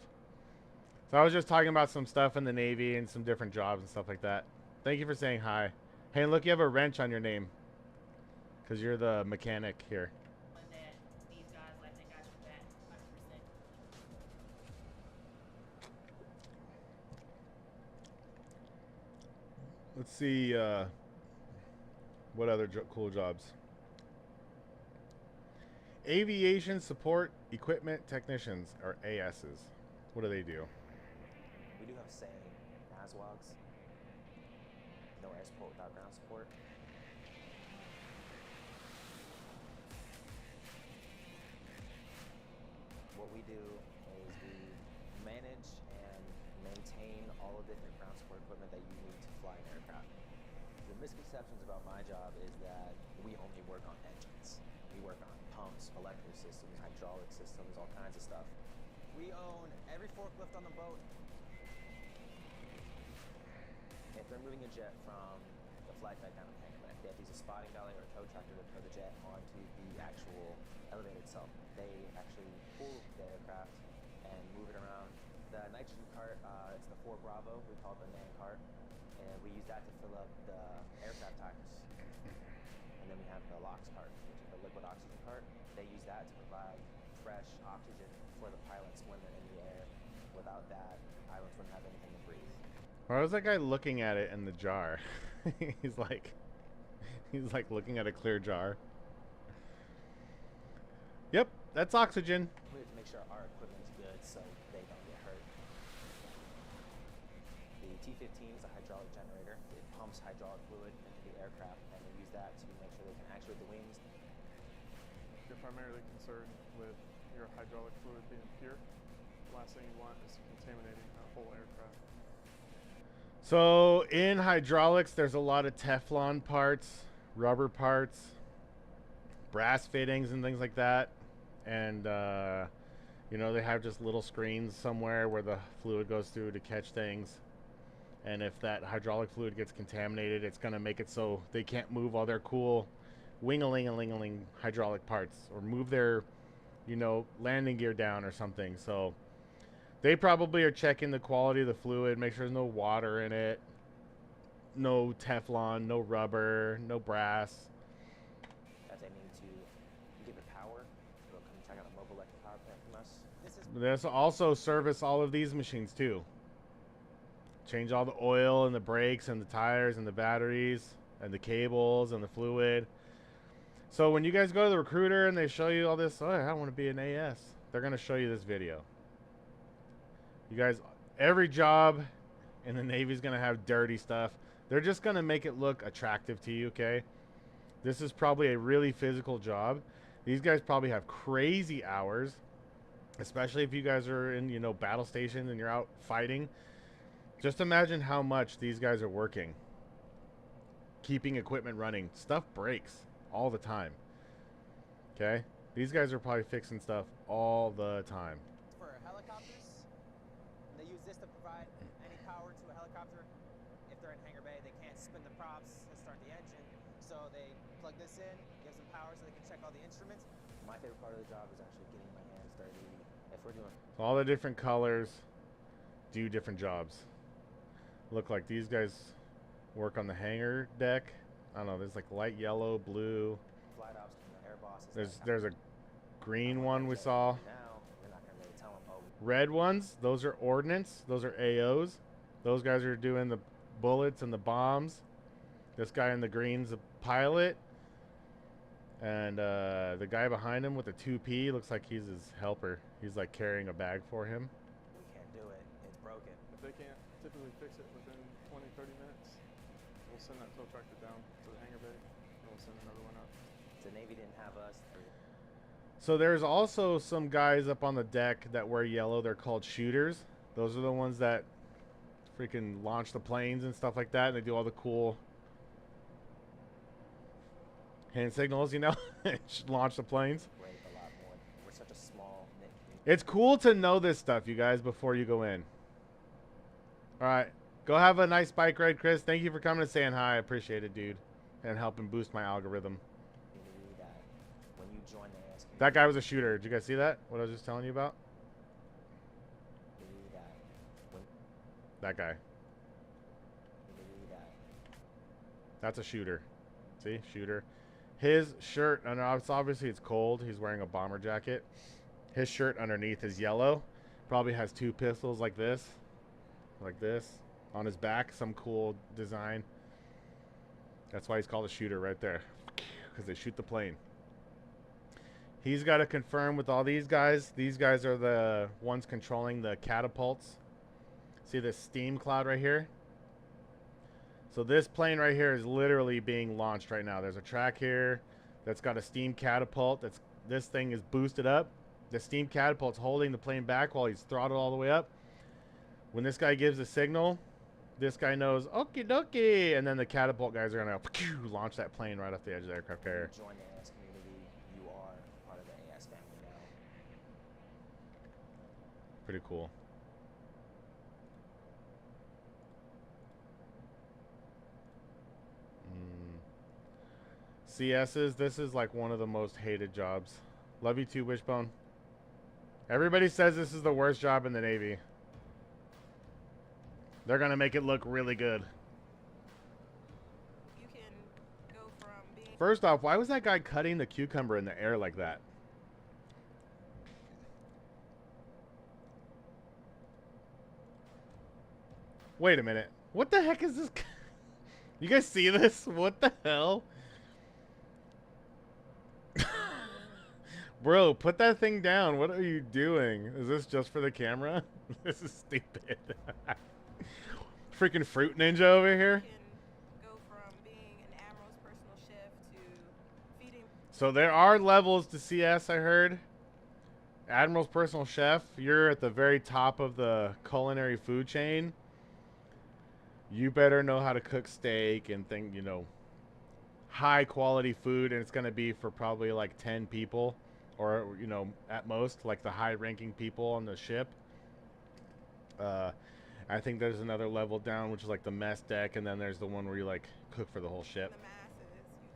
So I was just talking about some stuff in the Navy and some different jobs and stuff like that. Thank you for saying hi. Hey, look, you have a wrench on your name. Because you're the mechanic here. That these guys, like, they got your back 100%. Let's see what other cool jobs. Aviation support equipment technicians, or ASs. What do they do? We do have say ASVABs. No air support without ground support. What we do is we manage and maintain all of the different ground support equipment that you need to fly an aircraft. The misconceptions about my job is that we only work on engines. We work on pumps, electrical systems, hydraulic systems, all kinds of stuff. We own every forklift on the boat. If they're moving a jet from the flight deck down to the hangar bay, they have to use a spotting dolly or a tow tractor to tow the jet onto the actual elevator itself. They actually pull the aircraft and move it around. The nitrogen cart, it's the 4 Bravo, we call it the NAN cart, and we use that to fill up the aircraft tires. And then we have the LOX cart, which is the liquid oxygen cart. They use that to provide fresh oxygen for the pilots when they're in the air. Without that, pilots wouldn't have anything to breathe. Why was that guy looking at it in the jar? he's like looking at a clear jar. Yep, that's oxygen. We have to make sure our equipment's good so they don't get hurt. The T-15 is a hydraulic generator. It pumps hydraulic fluid into the aircraft, and they use that to make sure they can actuate the wings. You're primarily concerned with your hydraulic fluid being pure. The last thing you want is contaminating a whole aircraft. So in hydraulics, there's a lot of Teflon parts, rubber parts, brass fittings and things like that. And, you know, they have just little screens somewhere where the fluid goes through to catch things. And if that hydraulic fluid gets contaminated, it's going to make it so they can't move all their cool wing-a-ling-a-ling-a-ling hydraulic parts or move their, you know, landing gear down or something. So they probably are checking the quality of the fluid, make sure there's no water in it, no Teflon, no rubber, no brass. If they need to give it power, they'll come check out a mobile electric power plant from us. This also service all of these machines too. Change all the oil and the brakes and the tires and the batteries and the cables and the fluid. So when you guys go to the recruiter and they show you all this, oh, I want to be an AS, they're going to show you this video. You guys, every job in the Navy is going to have dirty stuff. They're just going to make it look attractive to you, okay? This is probably a really physical job. These guys probably have crazy hours, especially if you guys are in, you know, battle stations and you're out fighting. Just imagine how much these guys are working, keeping equipment running. Stuff breaks all the time, okay? These guys are probably fixing stuff all the time. For helicopters, they use this to provide any power to a helicopter. If they're in hangar bay, they can't spin the props and start the engine, so they plug this in, gives them power so they can check all the instruments. My favorite part of the job is actually getting my hands dirty. If we're doing All the different colors do different jobs. Look like these guys work on the hangar deck. I don't know, there's like light yellow, blue. flight ops, air bosses. There's a green one we saw. Now, you're not gonna really tell them, oh, Red ones, those are ordnance. Those are AOs. Those guys are doing the bullets and the bombs. This guy in the green's a pilot. And the guy behind him with the 2P looks like he's his helper. He's like carrying a bag for him. we can't do it, it's broken. If they can't typically fix it within 20, 30 minutes, we'll send that tow tractor down to the hangar bay and we'll send another one up. The Navy didn't have us. So there's also some guys up on the deck that wear yellow. They're called shooters. Those are the ones that freaking launch the planes and stuff like that. And they do all the cool hand signals, you know, launch the planes. Break a lot more. We're such a small knit community. It's cool to know this stuff, you guys, before you go in. All right. Go have a nice bike ride, Chris. Thank you for coming and saying hi. I appreciate it, dude. And helping boost my algorithm. That when you join the AS That guy was a shooter. Did you guys see that? What I was just telling you about? community, that when That guy. community that That's a shooter. See? Shooter. His shirt, and obviously it's cold. He's wearing a bomber jacket. His shirt underneath is yellow. Probably has 2 pistols like this. Like this. On his back. Some cool design. That's why he's called a shooter right there. Because they shoot the plane. He's got to confirm with all these guys. These guys are the ones controlling the catapults. See this steam cloud right here? So this plane right here is literally being launched right now. There's a track here that's got a steam catapult. This thing is boosted up. The steam catapult's holding the plane back while he's throttled all the way up. When this guy gives a signal, this guy knows, okie dokie, and then the catapult guys are gonna launch that plane right off the edge of the aircraft carrier. you join the AS community, you are part of the AS family now. Pretty cool. CS's, this is like one of the most hated jobs. Love you too, Wishbone. Everybody says this is the worst job in the Navy. They're gonna make it look really good. You can go from being First off, why was that guy cutting the cucumber in the air like that? Wait a minute. What the heck is this? You guys see this? What the hell? Bro, put that thing down. What are you doing? Is this just for the camera? This is stupid. Freaking fruit ninja over here. can go from being an admiral's personal chef to feeding. So there are levels to CS, I heard. Admiral's personal chef, you're at the very top of the culinary food chain. You better know how to cook steak and high quality food, and it's going to be for probably like 10 people, or at most like the high ranking people on the ship. I think there's another level down, which is like the mess deck, and then there's the one where you like cook for the whole ship. The masses.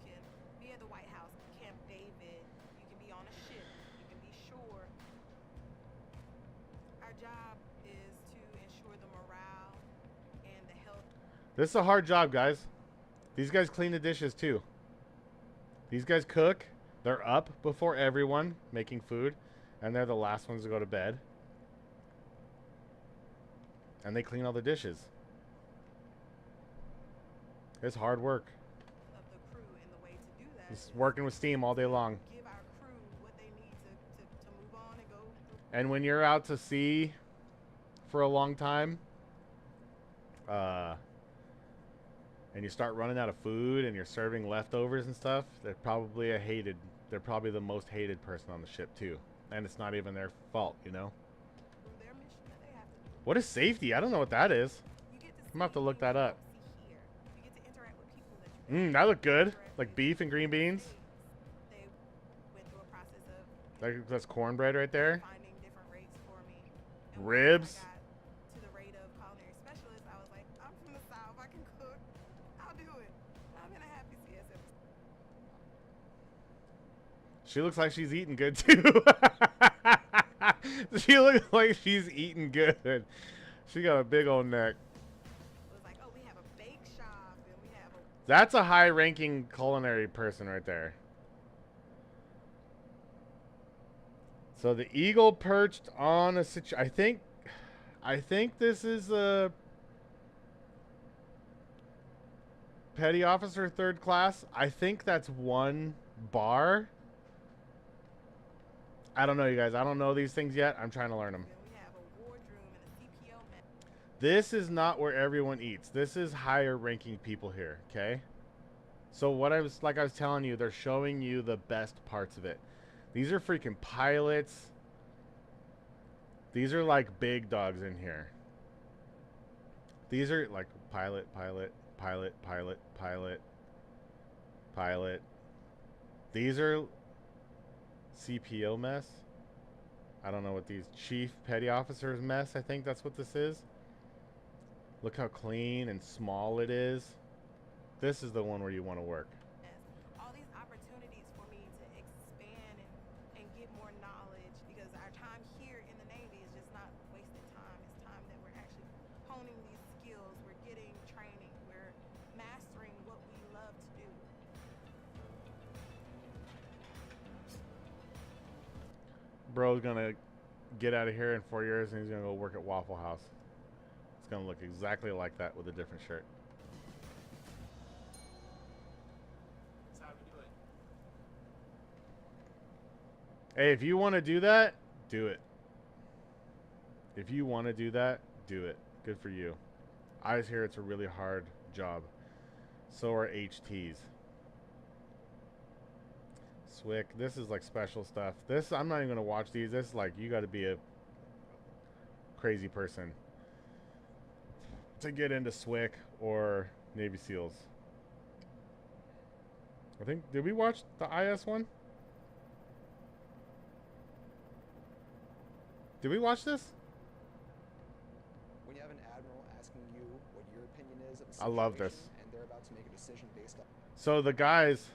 You can be at the White House, Camp David. You can be on a ship. You can be shore. Our job is to ensure the morale and the health. This is a hard job, guys. These guys clean the dishes too. These guys cook. They're up before everyone making food, and they're the last ones to go to bed. And they clean all the dishes. It's hard work. Of the crew, and the way to do that Just is working with steam all day long. give our crew what they need to move on and go. And when you're out to sea for a long time, and you start running out of food and you're serving leftovers and stuff, they're probably the most hated person on the ship too. And it's not even their fault, Through their mission that they have to do. What is safety? I don't know what that is. You get to I'm gonna have to see look things that you up. don't see here. You get to interact with people that you That looked good. Like beef and green beans. They went through a process of That's cornbread right there. finding different rates for me. And Ribs. When I got to the rate of culinary specialist, I was like, I'm from the South. I can cook. I'll do it. I'm in a happy CSF. She looks like she's eating good too. She looks like she's eating good. She got a big old neck. It was like, oh, we have a bake shop and we have a. That's a high-ranking culinary person right there. So the eagle perched on a I think this is a petty officer 3rd class. I think that's 1 bar. I don't know, you guys. I don't know these things yet. I'm trying to learn them. We have a wardroom and a CPO man. This is not where everyone eats. This is higher ranking people here, okay? So like I was telling you, they're showing you the best parts of it. These are freaking pilots. These are like big dogs in here. These are like pilot. These are CPO mess. I don't know what these chief petty officers mess. I think that's what this is. Look how clean and small it is. This is the one where you want to work. All these opportunities for me to expand and get more knowledge, because our time here in the Navy is just not wasted time. It's time that we're actually honing these skills. We're getting training. We're mastering what we love to do. Bro's gonna get out of here in 4 years and he's gonna go work at Waffle House. It's gonna look exactly like that with a different shirt. That's how we do it. Hey, if you want to do that, do it. If you want to do that, do it. Good for you. I just hear it's a really hard job. So are HTs. Swick, this is like special stuff. This, I'm not even going to watch these. This is like, you got to be a crazy person to get into Swick or Navy SEALs. I think, did we watch the IS one? Did we watch this? When you have an admiral asking you what your opinion is of a I love this. situation and they're about to make a decision based on So the guys,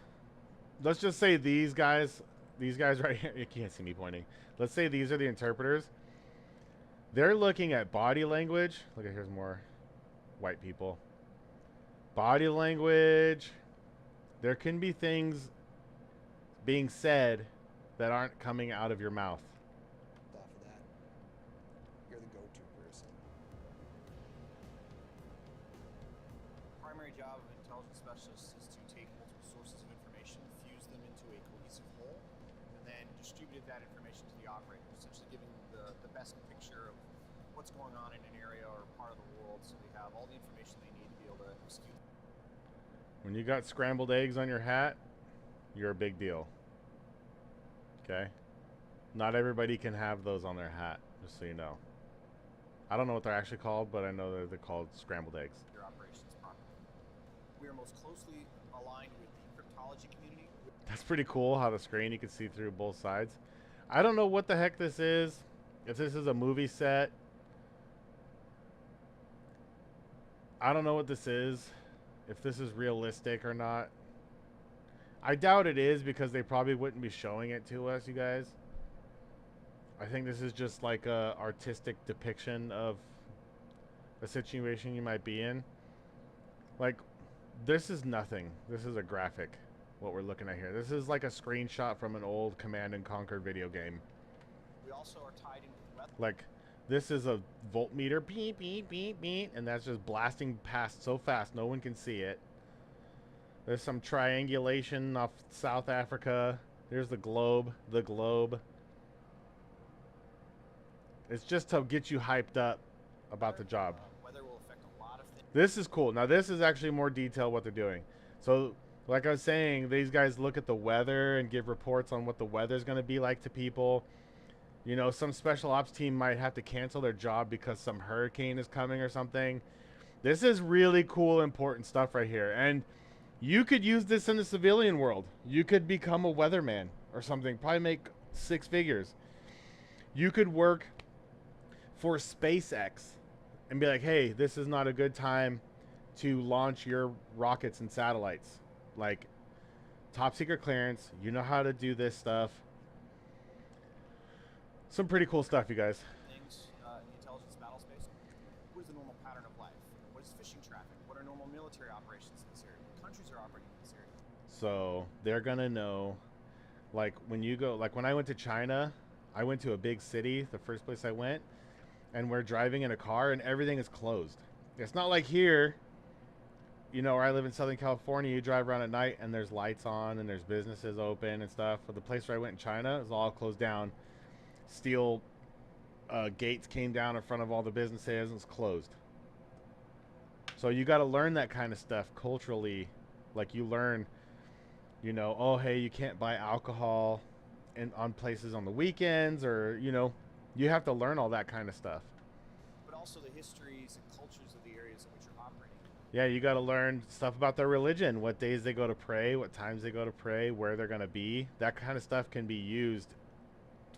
let's just say these guys right here, you can't see me pointing. Let's say these are the interpreters. They're looking at body language. Look at, here's more white people. Body language. There can be things being said that aren't coming out of your mouth. off of that. You're the go-to person. Primary job of an intelligence specialist is to take multiple sources of information, fuse them into a cohesive whole, and then distribute that information to the operator, essentially giving the best picture of what's going on in an area or part of the world, so they have all the information they need to be able to execute. When you got scrambled eggs on your hat, you're a big deal. Okay? Not everybody can have those on their hat, just so you know. I don't know what they're actually called, but I know that they're called scrambled eggs. Your operations properly. We are most closely aligned with the cryptology community. That's pretty cool how the screen you can see through both sides. I don't know what the heck this is. If this is a movie set. I don't know what this is. If this is realistic or not. I doubt it is because they probably wouldn't be showing it to us, you guys. I think this is just like a artistic depiction of a situation you might be in. Like, this is nothing. This is a graphic, what we're looking at here. This is like a screenshot from an old Command and Conquer video game. We also are tied in with weather. Like, this is a voltmeter, beep, beep, beep, beep, and that's just blasting past so fast no one can see it. There's some triangulation off South Africa. There's the globe, the globe. It's just to get you hyped up about the job. Weather will affect a lot of things. This is cool. Now this is actually more detailed what they're doing. So like I was saying, these guys look at the weather and give reports on what the weather's going to be like to people. You know, some special ops team might have to cancel their job because some hurricane is coming or something. This is really cool, important stuff right here. And you could use this in the civilian world. You could become a weatherman or something. Probably make 6 figures. You could work for SpaceX and be like, hey, this is not a good time to launch your rockets and satellites. Like, top secret clearance. You know how to do this stuff. Some pretty cool stuff, you guys. Things in the intelligence battle space. What is the normal pattern of life? What is fishing traffic? What are normal military operations in this area? What countries are operating in this area? So they're gonna know, like when you go, like when I went to China, I went to a big city, the first place I went, and we're driving in a car and everything is closed. It's not like here, you know, where I live in Southern California, you drive around at night and there's lights on and there's businesses open and stuff. But the place where I went in China is all closed down. Steel gates came down in front of all the businesses and it's closed. So you got to learn that kind of stuff culturally. Like you learn, you know, oh, hey, you can't buy alcohol on places on the weekends, or, you know, you have to learn all that kind of stuff. But also the histories and cultures of the areas in which you're operating. Yeah, you got to learn stuff about their religion, what days they go to pray, what times they go to pray, where they're going to be. That kind of stuff can be used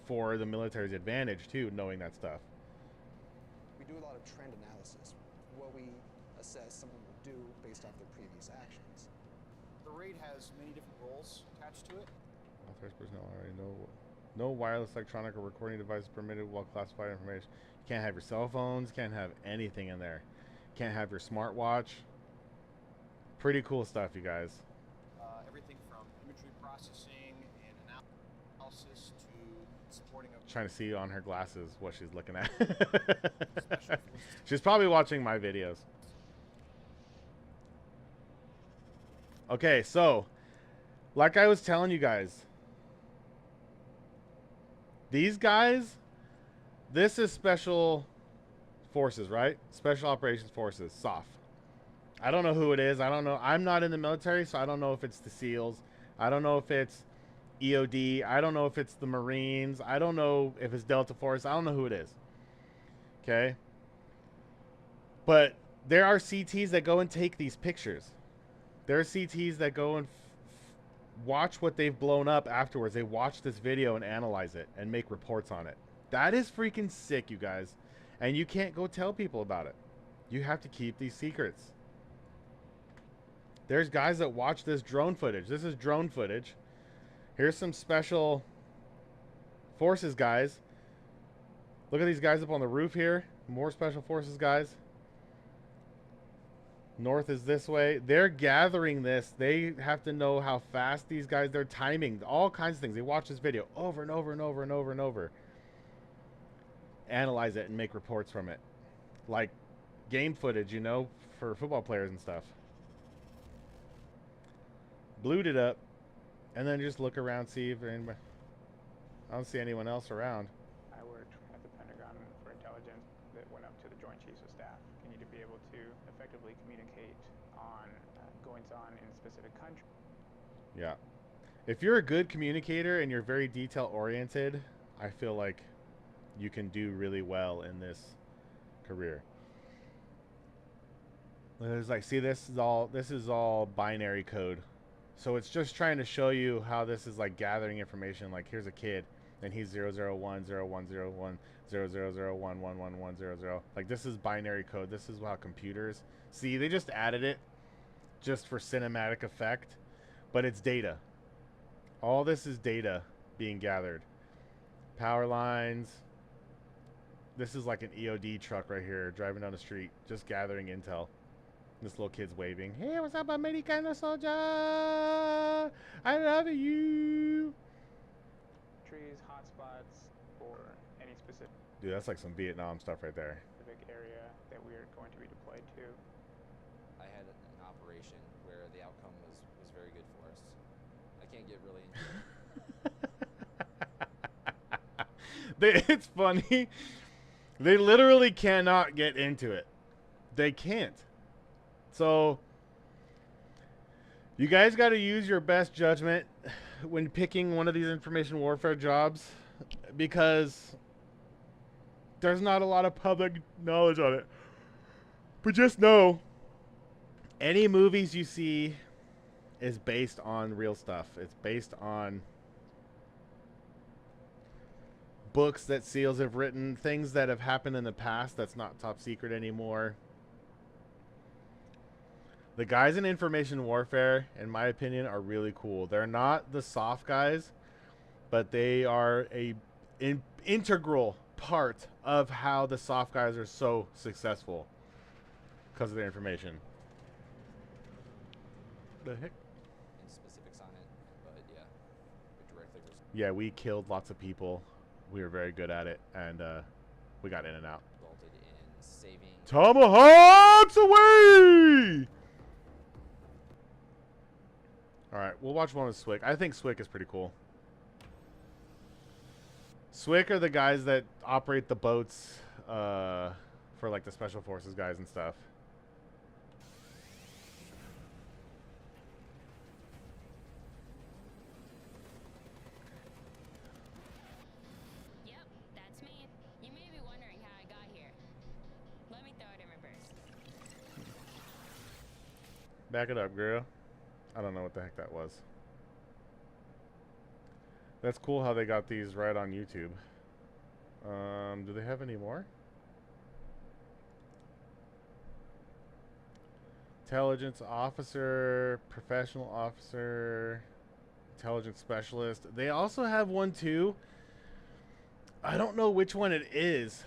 for the military's advantage too, knowing that stuff. We do a lot of trend analysis. what we assess someone will do based off their previous actions. The raid has many different roles attached to it. Authorized personnel already know. No wireless, electronic, or recording device permitted while classified information. You can't have your cell phones. Can't have anything in there. Can't have your smartwatch. Pretty cool stuff, you guys. Everything from imagery processing and analysis to supporting a Trying to see on her glasses what she's looking at. She's probably watching my videos. Okay, so like I was telling you guys, these guys, this is special forces, right? Special operations forces, SOF. I don't know who it is. I don't know. I'm not in the military, so I don't know if it's the SEALs. I don't know if it's EOD. I don't know if it's the Marines. I don't know if it's Delta Force. I don't know who it is. Okay? But there are CTs that go and take these pictures. There are CTs that go and watch what they've blown up afterwards. They watch this video and analyze it and make reports on it. That is freaking sick, you guys. And you can't go tell people about it. You have to keep these secrets. There's guys that watch this drone footage. This is drone footage. Here's some special forces guys. Look at these guys up on the roof here. More special forces guys. North is this way. They're gathering this. They have to know how fast these guys, they're timing, all kinds of things. They watch this video over and over and over and over and over. Analyze it and make reports from it. Like game footage, you know, for football players and stuff. Blued it up. And then just look around, see if anybody... I don't see anyone else around. I worked at the Pentagon for intelligence that went up to the Joint Chiefs of Staff. You need to be able to effectively communicate on goings-on in a specific country. Yeah. If you're a good communicator and you're very detail-oriented, I feel like you can do really well in this career. There's like, see, this is all binary code. So it's just trying to show you how this is like gathering information. Like here's a kid and he's 001, 0101, 0001, 11100. Like this is binary code. This is how computers see. They just added it just for cinematic effect, but it's data. All this is data being gathered. Power lines. This is like an EOD truck right here driving down the street, just gathering intel. This little kid's waving. Hey, what's up, Americano soldier? I love you. Trees, hotspots, or any specific... Dude, that's like some Vietnam stuff right there. ...specific area that we are going to be deployed to. I had an operation where the outcome was very good for us. I can't get really into it. It's funny. They literally cannot get into it. They can't. So, you guys got to use your best judgment when picking one of these information warfare jobs because there's not a lot of public knowledge on it. But just know, any movies you see is based on real stuff. It's based on books that SEALs have written, things that have happened in the past that's not top secret anymore. The guys in information warfare, in my opinion, are really cool. They're not the soft guys, but they are an integral part of how the soft guys are so successful because of their information. The heck? In specifics on it, but yeah, we directly. Yeah, we killed lots of people. We were very good at it, and we got in and out. Resulted in saving. Tomahawks away! Alright, we'll watch one with Swick. I think Swick is pretty cool. Swick are the guys that operate the boats for like the special forces guys and stuff. Yep, that's me. You may be wondering how I got here. Let me throw it in reverse. Back it up, girl. I don't know what the heck that was. That's cool how they got these right on YouTube. Do they have any more? Intelligence officer, professional officer, intelligence specialist. They also have one too. I don't know which one it is.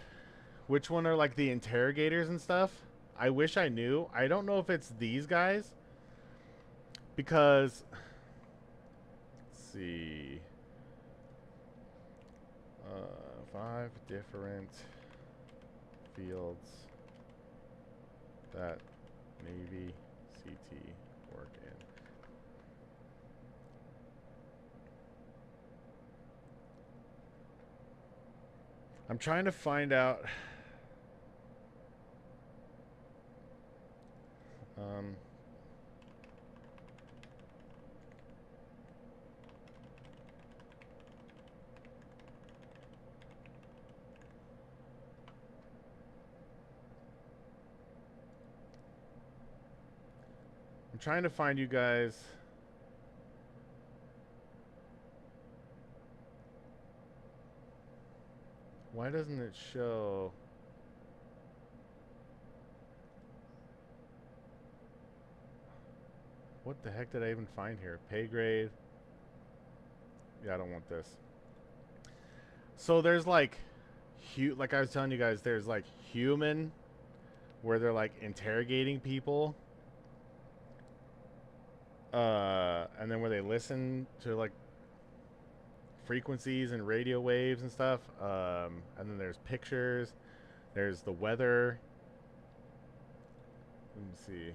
Which one are like the interrogators and stuff? I wish I knew. I don't know if it's these guys. Because, let's see. 5 different fields that Navy CT work in. I'm trying to find out. I'm trying to find you guys. Why doesn't it show? What the heck did I even find here? Pay grade. Yeah, I don't want this. So there's like like I was telling you guys, there's like human where they're like interrogating people. And then where they listen to like frequencies and radio waves and stuff. And then there's pictures. There's the weather. Let me see.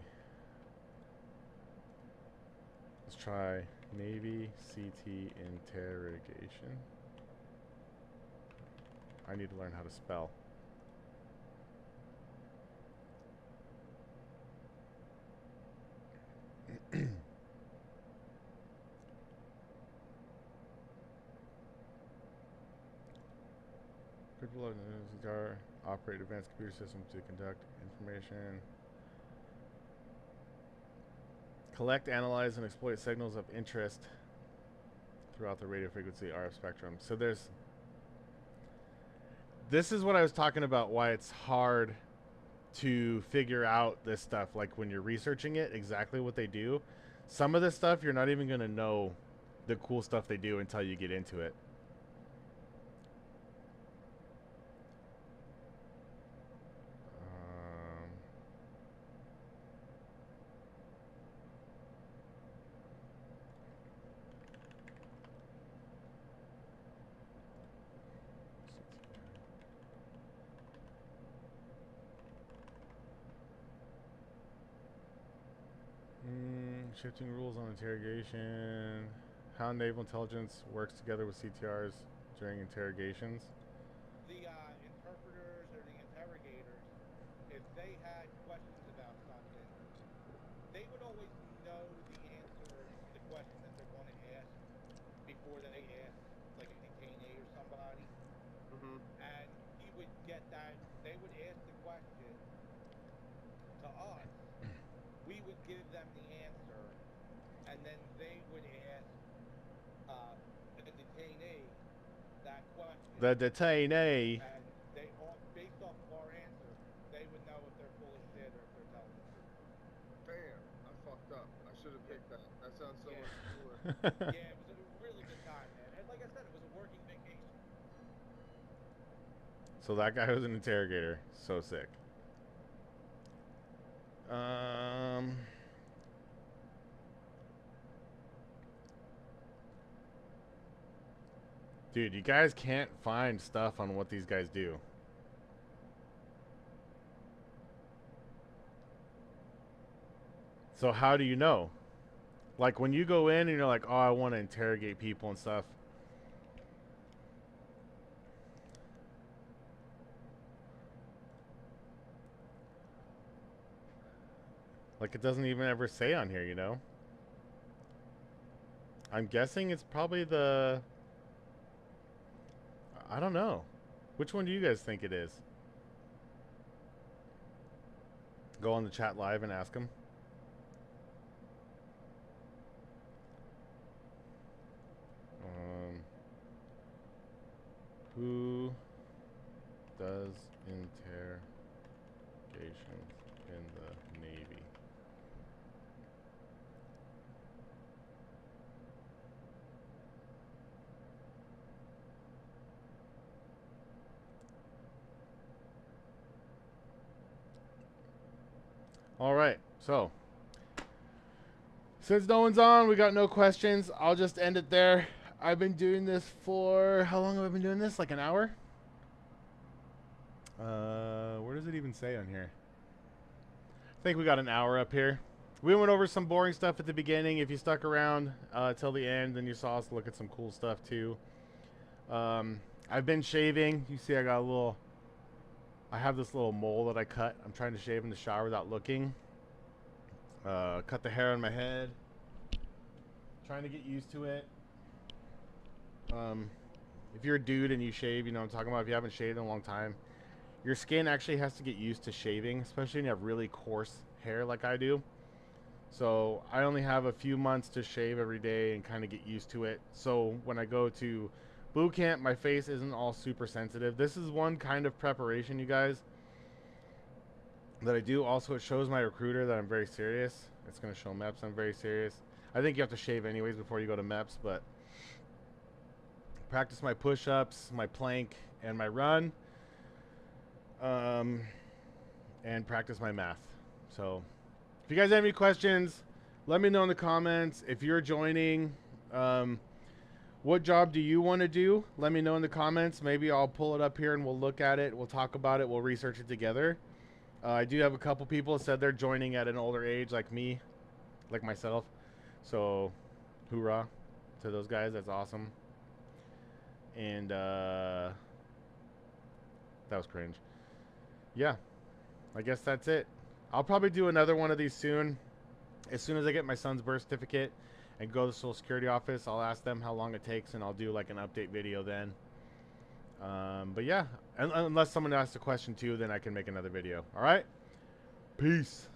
Let's try Navy CT interrogation. I need to learn how to spell. People operate advanced computer systems to conduct information. Collect, analyze, and exploit signals of interest throughout the radio frequency RF spectrum. So there's... This is what I was talking about, why it's hard to figure out this stuff. Like when you're researching it, exactly what they do. Some of this stuff, you're not even going to know the cool stuff they do until you get into it. Shifting rules on interrogation. How naval intelligence works together with CTRs during interrogations. The interpreters or the interrogators, if they had questions about something, they would always know the answer to the question that they're going to ask before they ask, like a detainee or somebody. And you would get that, they would ask the question to us. We would give them the answer, and then they would ask the detainee that question. The detainee. And they, based off of our answer, they would know if they're full of shit or if they're telling the truth. Damn, I fucked up. I should have picked that. That sounds so much cooler. Yeah, it was a really good time, man. And like I said, it was a working vacation. So that guy was an interrogator. So sick. Dude, you guys can't find stuff on what these guys do. So how do you know? Like when you go in and you're like, oh, I want to interrogate people and stuff. Like it doesn't even ever say on here, you know? I'm guessing it's probably the... I don't know. Which one do you guys think it is? Go on the chat live and ask them. Who does interrogations in the Navy? All right, so since no one's on, we got no questions. I'll just end it there. I've been doing this for, how long have I been doing this? Like an hour? Where does it even say on here? I think we got an hour up here. We went over some boring stuff at the beginning. If you stuck around till the end, then you saw us look at some cool stuff too. I've been shaving. You see I got a little, I have this little mole that I cut. I'm trying to shave in the shower without looking. Cut the hair on my head. Trying to get used to it. If you're a dude and you shave, you know what I'm talking about. If you haven't shaved in a long time, your skin actually has to get used to shaving, especially when you have really coarse hair like I do. So I only have a few months to shave every day and kind of get used to it. So when I go to boot camp, my face isn't all super sensitive. This is one kind of preparation, you guys, that I do. Also, it shows my recruiter that I'm very serious. It's going to show MEPS I'm very serious. I think you have to shave anyways before you go to MEPS, but practice my push-ups, my plank, and my run. And practice my math. So if you guys have any questions, let me know in the comments. If you're joining, what job do you want to do? Let me know in the comments. Maybe I'll pull it up here and we'll look at it. We'll talk about it. We'll research it together. I do have a couple people said they're joining at an older age like me, like myself. So hoorah to those guys. That's awesome. And that was cringe. Yeah, I guess that's it. I'll probably do another one of these soon. As soon as I get my son's birth certificate and go to the Social Security office, I'll ask them how long it takes, and I'll do like an update video then. But yeah, unless someone asks a question too, then I can make another video. All right? Peace.